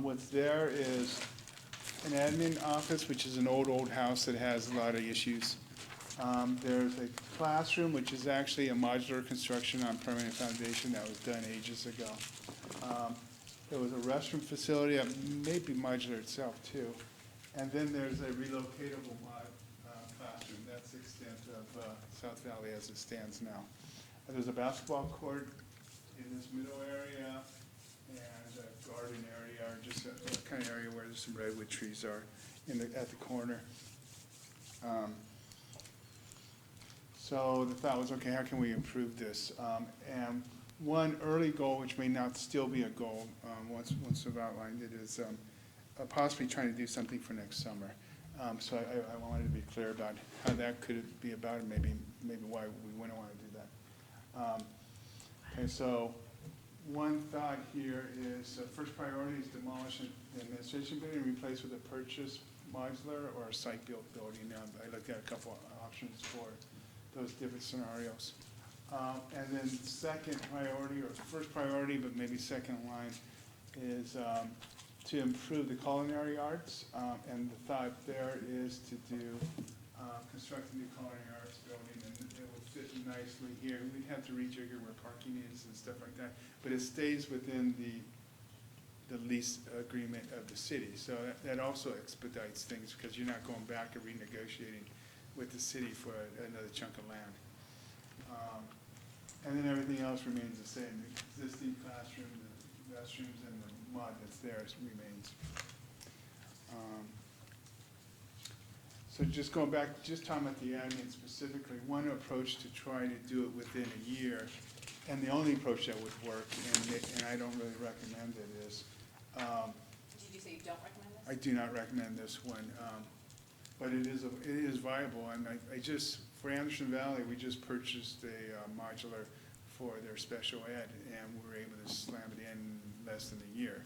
What's there is an admin office, which is an old house that has a lot of issues. There's a classroom, which is actually a modular construction on permanent foundation that was done ages ago. There was a restroom facility that may be modular itself too. And then there's a relocatable classroom. That's the extent of South Valley as it stands now. There's a basketball court in this middle area and a garden area, or just a kind of area where there's some redwood trees are at the corner. So the thought was, okay, how can we improve this? And one early goal, which may not still be a goal, once I've outlined it, is possibly trying to do something for next summer. So I wanted to be clear about how that could be about, and maybe why we wouldn't want to do that. Okay, so one thought here is first priority is demolish an administration building and replace with a purchase modular or a site-built building. Now, I looked at a couple of options for those different scenarios. And then second priority, or first priority, but maybe second in line, is to improve the culinary arts. And the thought there is to do construct a new culinary arts building, and it would fit nicely here. We'd have to rejigger where parking is and stuff like that, but it stays within the lease agreement of the city. So that also expedites things, because you're not going back and renegotiating with the city for another chunk of land. And then everything else remains the same. The existing classroom, the restrooms, and the mud that's there remains. So just going back, just talking about the admin specifically, one approach to try to do it within a year, and the only approach that would work, and I don't really recommend it, is Did you say you don't recommend this? I do not recommend this one, but it is viable. And I just, for Anderson Valley, we just purchased a modular for their special ed, and we were able to slam it in less than a year.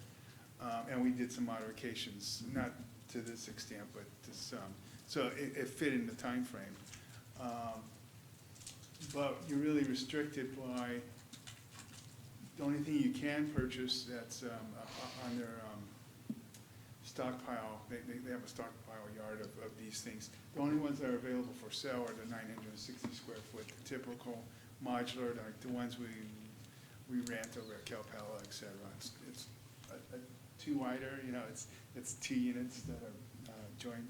And we did some modifications, not to this extent, but to some. So it fit in the time frame. But you're really restricted by the only thing you can purchase that's on their stockpile. They have a stockpile yard of these things. The only ones that are available for sale are the 960 square foot, the typical modular, like the ones we rent over at Cal Palo, et cetera. It's a two wider, it's 2 units that are joined.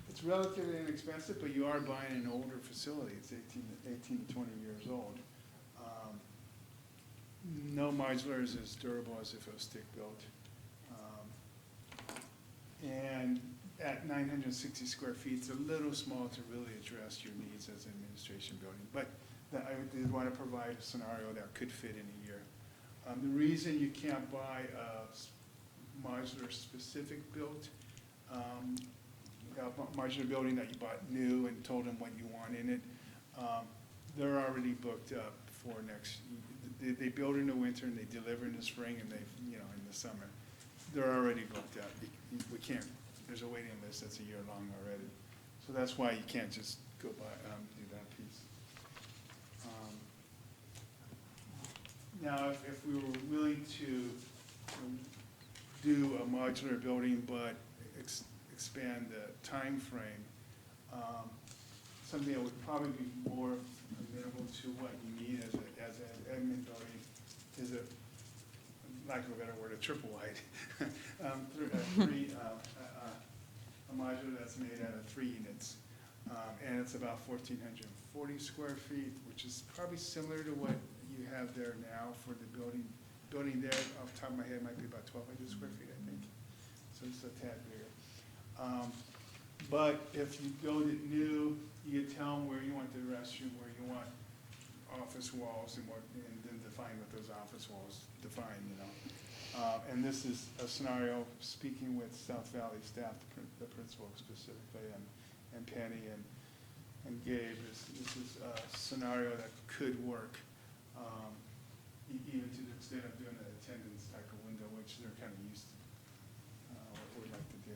It's relatively inexpensive, but you are buying an older facility. It's 18 to 20 years old. No modular is as durable as if it was stick-built. And at 960 square feet, it's a little small to really address your needs as an administration building. But I did want to provide a scenario that could fit in a year. The reason you can't buy a modular specific built, a modular building that you bought new and told them what you want in it, they're already booked up for next. They build in the winter and they deliver in the spring, and in the summer. They're already booked up. We can't. There's a waiting list that's a year long already. So that's why you can't just go by do that piece. Now, if we were willing to do a modular building but expand the time frame, something that would probably be more amenable to what you need as an admin building is lack of a better word, a triple wide. A modular that's made out of 3 units. And it's about 1,440 square feet, which is probably similar to what you have there now for the building. Building there, off the top of my head, might be about 1,200 square feet, I think. So it's a tad bigger. But if you build it new, you tell them where you want the restroom, where you want office walls, and then define what those office walls define, you know. And this is a scenario, speaking with South Valley staff, the principal specifically, and Penny and Gabe, this is a scenario that could work, even to the extent of doing an attendance type of window, which they're kind of used to, what we'd like to do.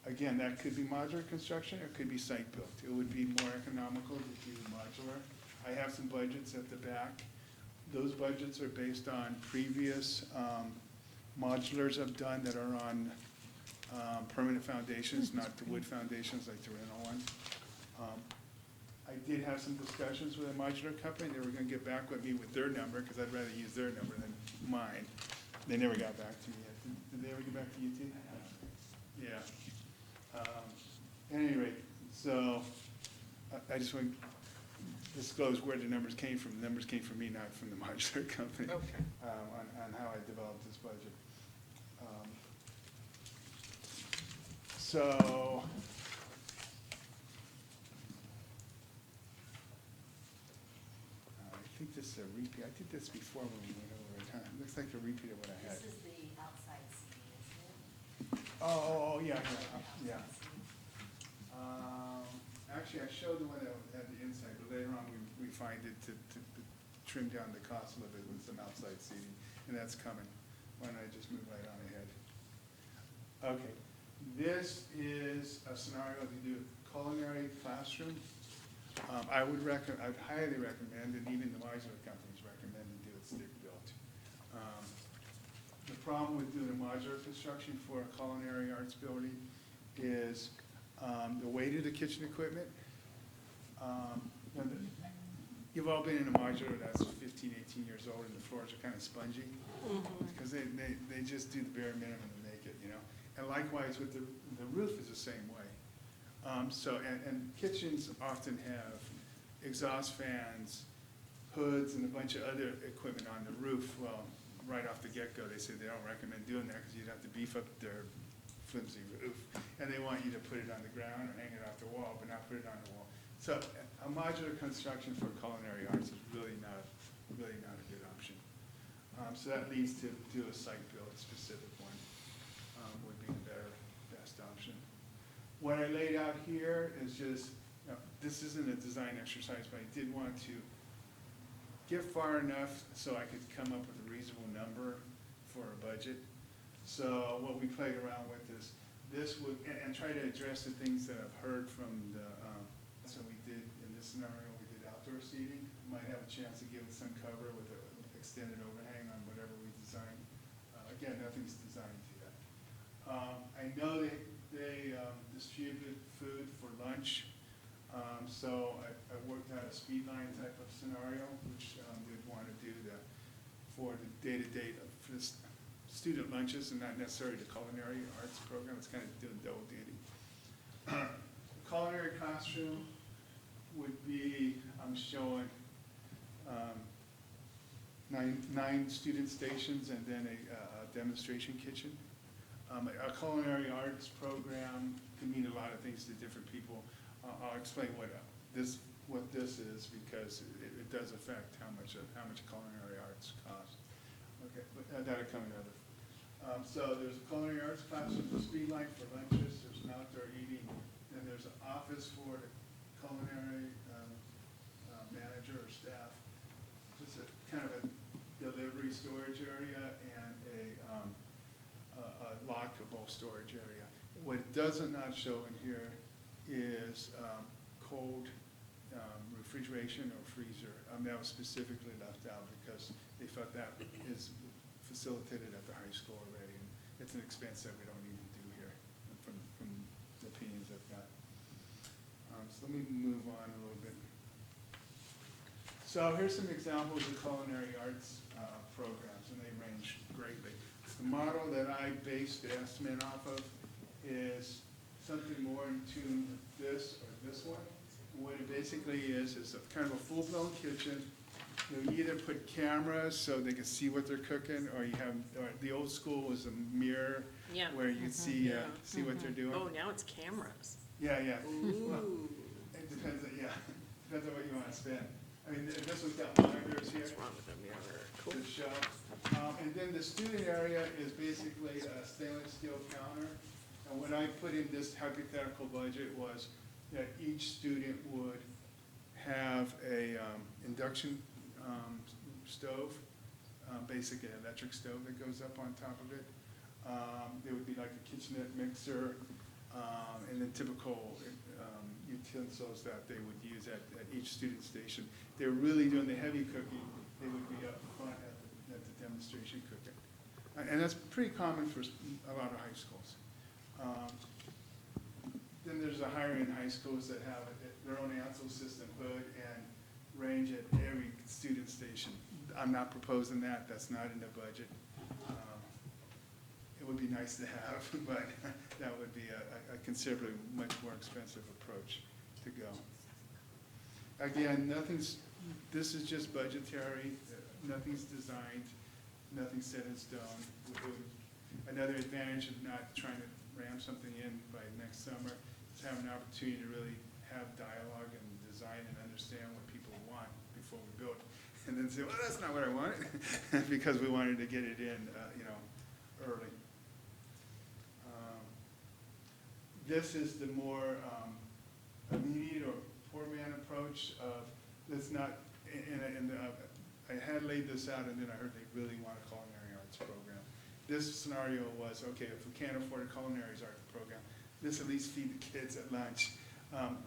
Again, that could be modular construction, or it could be site-built. It would be more economical to do modular. I have some budgets at the back. Those budgets are based on previous modulars I've done that are on permanent foundations, not the wood foundations like the rental one. I did have some discussions with a modular company. They were gonna get back with me with their number, because I'd rather use their number than mine. They never got back to me yet. Did they ever get back to you, too? Yeah. At any rate, so I just want to disclose where the numbers came from. The numbers came from me, not from the modular company. Okay. On how I developed this budget. So, I think this is a repeat. I did this before when we went over it. Huh? It looks like a repeat of what I had. This is the outside seating, isn't it? Oh, yeah. Actually, I showed the one that had the inside, but later on, we refined it to trim down the cost a little bit with some outside seating, and that's coming. Why don't I just move right on ahead? Okay, this is a scenario to do a culinary classroom. I would I'd highly recommend, and even the modular companies recommend, to do it stick-built. The problem with doing a modular construction for a culinary arts building is the weight of the kitchen equipment. You've all been in a modular that's 15, 18 years old, and the floors are kind of spongy, because they just do the bare minimum to make it, you know. And likewise with the roof is the same way. And kitchens often have exhaust fans, hoods, and a bunch of other equipment on the roof. Well, right off the get-go, they say they don't recommend doing that because you'd have to beef up their flimsy roof. And they want you to put it on the ground or hang it off the wall, but not put it on the wall. So a modular construction for culinary arts is really not a good option. So that leads to do a site-built specific one, would be the best option. What I laid out here is just, this isn't a design exercise, but I did want to get far enough so I could come up with a reasonable number for a budget. So what we played around with is, this would, and try to address the things that I've heard from the, so we did, in this scenario, we did outdoor seating. Might have a chance to give it some cover with an extended overhang on whatever we design. Again, nothing's designed to that. I know they distribute food for lunch. So I worked out a speed line type of scenario, which we'd want to do for the day-to-day, for the student lunches, and not necessarily the culinary arts program. It's kind of doing double duty. Culinary classroom would be, I'm showing 9 student stations and then a demonstration kitchen. A culinary arts program can mean a lot of things to different people. I'll explain what this is, because it does affect how much culinary arts cost. Okay, but that'll come in other. So there's a culinary arts classroom, a speed line for lunches, there's an outdoor eating, and there's an office for the culinary manager or staff. Just a kind of a delivery storage area and a lockable storage area. What it does not show in here is cold refrigeration or freezer. That was specifically left out because they felt that is facilitated at the high school already. And it's an expense that we don't need to do here from the opinions I've got. So let me move on a little bit. So here's some examples of culinary arts programs, and they range greatly. The model that I based the estimate off of is something more in tune this or this one. What it basically is a kind of a full-blown kitchen. You either put cameras so they can see what they're cooking, or you have, or the old school was a mirror Yeah. where you can see, see what they're doing. Oh, now it's cameras. Yeah, yeah. Well, Ooh. it depends, depends on what you want to spend. I mean, this one's got monitors here. What's wrong with a mirror? Cool. The shelf. And then the student area is basically a stainless steel counter. And what I put in this hypothetical budget was that each student would have a induction stove, basically an electric stove that goes up on top of it. There would be like a kitchenette mixer, and then typical utensils that they would use at each student station. They're really doing the heavy cooking, they would be up front at the demonstration cooking. And that's pretty common for a lot of high schools. Then there's the higher end high schools that have their own ansel system, hood and range at every student station. I'm not proposing that, that's not in the budget. It would be nice to have, but that would be a considerably much more expensive approach to go. Again, this is just budgetary, nothing's designed, nothing's set in stone. Another advantage of not trying to ram something in by next summer is having an opportunity to really have dialogue and design and understand what people want before we build. And then say, well, that's not what I wanted, because we wanted to get it in, early. This is the more immediate or poor man approach of, let's not, I had laid this out and then I heard they really want a culinary arts program. This scenario was, okay, if we can't afford a culinary arts program, let's at least feed the kids at lunch,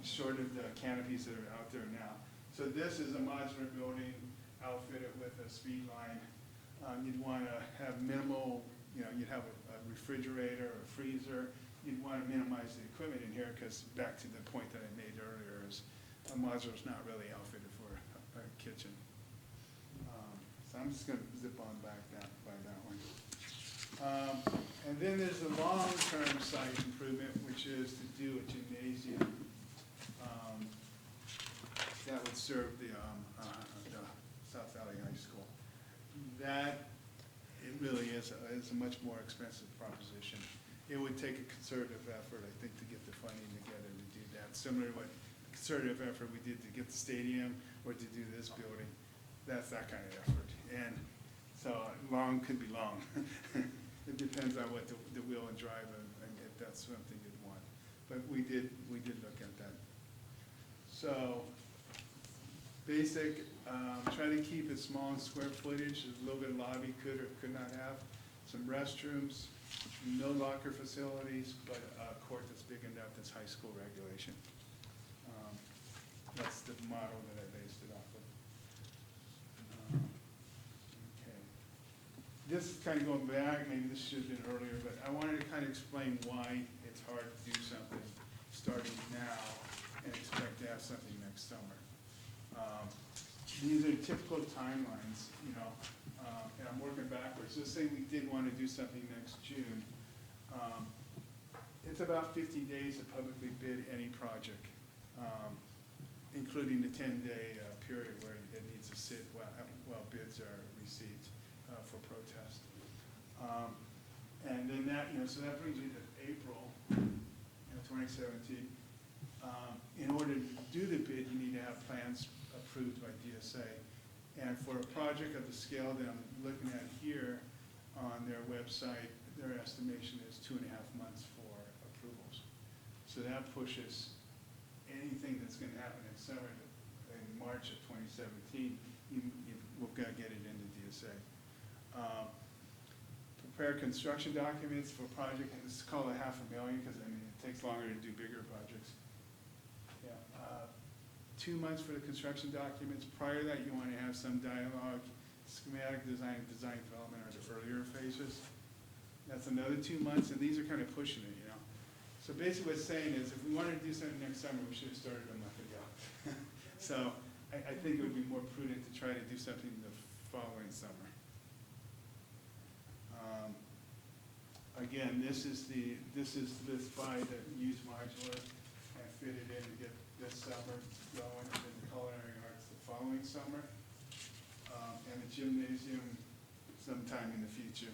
short of the canopies that are out there now. So this is a modular building outfitted with a speed line. You'd want to have minimal, you'd have a refrigerator or a freezer. You'd want to minimize the equipment in here because back to the point that I made earlier is a modular's not really outfitted for a kitchen. So I'm just going to zip on back by that one. And then there's a long-term site improvement, which is to do a gymnasium that would serve the South Valley High School. That, it really is a much more expensive proposition. It would take a conservative effort, I think, to get the funding together to do that. Similar to what conservative effort we did to get the stadium or to do this building. That's that kind of effort. And so long could be long. It depends on what the will and drive and if that's something you'd want. But we did look at that. So basic, try to keep it small in square footage. There's a little bit of lobby could or could not have. Some restrooms. No locker facilities, but a court that's big enough that's high school regulation. That's the model that I based it off of. Okay. This is kind of going back, maybe this should have been earlier, but I wanted to kind of explain why it's hard to do something starting now and expect to have something next summer. These are typical timelines, and I'm working backwards. Let's say we did want to do something next June. It's about 50 days to publicly bid any project, including the 10-day period where it needs to sit while bids are received for protest. And then that, so that brings you to April 2017. In order to do the bid, you need to have plans approved by DSA. And for a project of the scale that I'm looking at here on their website, their estimation is 2.5 months for approvals. So that pushes anything that's going to happen in summer, in March of 2017, we've got to get it into DSA. Prepare construction documents for project, and it's called $500,000 because it takes longer to do bigger projects. 2 months for the construction documents. Prior to that, you want to have some dialogue, schematic design, and design development are the earlier phases. That's another 2 months, and these are kind of pushing it, So basically what it's saying is if we wanted to do something next summer, we should have started a month ago. So I think it would be more prudent to try to do something the following summer. Again, this is this by the use modular and fit it in to get this summer going, and then the culinary arts the following summer, and the gymnasium sometime in the future.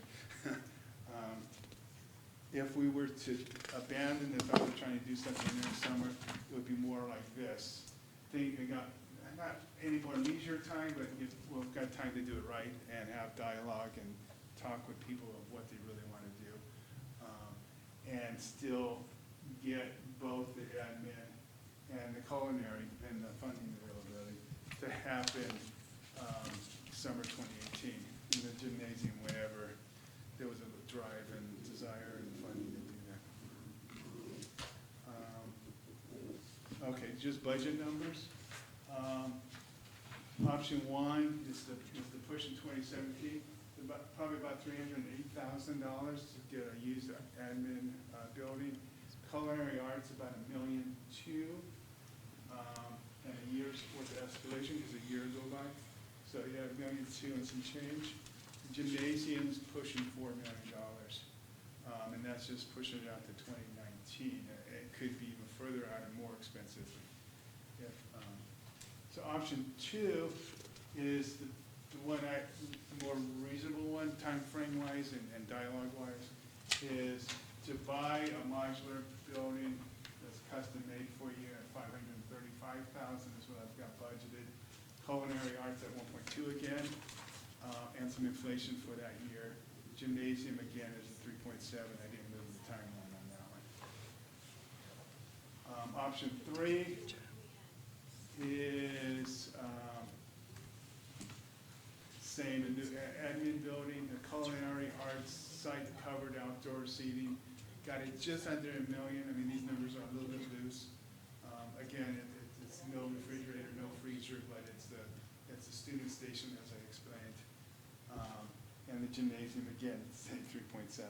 If we were to abandon the thought of trying to do something next summer, it would be more like this. We got not any more leisure time, but we've got time to do it right and have dialogue and talk with people of what they really want to do, and still get both the admin and the culinary and the funding availability to happen summer 2018 in the gymnasium, whenever there was a drive and desire and funding to do that. Okay, just budget numbers. Option one is the push in 2017, probably about $308,000 to get a used admin building. Culinary arts about $1.2 million, and a year's worth of escalation because a year go by. So you have $1.2 million and some change. The gymnasium's pushing $4 million, and that's just pushing it out to 2019. It could be even further out and more expensive. So option two is the more reasonable one, time frame wise and dialogue wise, is to buy a modular building that's custom made for you at $535,000 is what I've got budgeted. Culinary arts at 1.2 again, and some inflation for that year. Gymnasium again is at 3.7. I didn't move the timeline on that one. Option three is same, a new admin building, the culinary arts site covered outdoor seating. Got it just under $1 million. I mean, these numbers are a little bit loose. Again, it's no refrigerator, no freezer, but it's the student station, as I explained. And the gymnasium, again, same 3.7.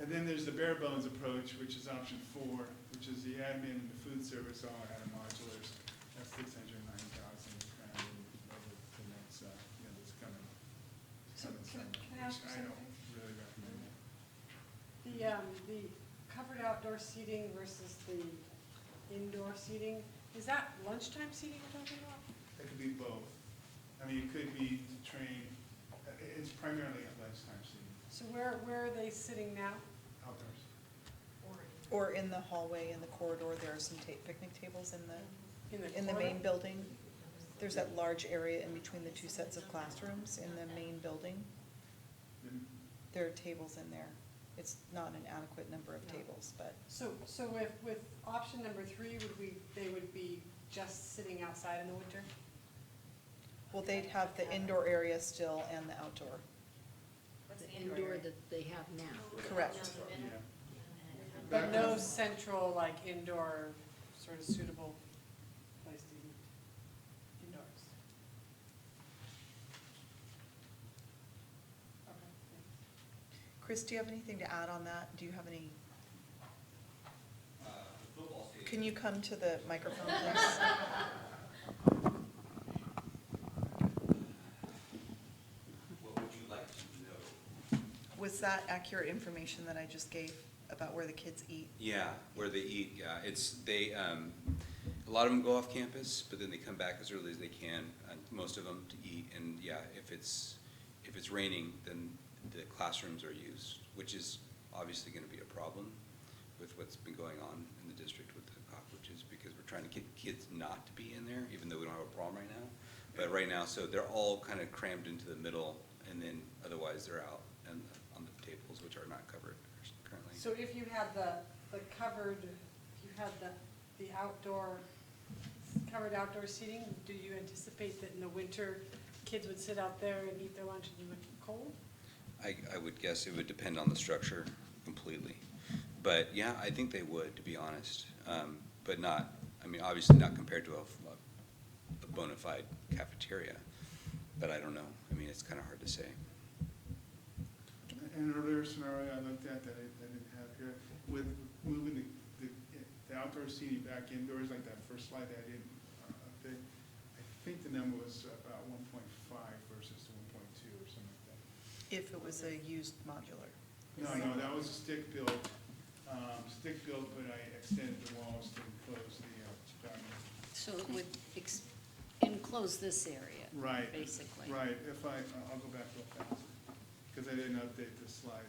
And then there's the bare bones approach, which is option four, which is the admin and the food service all out of modulars. That's $609,000 crammed over the next, that's coming. Can I ask you I don't something? really recommend it. The covered outdoor seating versus the indoor seating, is that lunchtime seating we're talking about? It could be both. I mean, it could be to train, it's primarily at lunchtime seating, So where are they sitting now? outdoors. Or in the hallway, in the corridor, there are some picnic tables in the main building. There's that large area in between the two sets of classrooms in the main building. There are tables in there. It's not an adequate number of tables, but. So with option number three, they would be just sitting outside in the winter? Well, they'd have the indoor area still and the outdoor. The indoor that they have now. Correct. Yeah. But no central, like, indoor sort of suitable place to eat indoors? Okay, thanks. Chris, do you have anything to add on that? Do you have any? Can you come to the microphone, please? What would you like to know? Was that accurate information that I just gave about where the kids eat? Yeah, where they eat, yeah. A lot of them go off campus, but then they come back as early as they can, most of them to eat. And yeah, if it's raining, then the classrooms are used, which is obviously gonna be a problem with what's been going on in the district with the cockroaches, because we're trying to get kids not to be in there, even though we don't have a problem right now. But right now, so they're all kind of crammed into the middle, and then otherwise they're out and on the tables, which are not covered currently. So if you had the covered, if you had the outdoor, covered outdoor seating, do you anticipate that in the winter, kids would sit out there and eat their lunch and you would cold? I would guess it would depend on the structure completely. But yeah, I think they would, to be honest. But not, I mean, obviously not compared to a bona fide cafeteria. But I don't know. I mean, it's kind of hard to say. An earlier scenario I looked at that I didn't have here, with moving the outdoor seating back indoors, like that first slide that I didn't update, I think the number was about 1.5 versus 1.2 or something like that. If it was a used modular. No, that was a stick built stick built, but I extended the walls to enclose the dining. So it would enclose this area, Right. basically. Right, I'll go back real fast, because I didn't update this slide.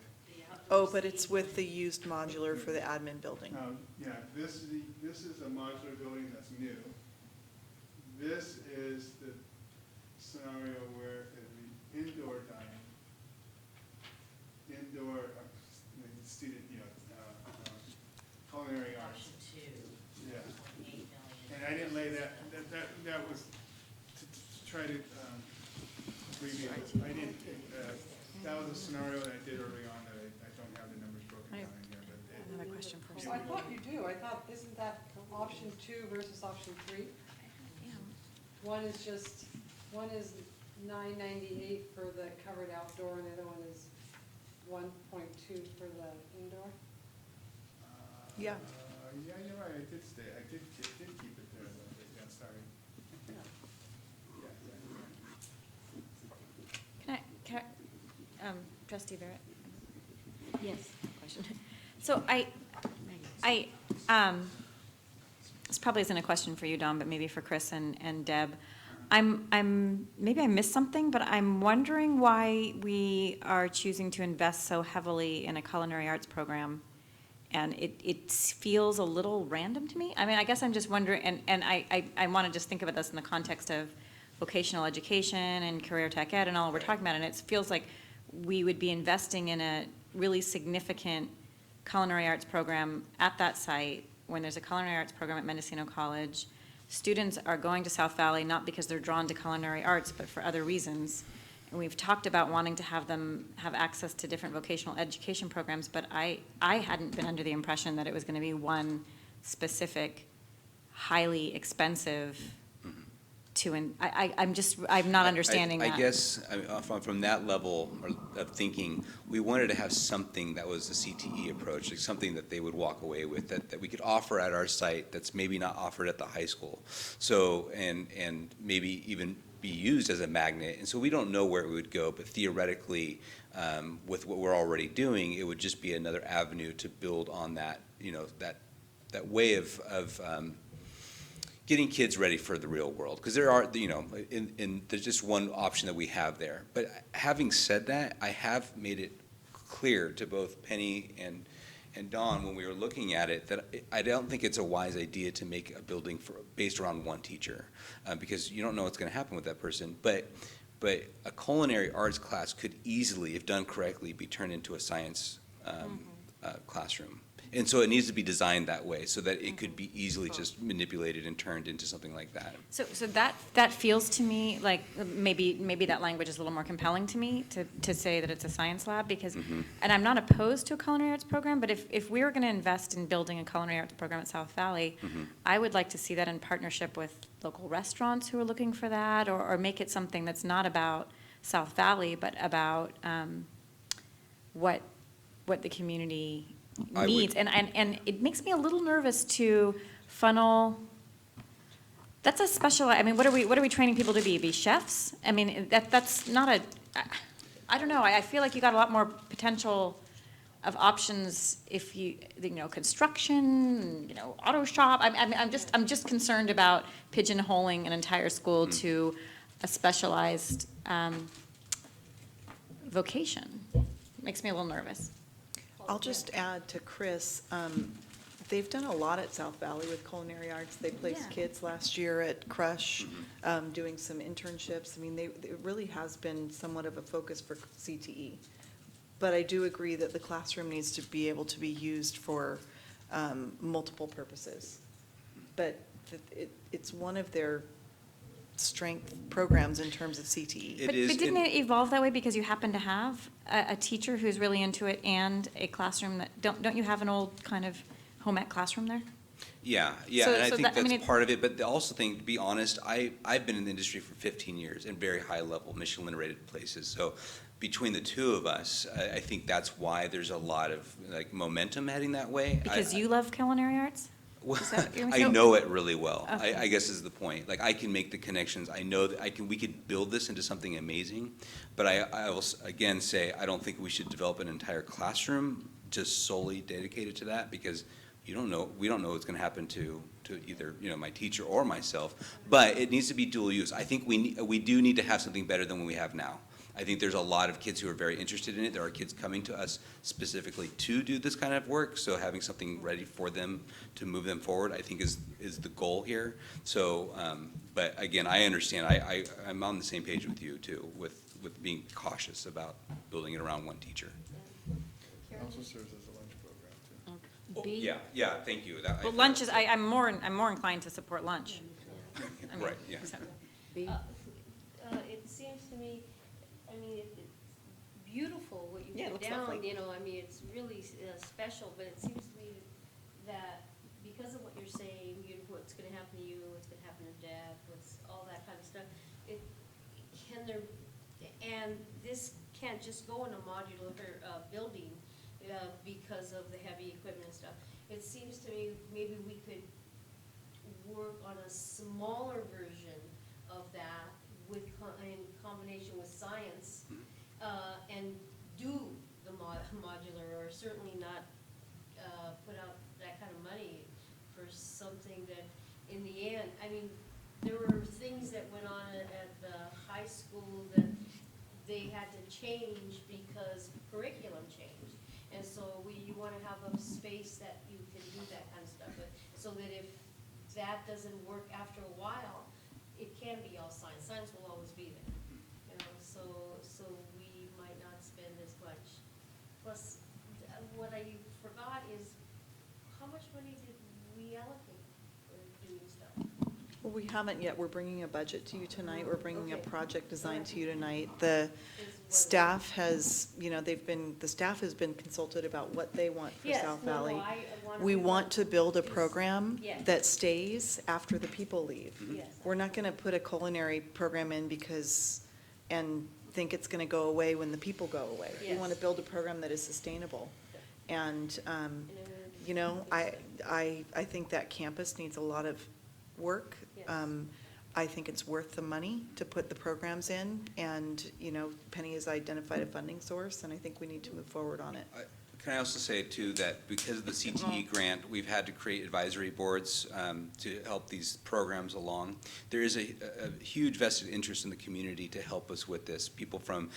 Oh, but it's with the used modular for the admin building. Yeah, this is a modular building that's new. This is the scenario where it'll be indoor dining, indoor, seated, culinary arts. Yeah. And I didn't lay that was to try to abbreviate. I didn't, that was a scenario that I did early on that I don't have the numbers broken down in here, but. Another question for Well, I thought you do. I thought, isn't that option 2 versus option 3? One is $9.98 for the covered outdoor, and the other one is 1.2 for the indoor. Yeah. Yeah, you're right, I did keep it there a little bit, yeah, sorry. Can I, Trustee Barrett? Yes. Question. So this probably isn't a question for you, Dawn, but maybe for Chris and Deb. Maybe I missed something, but I'm wondering why we are choosing to invest so heavily in a culinary arts program. And it feels a little random to me. I mean, I guess I'm just wondering, and I want to just think about this in the context of vocational education and career tech ed and all we're talking about, and it feels like we would be investing in a really significant culinary arts program at that site when there's a culinary arts program at Mendocino College. Students are going to South Valley not because they're drawn to culinary arts, but for other reasons. And we've talked about wanting to have them have access to different vocational education programs, but I hadn't been under the impression that it was going to be one specific, highly expensive I'm not understanding that. I guess from that level of thinking, we wanted to have something that was a CTE approach, like something that they would walk away with, that we could offer at our site that's maybe not offered at the high school. So, and maybe even be used as a magnet. And so we don't know where it would go, but theoretically, with what we're already doing, it would just be another avenue to build on that, that way of getting kids ready for the real world, because there are, there's just one option that we have there. But having said that, I have made it clear to both Penny and Dawn when we were looking at it that I don't think it's a wise idea to make a building based around one teacher, because you don't know what's going to happen with that person. But a culinary arts class could easily, if done correctly, be turned into a science classroom. And so it needs to be designed that way so that it could be easily just manipulated and turned into something like that. So that feels to me like maybe that language is a little more compelling to me to say that it's a science lab, because, and I'm not opposed to a culinary arts program, but if we were going to invest in building a culinary arts program at South Valley, I would like to see that in partnership with local restaurants who are looking for that, or make it something that's not about South Valley, but about what the community needs. And it makes me a little nervous to funnel. That's a special, I mean, what are we training people to be? Be chefs? I mean, that's not I don't know. I feel like you got a lot more potential of options if construction, auto shop. I'm just concerned about pigeonholing an entire school to a specialized vocation. Makes me a little nervous. I'll just add to Chris, they've done a lot at South Valley with culinary arts. They placed kids last year at Crush, doing some internships. I mean, it really has been somewhat of a focus for CTE. But I do agree that the classroom needs to be able to be used for multiple purposes. But it's one of their strength programs in terms of CTE. But didn't it evolve that way because you happen to have a teacher who's really into it and a classroom that, don't you have an old kind of home ec classroom there? Yeah, So and I think that's I mean, part of it, but I also think, to be honest, I've been in the industry for 15 years in very high level Michelin-rated places, so between the two of us, I think that's why there's a lot of momentum heading that way. Because you love culinary arts? Well, I know it really well. Okay. I guess is the point. I can make the connections. I know that we could build this into something amazing, but I will again say I don't think we should develop an entire classroom just solely dedicated to that, because we don't know what's gonna happen to either, my teacher or myself, but it needs to be dual use. I think we do need to have something better than what we have now. I think there's a lot of kids who are very interested in it. There are kids coming to us specifically to do this kind of work, so having something ready for them to move them forward, I think is the goal here. So, but again, I understand, I'm on the same page with you too, with being cautious about building it around one teacher. It also serves as a lunch program too. B? Yeah, thank you. Well, lunch is, I'm more inclined to support lunch. I mean, Right, yeah. so- B? It seems to me, I mean, it's beautiful what you Yeah, it put looks down, lovely. you know, I mean, it's really special, but it seems to me that because of what you're saying, what's gonna happen to you, what's gonna happen to Dad, what's, all that kind of stuff, and this can't just go in a modular, building, because of the heavy equipment and stuff. It seems to me maybe we could work on a smaller version of that with, in combination with science, and do the modular, or certainly not, put out that kind of money for something that, in the end, I mean, there were things that went on at the high school that they had to change because curriculum changed. And so you wanna have a space that you can do that kind of stuff, but, so that if that doesn't work after a while, it can be all science. Science will always be there, you know, so we might not spend as much. Plus, what I forgot is, how much money did we allocate for doing stuff? Well, we haven't yet. We're bringing a budget to you tonight. We're bringing a Okay. project design to you tonight. The staff has, the staff has been consulted about what they want for Yes, South no, no, Valley. we We want to build a program Yes. that stays after the people leave. Yes. We're not gonna put a culinary program in and think it's gonna go away when the people go away. We Yes. wanna build a program that is sustainable. And, I think that campus needs a lot of work. Yes. I think it's worth the money to put the programs in, and, Penny has identified a funding source, and I think we need to move forward on it. Can I also say too, that because of the CTE grant, we've had to create advisory boards to help these programs along. There is a huge vested interest in the community to help us with this. People from,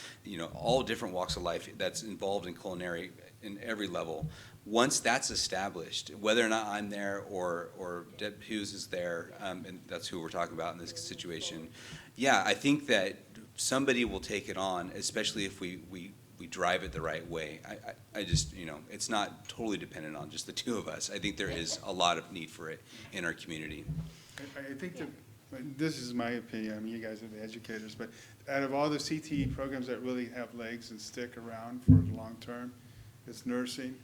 all different walks of life that's involved in culinary in every level. Once that's established, whether or not I'm there or Deb Hughes is there, and that's who we're talking about in this situation, yeah, I think that somebody will take it on, especially if we drive it the right way. I just, it's not totally dependent on just the two of us. I think there is a lot of need for it in our community. I think that, this is my opinion, you guys are the educators, but out of all the CTE programs that really have legs and stick around for the long term, it's nursing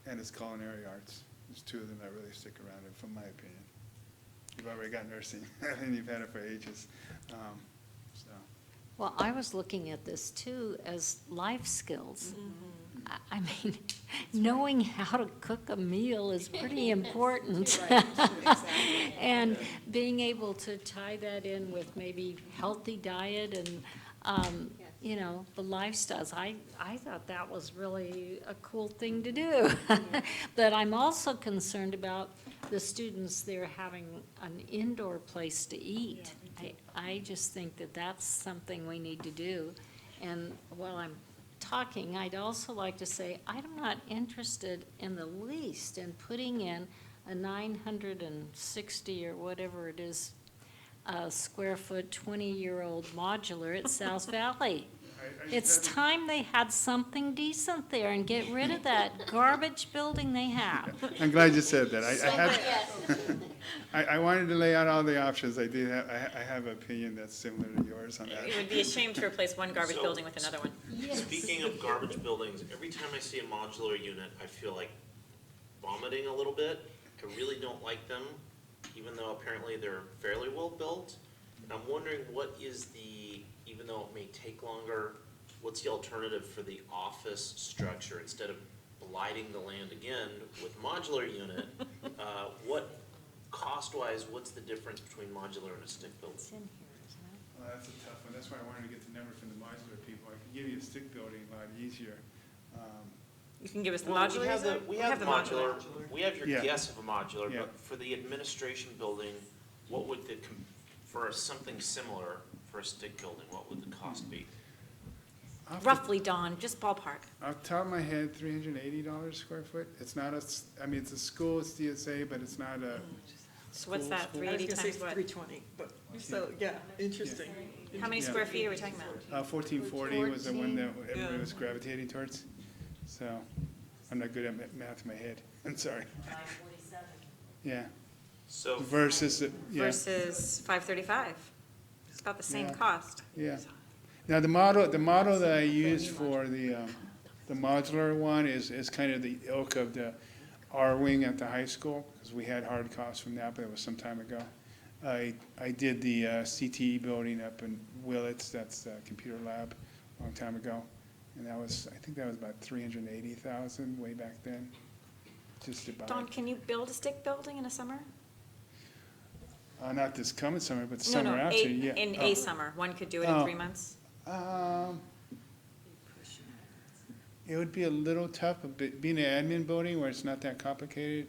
and it's culinary arts. There's two of them that really stick around, from my opinion. You've already got nursing, and you've had it for ages, so. Well, I was looking at this too as life skills. I mean, knowing how to cook a meal is pretty important. And being able to tie that in with maybe healthy diet and, the lifestyles. I thought that was really a cool thing to do. But I'm also concerned about the students there having an indoor place to eat. I just think that that's something we need to do. And while I'm talking, I'd also like to say, I'm not interested in the least in putting in a 960 or whatever it is, square foot, 20-year-old modular at South Valley. It's time they had something decent there and get rid of that garbage building they have. I'm glad you said that. I wanted to lay out all the options. I have an opinion that's similar to yours on that. It would be a shame to replace one garbage building with another one. Speaking of garbage buildings, every time I see a modular unit, I feel like vomiting a little bit. I really don't like them, even though apparently they're fairly well built. And I'm wondering even though it may take longer, what's the alternative for the office structure instead of blighting the land again with modular unit? Cost-wise, what's the difference between modular and a stick building? Well, that's a tough one. That's why I wanted to get the number from the modular people. I could give you a stick building a lot easier. You can give us the Well, modular, we have is it? we have the modular, we have your Yeah. guess of a modular, Yeah. but for the administration building, what would for something similar, for a stick building, what would the cost be? Roughly, Dawn, just ballpark. Off the top of my head, $380 square foot. It's not I mean, it's a school, it's DSA, but it's not a. So what's school, that, school. 380 times what? 320, but, so, yeah, interesting. How many Yeah. square feet are we talking about? 1440 was the one that everybody Yeah. was gravitating towards. So, I'm not good at math in my head. I'm sorry. 547. Yeah. So, Versus, yeah. Versus 535. It's about the same Yeah. cost. Yeah. Now, the model that I used for the modular one is kind of the ilk of the R wing at the high school, because we had hard costs from that, but it was some time ago. I did the CTE building up in Willits, that's the computer lab, a long time ago. And I think that was about 380,000 way back then, just about. Dawn, can you build a stick building in a summer? Not this coming summer, but the No, summer no, after, yeah. in Oh. a summer. One could do it in Oh. 3 months. It would be a little tough, but being an admin building where it's not that complicated.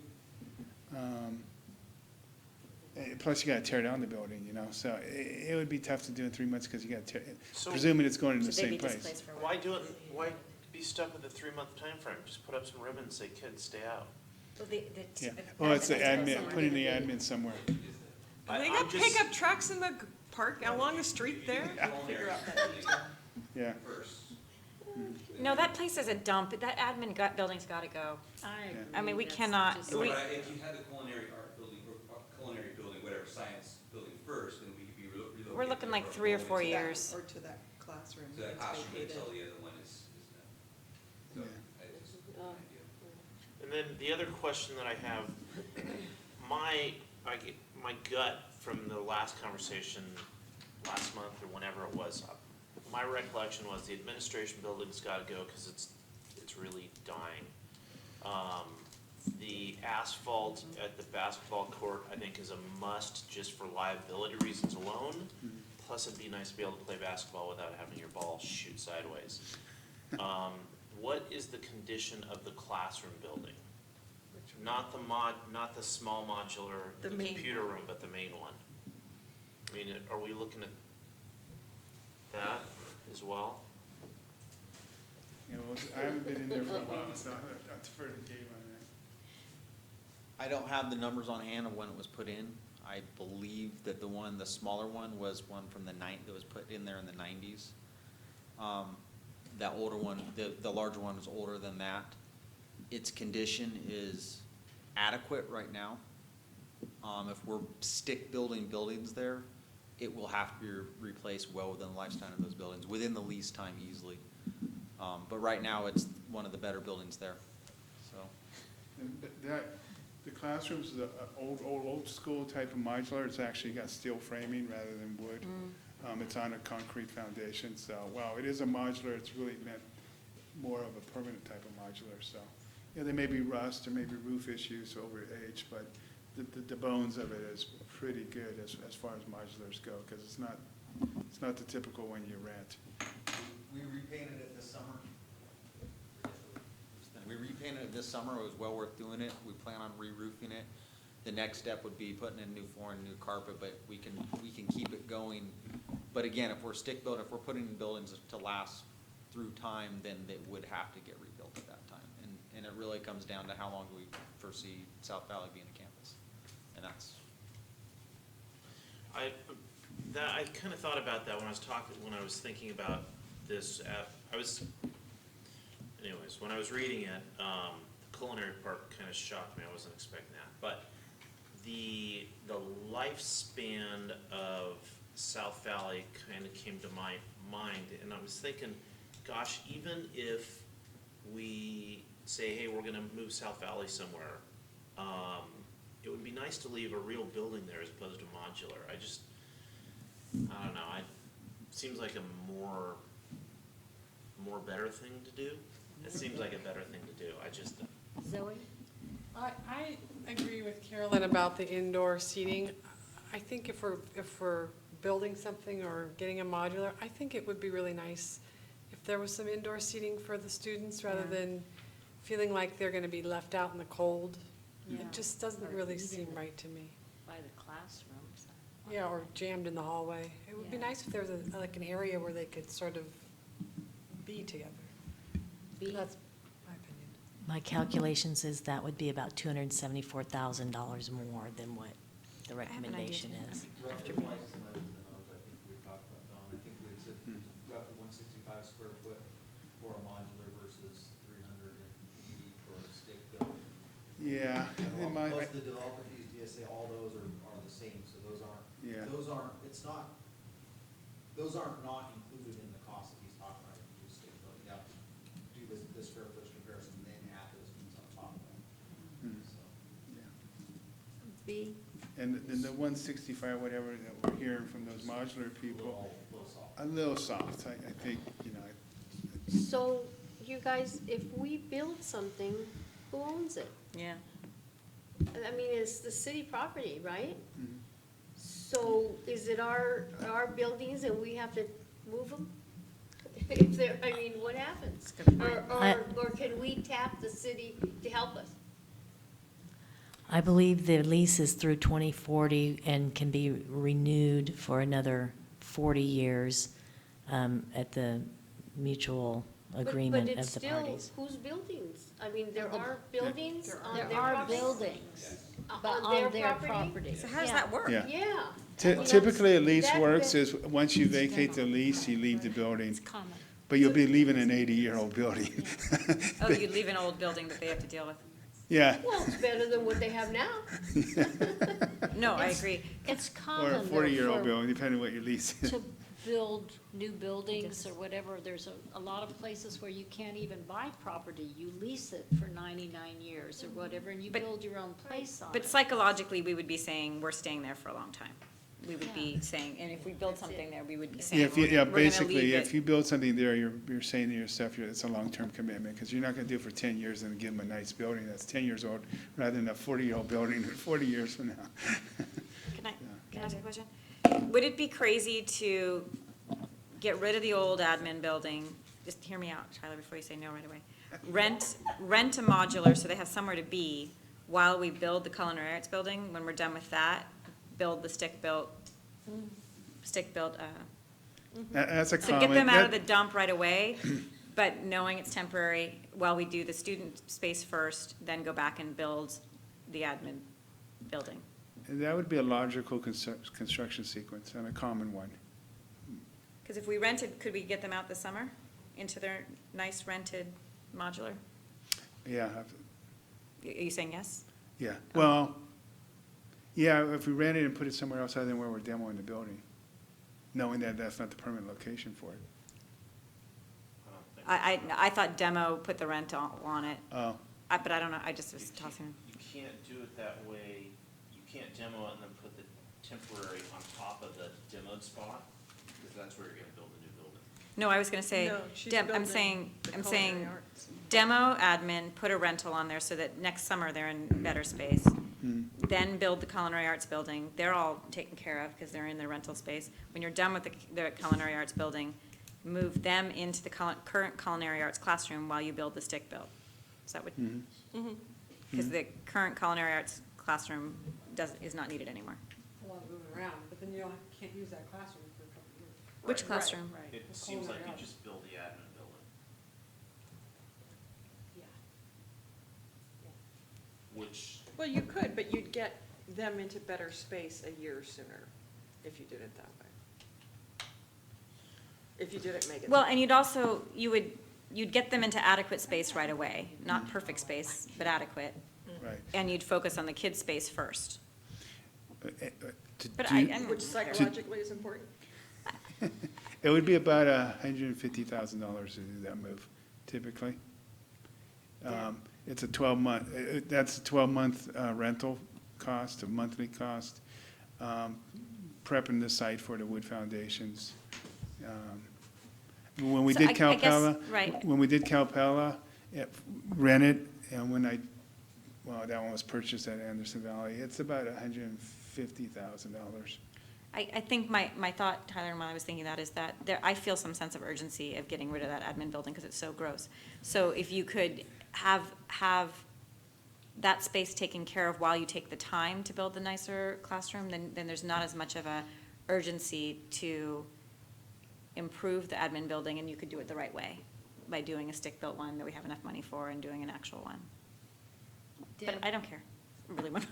Plus, you gotta tear down the building, you know, so it would be tough to do in 3 months because you gotta tear, So- presuming it's going in the Should they same be place. displaced for a why while? why be stuck with a 3-month time frame? Just put up some ribbons and say, kids, stay out. Yeah, well, it's the admin, putting the admin somewhere. They I'm got just- pickup trucks in the park along the street there. We'll figure out that detail. Yeah, No, that place is a dump. That admin building's gotta go. I mean, we cannot, No, we, but if you had the culinary art building, or culinary building, whatever, science building first, then we could be relocated. we're looking like 3 or 4 years. Or to that classroom. So that that's classroom vacated. until the other one is done. So, it's an idea. And then the other question that I have, my gut from the last conversation last month or whenever it was, my recollection was the administration building's gotta go because it's really dying. The asphalt at the basketball court, I think, is a must just for liability reasons alone. Plus, it'd be nice to be able to play basketball without having your ball shoot sideways. What is the condition of the classroom building? Not the small modular, the computer room, but the main one. I mean, are we looking at that as well? you know, I haven't been in there for a while, so I'll defer to Dave on that. I don't have the numbers on hand of when it was put in. I believe that the smaller one was one from that was put in there in the 90s. That older one, the larger one is older than that. Its condition is adequate right now. If we're stick building buildings there, it will have to be replaced well within the lifespan of those buildings, within the lease time easily. But right now, it's one of the better buildings there, so. The classroom's is a old school type of modular. It's actually got steel framing rather than wood. It's on a concrete foundation, so while it is a modular, it's really meant more of a permanent type of modular, so. Yeah, there may be rust, there may be roof issues over age, but the bones of it is pretty good as far as modulars go, because it's not the typical one you rent. We repainted it this summer. We repainted it this summer. It was well worth doing it. We plan on re-roofing it. The next step would be putting in new flooring, new carpet, but we can keep it going. But again, if we're if we're putting in buildings to last through time, then they would have to get rebuilt at that time. And it really comes down to how long do we foresee South Valley being a campus. And that's. I kind of thought about that when I was thinking about this. When I was reading it, the culinary part kind of shocked me. I wasn't expecting that. But the lifespan of South Valley kind of came to my mind, and I was thinking, gosh, even if we say, hey, we're going to move South Valley somewhere, it would be nice to leave a real building there as opposed to modular. I don't know. It seems like a more better thing to do. It seems like a better thing to do. Zoe? I agree with Carolyn about the indoor seating. I think if we're building something or getting a modular, I think it would be really nice if there was some indoor seating for the students rather than feeling like they're gonna be left out in the cold. Yeah. It just doesn't Or really even seem right to me. By the classrooms. Yeah, or jammed in the hallway. It would be Yeah. nice if there was like an area where they could sort of be together. That's my opinion. My calculation says that would be about $274,000 more than what the recommendation is. Roughly twice as much as the numbers I think we talked about, Don. I think we said roughly 165 square foot for a modular versus 380 for a stick built. Yeah. in my- Most of the developer fees, DSA, all those are the same, so Yeah. those aren't not included in the cost that he's talking about. You just stick built, you have to do this square footage comparison, and then add those fees on top of that. Hmm. So. B. And then the 165, whatever that we're hearing from those modular people, a little soft, I think, you know. So, you guys, if we build something, who owns it? Yeah. I mean, it's the city property, right? Mhm. So is it our buildings and we have to move them? If they're, I mean, what happens? Or can we tap the city to help us? I believe the lease is through 2040 and can be renewed for another 40 years at the mutual agreement But of it's the still, parties. whose buildings? I mean, there are buildings on their There are property? buildings, but On their on their property? property. So how does Yeah. that work? Yeah. Yeah. Ty- I mean, Typically, a lease that- works is, once you vacate the lease, you leave the building. It's common. But you'll be leaving an 80-year-old building. Oh, you'd leave an old building that they have to deal with. Yeah. Well, it's better than what they have now. No, I It's- agree. It's Or common a though 40-year-old for- building, depending on what your lease is. to build new buildings or whatever. There's a lot of places where you can't even buy property. You lease it for 99 years or whatever, and you But- build your own place on But it. psychologically, we would be saying, we're staying there for a long time. We would be saying, and if we build something there, we would be saying, Yeah, we're gonna basically, leave if it. you build something there, you're saying to yourself, it's a long-term commitment, because you're not gonna do it for 10 years and give them a nice building that's 10 years old, rather than a 40-year-old building 40 years from now. Can I ask a question? Would it be crazy to get rid of the old admin building? Just hear me out, Tyler, before you say no right away. Rent a modular so they have somewhere to be while we build the culinary arts building. When we're done with that, build the stick-built. That's a So common. get them out of the dump right away, but knowing it's temporary, while we do the student space first, then go back and build the admin building. That would be a logical construction sequence and a common one. Because if we rented, could we get them out this summer into their nice rented modular? Yeah, Are you saying yes? yeah. Well, yeah, if we rent it and put it somewhere else other than where we're demoing the building, knowing that that's not the permanent location for it. I thought demo put the rent on it, Oh, but I don't know, I just was tossing. You can't do it that way. You can't demo it and then put the temporary on top of the demoed spot, because that's where you're gonna build a new building. No, I was gonna say, No, she's I'm building saying, the I'm culinary saying, arts. demo admin, put a rental on there so that next summer they're in better space. Then build the culinary arts building. They're all taken care of because they're in their rental space. When you're done with the culinary arts building, move them into the current culinary arts classroom while you build the stick build. Is that what? Because the current culinary arts classroom is not needed anymore. A lot of moving around, but then you can't use that classroom for a couple of years. Which Right. classroom? It seems like you just build the admin building. Which, Well, you could, but you'd get them into better space a year sooner if you did it that way. If you did it, make it. Well, and you'd get them into adequate space right away. Not perfect space, but adequate. right. And you'd focus on the kids' space first. To But do- I'm Which psychologically is important. It would be about $150,000 to do that move, typically. It's a 12-month, that's a 12-month rental cost, a monthly cost, prepping the site for the wood foundations. When we So did I guess- Calpella, right. when we did Calpella, rented, and well, that one was purchased at Anderson Valley, it's about $150,000. I think my thought, Tyler, and when I was thinking that, is that I feel some sense of urgency of getting rid of that admin building because it's so gross. So if you could have that space taken care of while you take the time to build the nicer classroom, then there's not as much of a urgency to improve the admin building, and you could do it the right way by doing a stick-built one that we have enough money for and doing an actual one. But Deb? I don't care, really.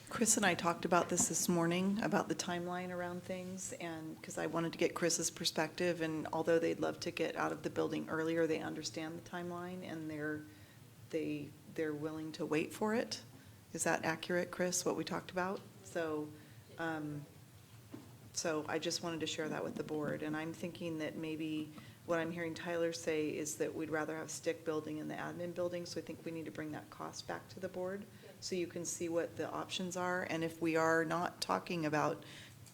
Chris and I talked about this morning, about the timeline around things, and because I wanted to get Chris's perspective, and although they'd love to get out of the building earlier, they understand the timeline, and they're willing to wait for it. Is that accurate, Chris, what we talked about? So I just wanted to share that with the board, and I'm thinking that maybe what I'm hearing Tyler say is that we'd rather have stick building in the admin building, so I think we need to bring that cost back to the board, so you can see what the options are, and if we are not talking about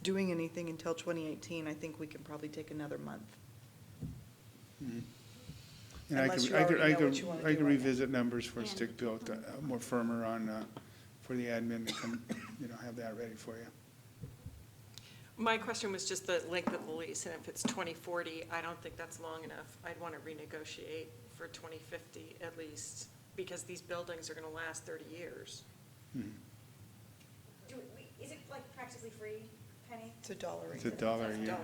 doing anything until 2018, I think we can probably take another month. Mhm. And Unless you already know what you wanna I do could right now. revisit numbers for stick-built, more firmer on, for the admin, to come, have that ready for you. My question was just the length of the lease, and if it's 2040, I don't think that's long enough. I'd want to renegotiate for 2050 at least, because these buildings are going to last 30 years. Mhm. Is it like practically free, Penny? It's $1. It's $1 a year.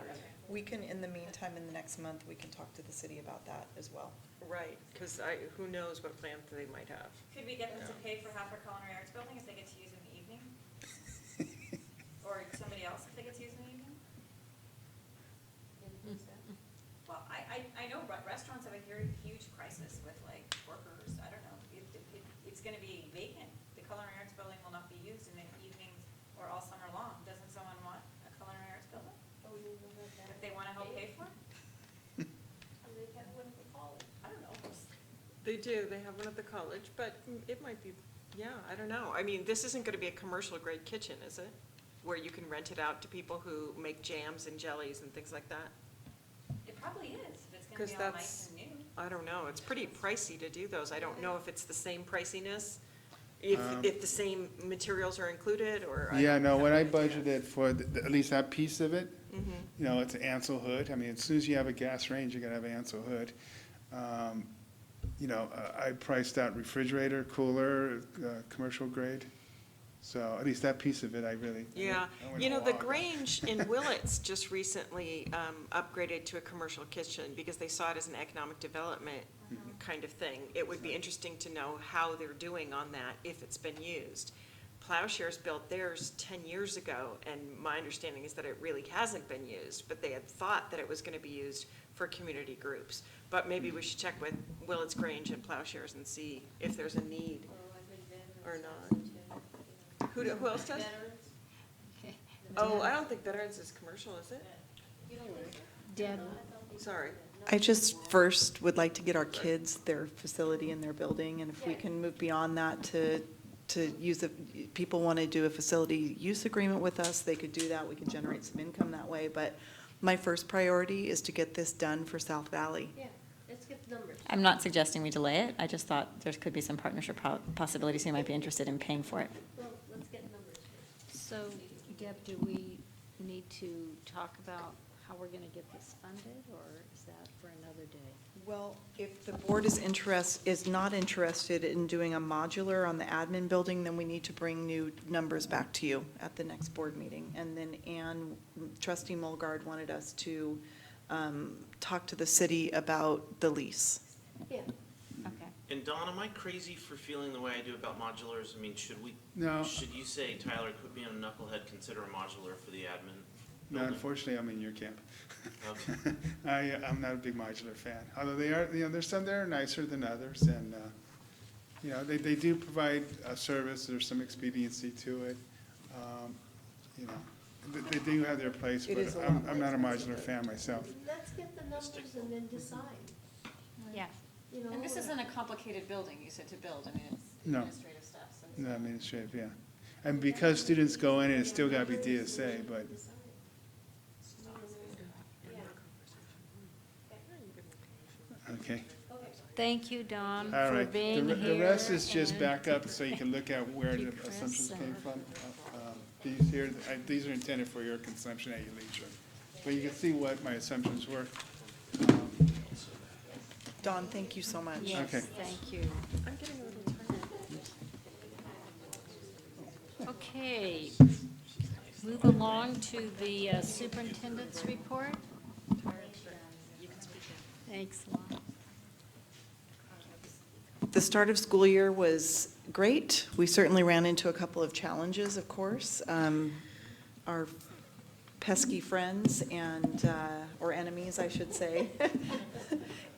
We can, in the meantime, in the next month, we can talk to the city about that as well. Right, because who knows what plans they might have. Could we get them to pay for half our culinary arts building if they get to use it in the evening? Or somebody else if they get to use it in the evening? Well, I know restaurants have a huge crisis with like workers. I don't know. It's gonna be vacant. The culinary arts building will not be used in the evenings or all summer long. Doesn't someone want a culinary arts building? If they wanna help pay for it? I don't know. They do, they have one at the college, but it might be, yeah, I don't know. I mean, this isn't going to be a commercial-grade kitchen, is it? Where you can rent it out to people who make jams and jellies and things like that? It probably is, if it's gonna Because be all that's, nice and new. I don't know, it's pretty pricey to do those. I don't know if it's the same priciness, if the same materials are included, or. Yeah, no, when I budgeted for at least that piece of it, Mhm. it's an Ansel hood. I mean, as soon as you have a gas range, you gotta have an Ansel hood. I priced out refrigerator, cooler, commercial grade. So at least that piece of it, I really. Yeah, I went all the out. Grange in Willits just recently upgraded to a commercial kitchen because they saw it as an economic development kind of thing. It would be interesting to know how they're doing on that, if it's been used. Plowshares built theirs 10 years ago, and my understanding is that it really hasn't been used, but they had thought that it was going to be used for community groups. But maybe we should check with Willits Grange and Plowshares and see if there's a need or not. Who else does? Oh, I don't think Veterans is commercial, is it? Deb? Sorry. I just first would like to get our kids their facility and their building, and if we can move beyond that to use, people want to do a facility use agreement with us, they could do that, we could generate some income that way, but my first priority is to get this done for South Valley. Yeah, let's get the numbers. I'm not suggesting we delay it. I just thought there could be some partnership possibilities. You might be interested in paying for it. Well, let's get numbers first. So, Deb, do we need to talk about how we're gonna get this funded, or is that for another day? Well, if the board is not interested in doing a modular on the admin building, then we need to bring new numbers back to you at the next board meeting. And then trustee Mulgard wanted us to talk to the city about the lease. Yeah. Okay. And Don, am I crazy for feeling the way I do about modulars? I mean, should No. you say, Tyler, quit being a knucklehead, consider a modular for the admin? No, building? unfortunately, I'm in your camp. Okay. I'm not a big modular fan, although they are, there's some that are nicer than others, and, they do provide a service, there's some expediency to it. They do have their place, It but is a lot I'm not a modular fan myself. Let's get the numbers and then decide. Yeah. You know, And this isn't a complicated building, you said, to build. I mean, it's No. administrative stuff. So it's- No, administrative, yeah. And because students go in, it's still gotta be DSA, but, okay. Thank you, Don, All for right. being here. The rest is just and back up so you can look at where Thank the you, Chris, assumptions came and- from. These here, these are intended for your consumption at your leisure. But you can see what my assumptions were. Dawn, thank you so much. Yes, Okay. thank you. I'm getting a little tired. Okay, move along to the superintendent's report. Thanks a lot. The start of school year was great. We certainly ran into a couple of challenges, of course. Our pesky friends and, or enemies, I should say.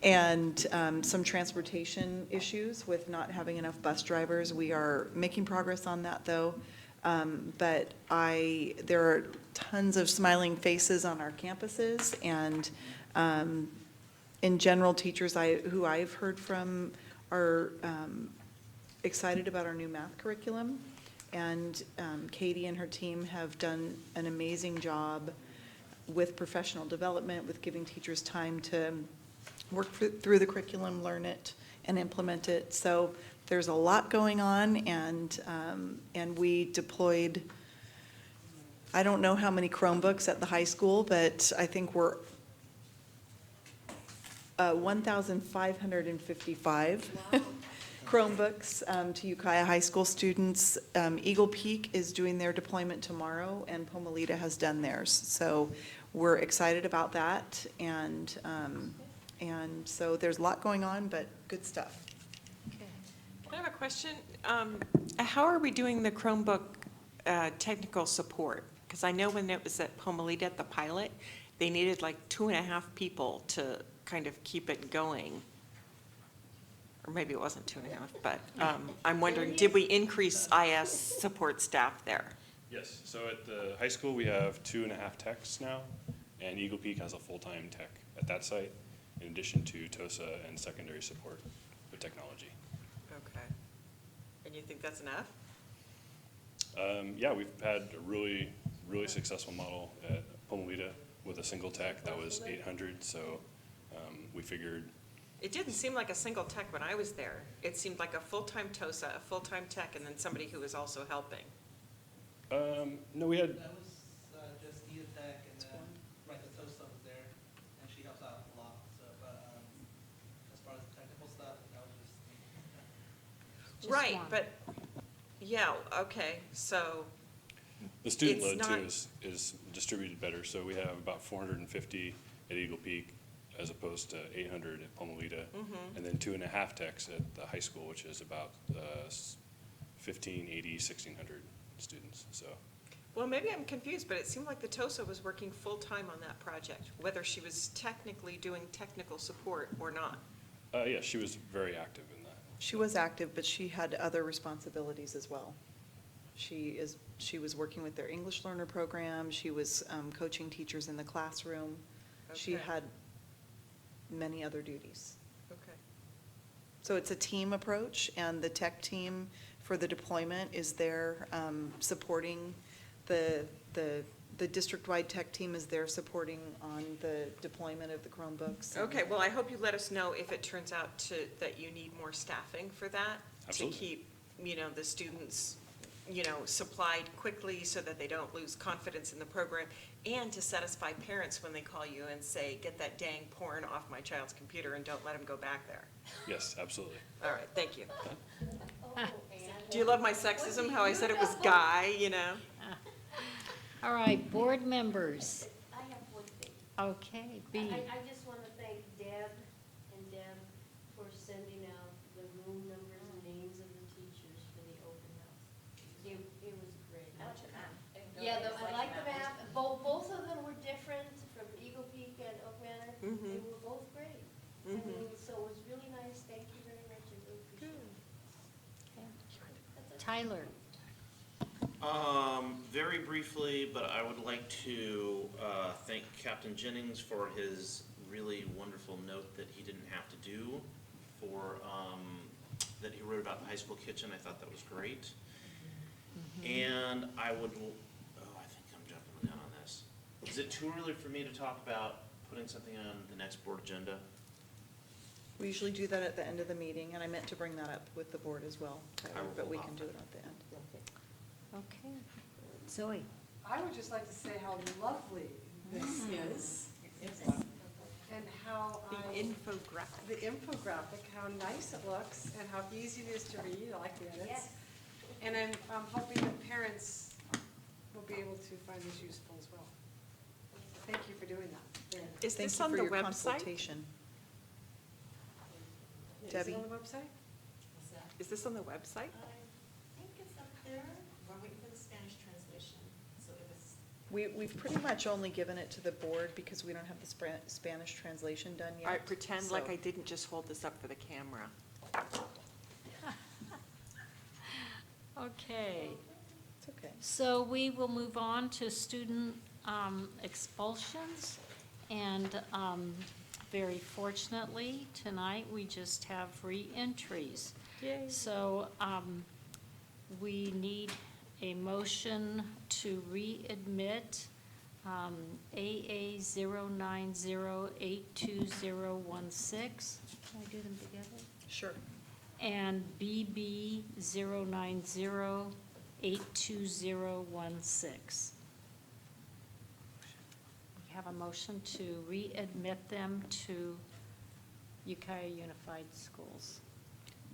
And some transportation issues with not having enough bus drivers. We are making progress on that, though. But there are tons of smiling faces on our campuses, and in general, teachers who I've heard from are excited about our new math curriculum. And Katie and her team have done an amazing job with professional development, with giving teachers time to work through the curriculum, learn it, and implement it. So there's a lot going on, and we deployed, I don't know how many Chromebooks at the high school, but I think we're 1,555 Chromebooks to Ukiah High School students. Eagle Peak is doing their deployment tomorrow, and Pomalita has done theirs. So we're excited about that, and so there's a lot going on, but good stuff. Can I have a question? How are we doing the Chromebook technical support? Because I know when it was at Pomalita at the pilot, they needed like 2.5 people to kind of keep it going. Or maybe it wasn't 2.5, but I'm wondering, did we increase IS support staff there? Yes, so at the high school, we have 2.5 techs now, and Eagle Peak has a full-time tech at that site, in addition to TOSA and secondary support with technology. Okay. And you think that's enough? Yeah, we've had a really, really successful model at Pomalita with a single tech. That was 800, so we figured. It didn't seem like a single tech when I was there. It seemed like a full-time TOSA, a full-time tech, and then somebody who was also helping. No, we had, That was just Nia Tech, and then right, the TOSA was there, and she helps out a lot. So, but as far as the technical stuff, that was just Right, one. but, yeah, okay, so, the student It's load too not- is distributed better, so we have about 450 at Eagle Peak as opposed to 800 at Pomalita, and then 2.5 techs at the high school, which is about 1,580, 1,600 students, so. well, maybe I'm confused, but it seemed like the TOSA was working full-time on that project, whether she was technically doing technical support or not. Yeah, she was very active in that. She was active, but she had other responsibilities as well. She was working with their English learner program. She was coaching teachers in the classroom. She Okay. had many other duties. Okay. So it's a team approach, and the tech team for the deployment is there supporting the district-wide tech team is there supporting on the deployment of the Chromebooks. Okay, well, I hope you let us know if it turns out that you need more staffing for that. Absolutely. To keep, the students, supplied quickly so that they don't lose confidence in the program, and to satisfy parents when they call you and say, get that dang porn off my child's computer and don't let him go back there. Yes, absolutely. All right, thank you. Do you love my sexism, how I said it was guy, All right, board members. I have one thing. Okay, B. I just want to thank Deb for sending out the room numbers and names of the teachers for the open house. It was great. Yeah, I like the map. Both of them were different from Eagle Peak and Oak Manor. They were both great. I mean, so it was really nice. Thank you very much. I really appreciate it. Tyler. Very briefly, but I would like to thank Captain Jennings for his really wonderful note that he didn't have to do for, that he wrote about the high school kitchen. I thought that was great. And I would, I think I'm jumping the gun on this. Is it too early for me to talk about putting something on the next board agenda? We usually do that at the end of the meeting, and I meant to bring that up with the board as well, Tyler, I will but we hold can off do then. it at the end. Okay. Zoe. I would just like to say how lovely this is. and how The infographic. The infographic, how nice it looks and how easy it is to read. I like the edits. Yes. And I'm hoping that parents will be able to find this useful as well. Thank you for doing that. Is Thank this you on for the your website? consultation. Is Debbie? it on the website? Is this on the website? I think it's up there. We're waiting for the Spanish translation, so it was. We've pretty much only given it to the board because we don't have the Spanish translation done yet. All right, pretend like so- I didn't just hold this up for the camera. Okay. It's okay. So we will move on to student expulsions. And very fortunately, tonight, we just have re-entries. Yay. So we need a motion to readmit AA 090822016. Can I do them together? Sure. And BB 090822016. We have a motion to readmit them to Ukiah Unified Schools.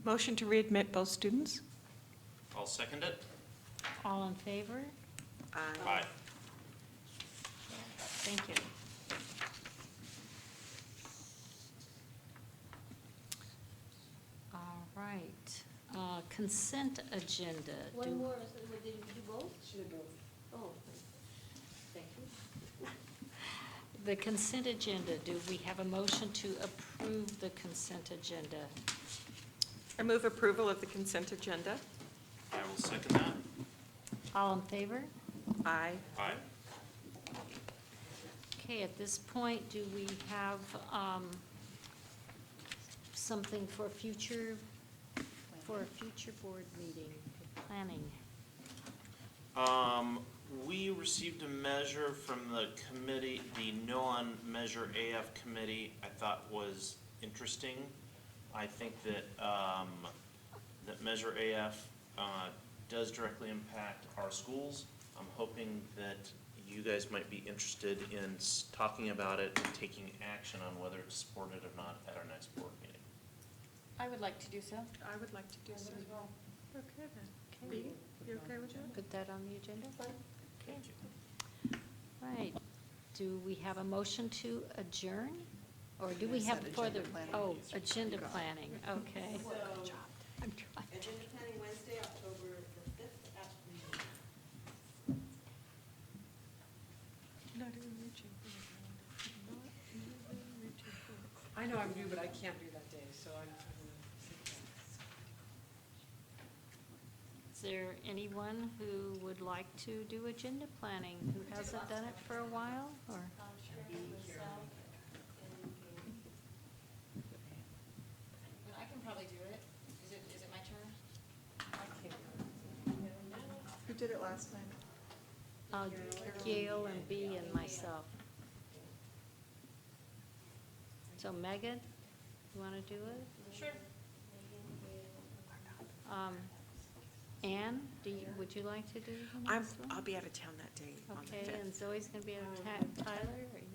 Motion to readmit both students? I'll second it. All in favor? Aye. Thank you. All right, consent agenda. One more, so did you do both? Should have both. Oh, thank you. The consent agenda, do we have a motion to approve the consent agenda? I move approval of the consent agenda. I will second that. All in favor? Aye. Aye. Okay, at this point, do we have something for a future board meeting, planning? We received a measure from the committee, the No on Measure AF committee, I thought was interesting. I think that, that Measure AF does directly impact our schools. I'm hoping that you guys might be interested in talking about it and taking action on whether it's supported or not at our next board meeting. I would like to do so. I would like to do so. Okay then. Okay. You okay with that? Put that on the agenda? Thank you. Right. Do we have a motion to adjourn? Or do we have for the, oh, agenda planning, okay. So, agenda planning Wednesday, October the 5th at noon. I know I'm new, but I can't do that day, so I'm gonna think about it. Is there anyone who would like to do agenda planning, who hasn't done it for a while, or? I can probably do it. Is it my turn? Who did it last time? Gail and B and myself. So Megan, you want to do it? Sure. Anne, would you like to do the next one? I'll be out of town that day on the Okay, 5th. and Zoe's going to be out of Tyler, are you?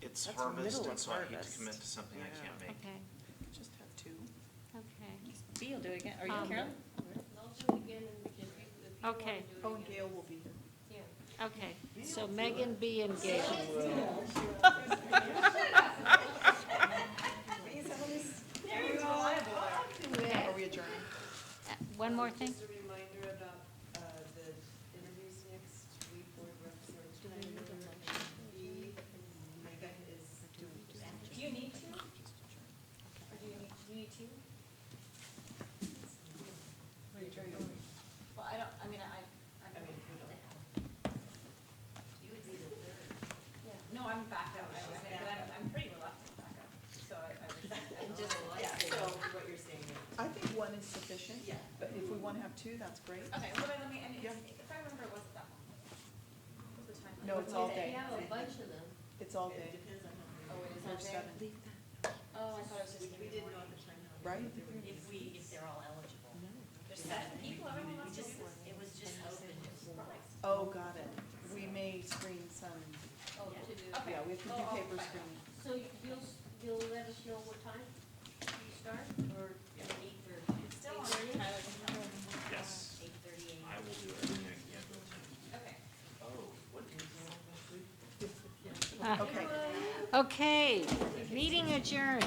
It's That's harvest, middle and of so I hate to harvest. commit to something I can't make. Okay, Just have two. okay. B will do it again. Are you, Um, Carol? I'll do it again and we can, if you want to Okay. do it Oh, and again. Gail will be here. Yeah. Okay, so Megan, B, and Gail. Are we adjourning? One more thing? Just a reminder about the interviews next week, board representative. Micah is doing. Do you need to? Or do you need to? Well, I don't, I mean, I mean, You would be the third. yeah, no, I'm back out. I mean, but I'm pretty reluctant to back out. So I'm just, yeah, So so. what you're saying is. I think one is sufficient. Yeah. But if we want to have two, that's great. Okay, well, then let me, and Yeah. if I remember, it wasn't that long. What was the time? No, it's all We day. have a bunch of them. It's all It day. depends on how many. Oh, it is There's all seven. day? Oh, I thought it was just. We didn't know at the time how many. Right? If they're all eligible. There's 7 people, everyone wants to do this? It was just open. Oh, got it. We may screen some, Oh, to do. Okay. yeah, we have to do paper screening. So you'll you'll let us know what time you start, or 8:30? It's still on Tyler. Yes. 8:30 a.m. I will do everything I can. Okay. Oh, what is on next week? Okay, meeting adjourned.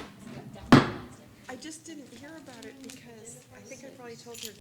I just didn't hear about it because I think I probably told her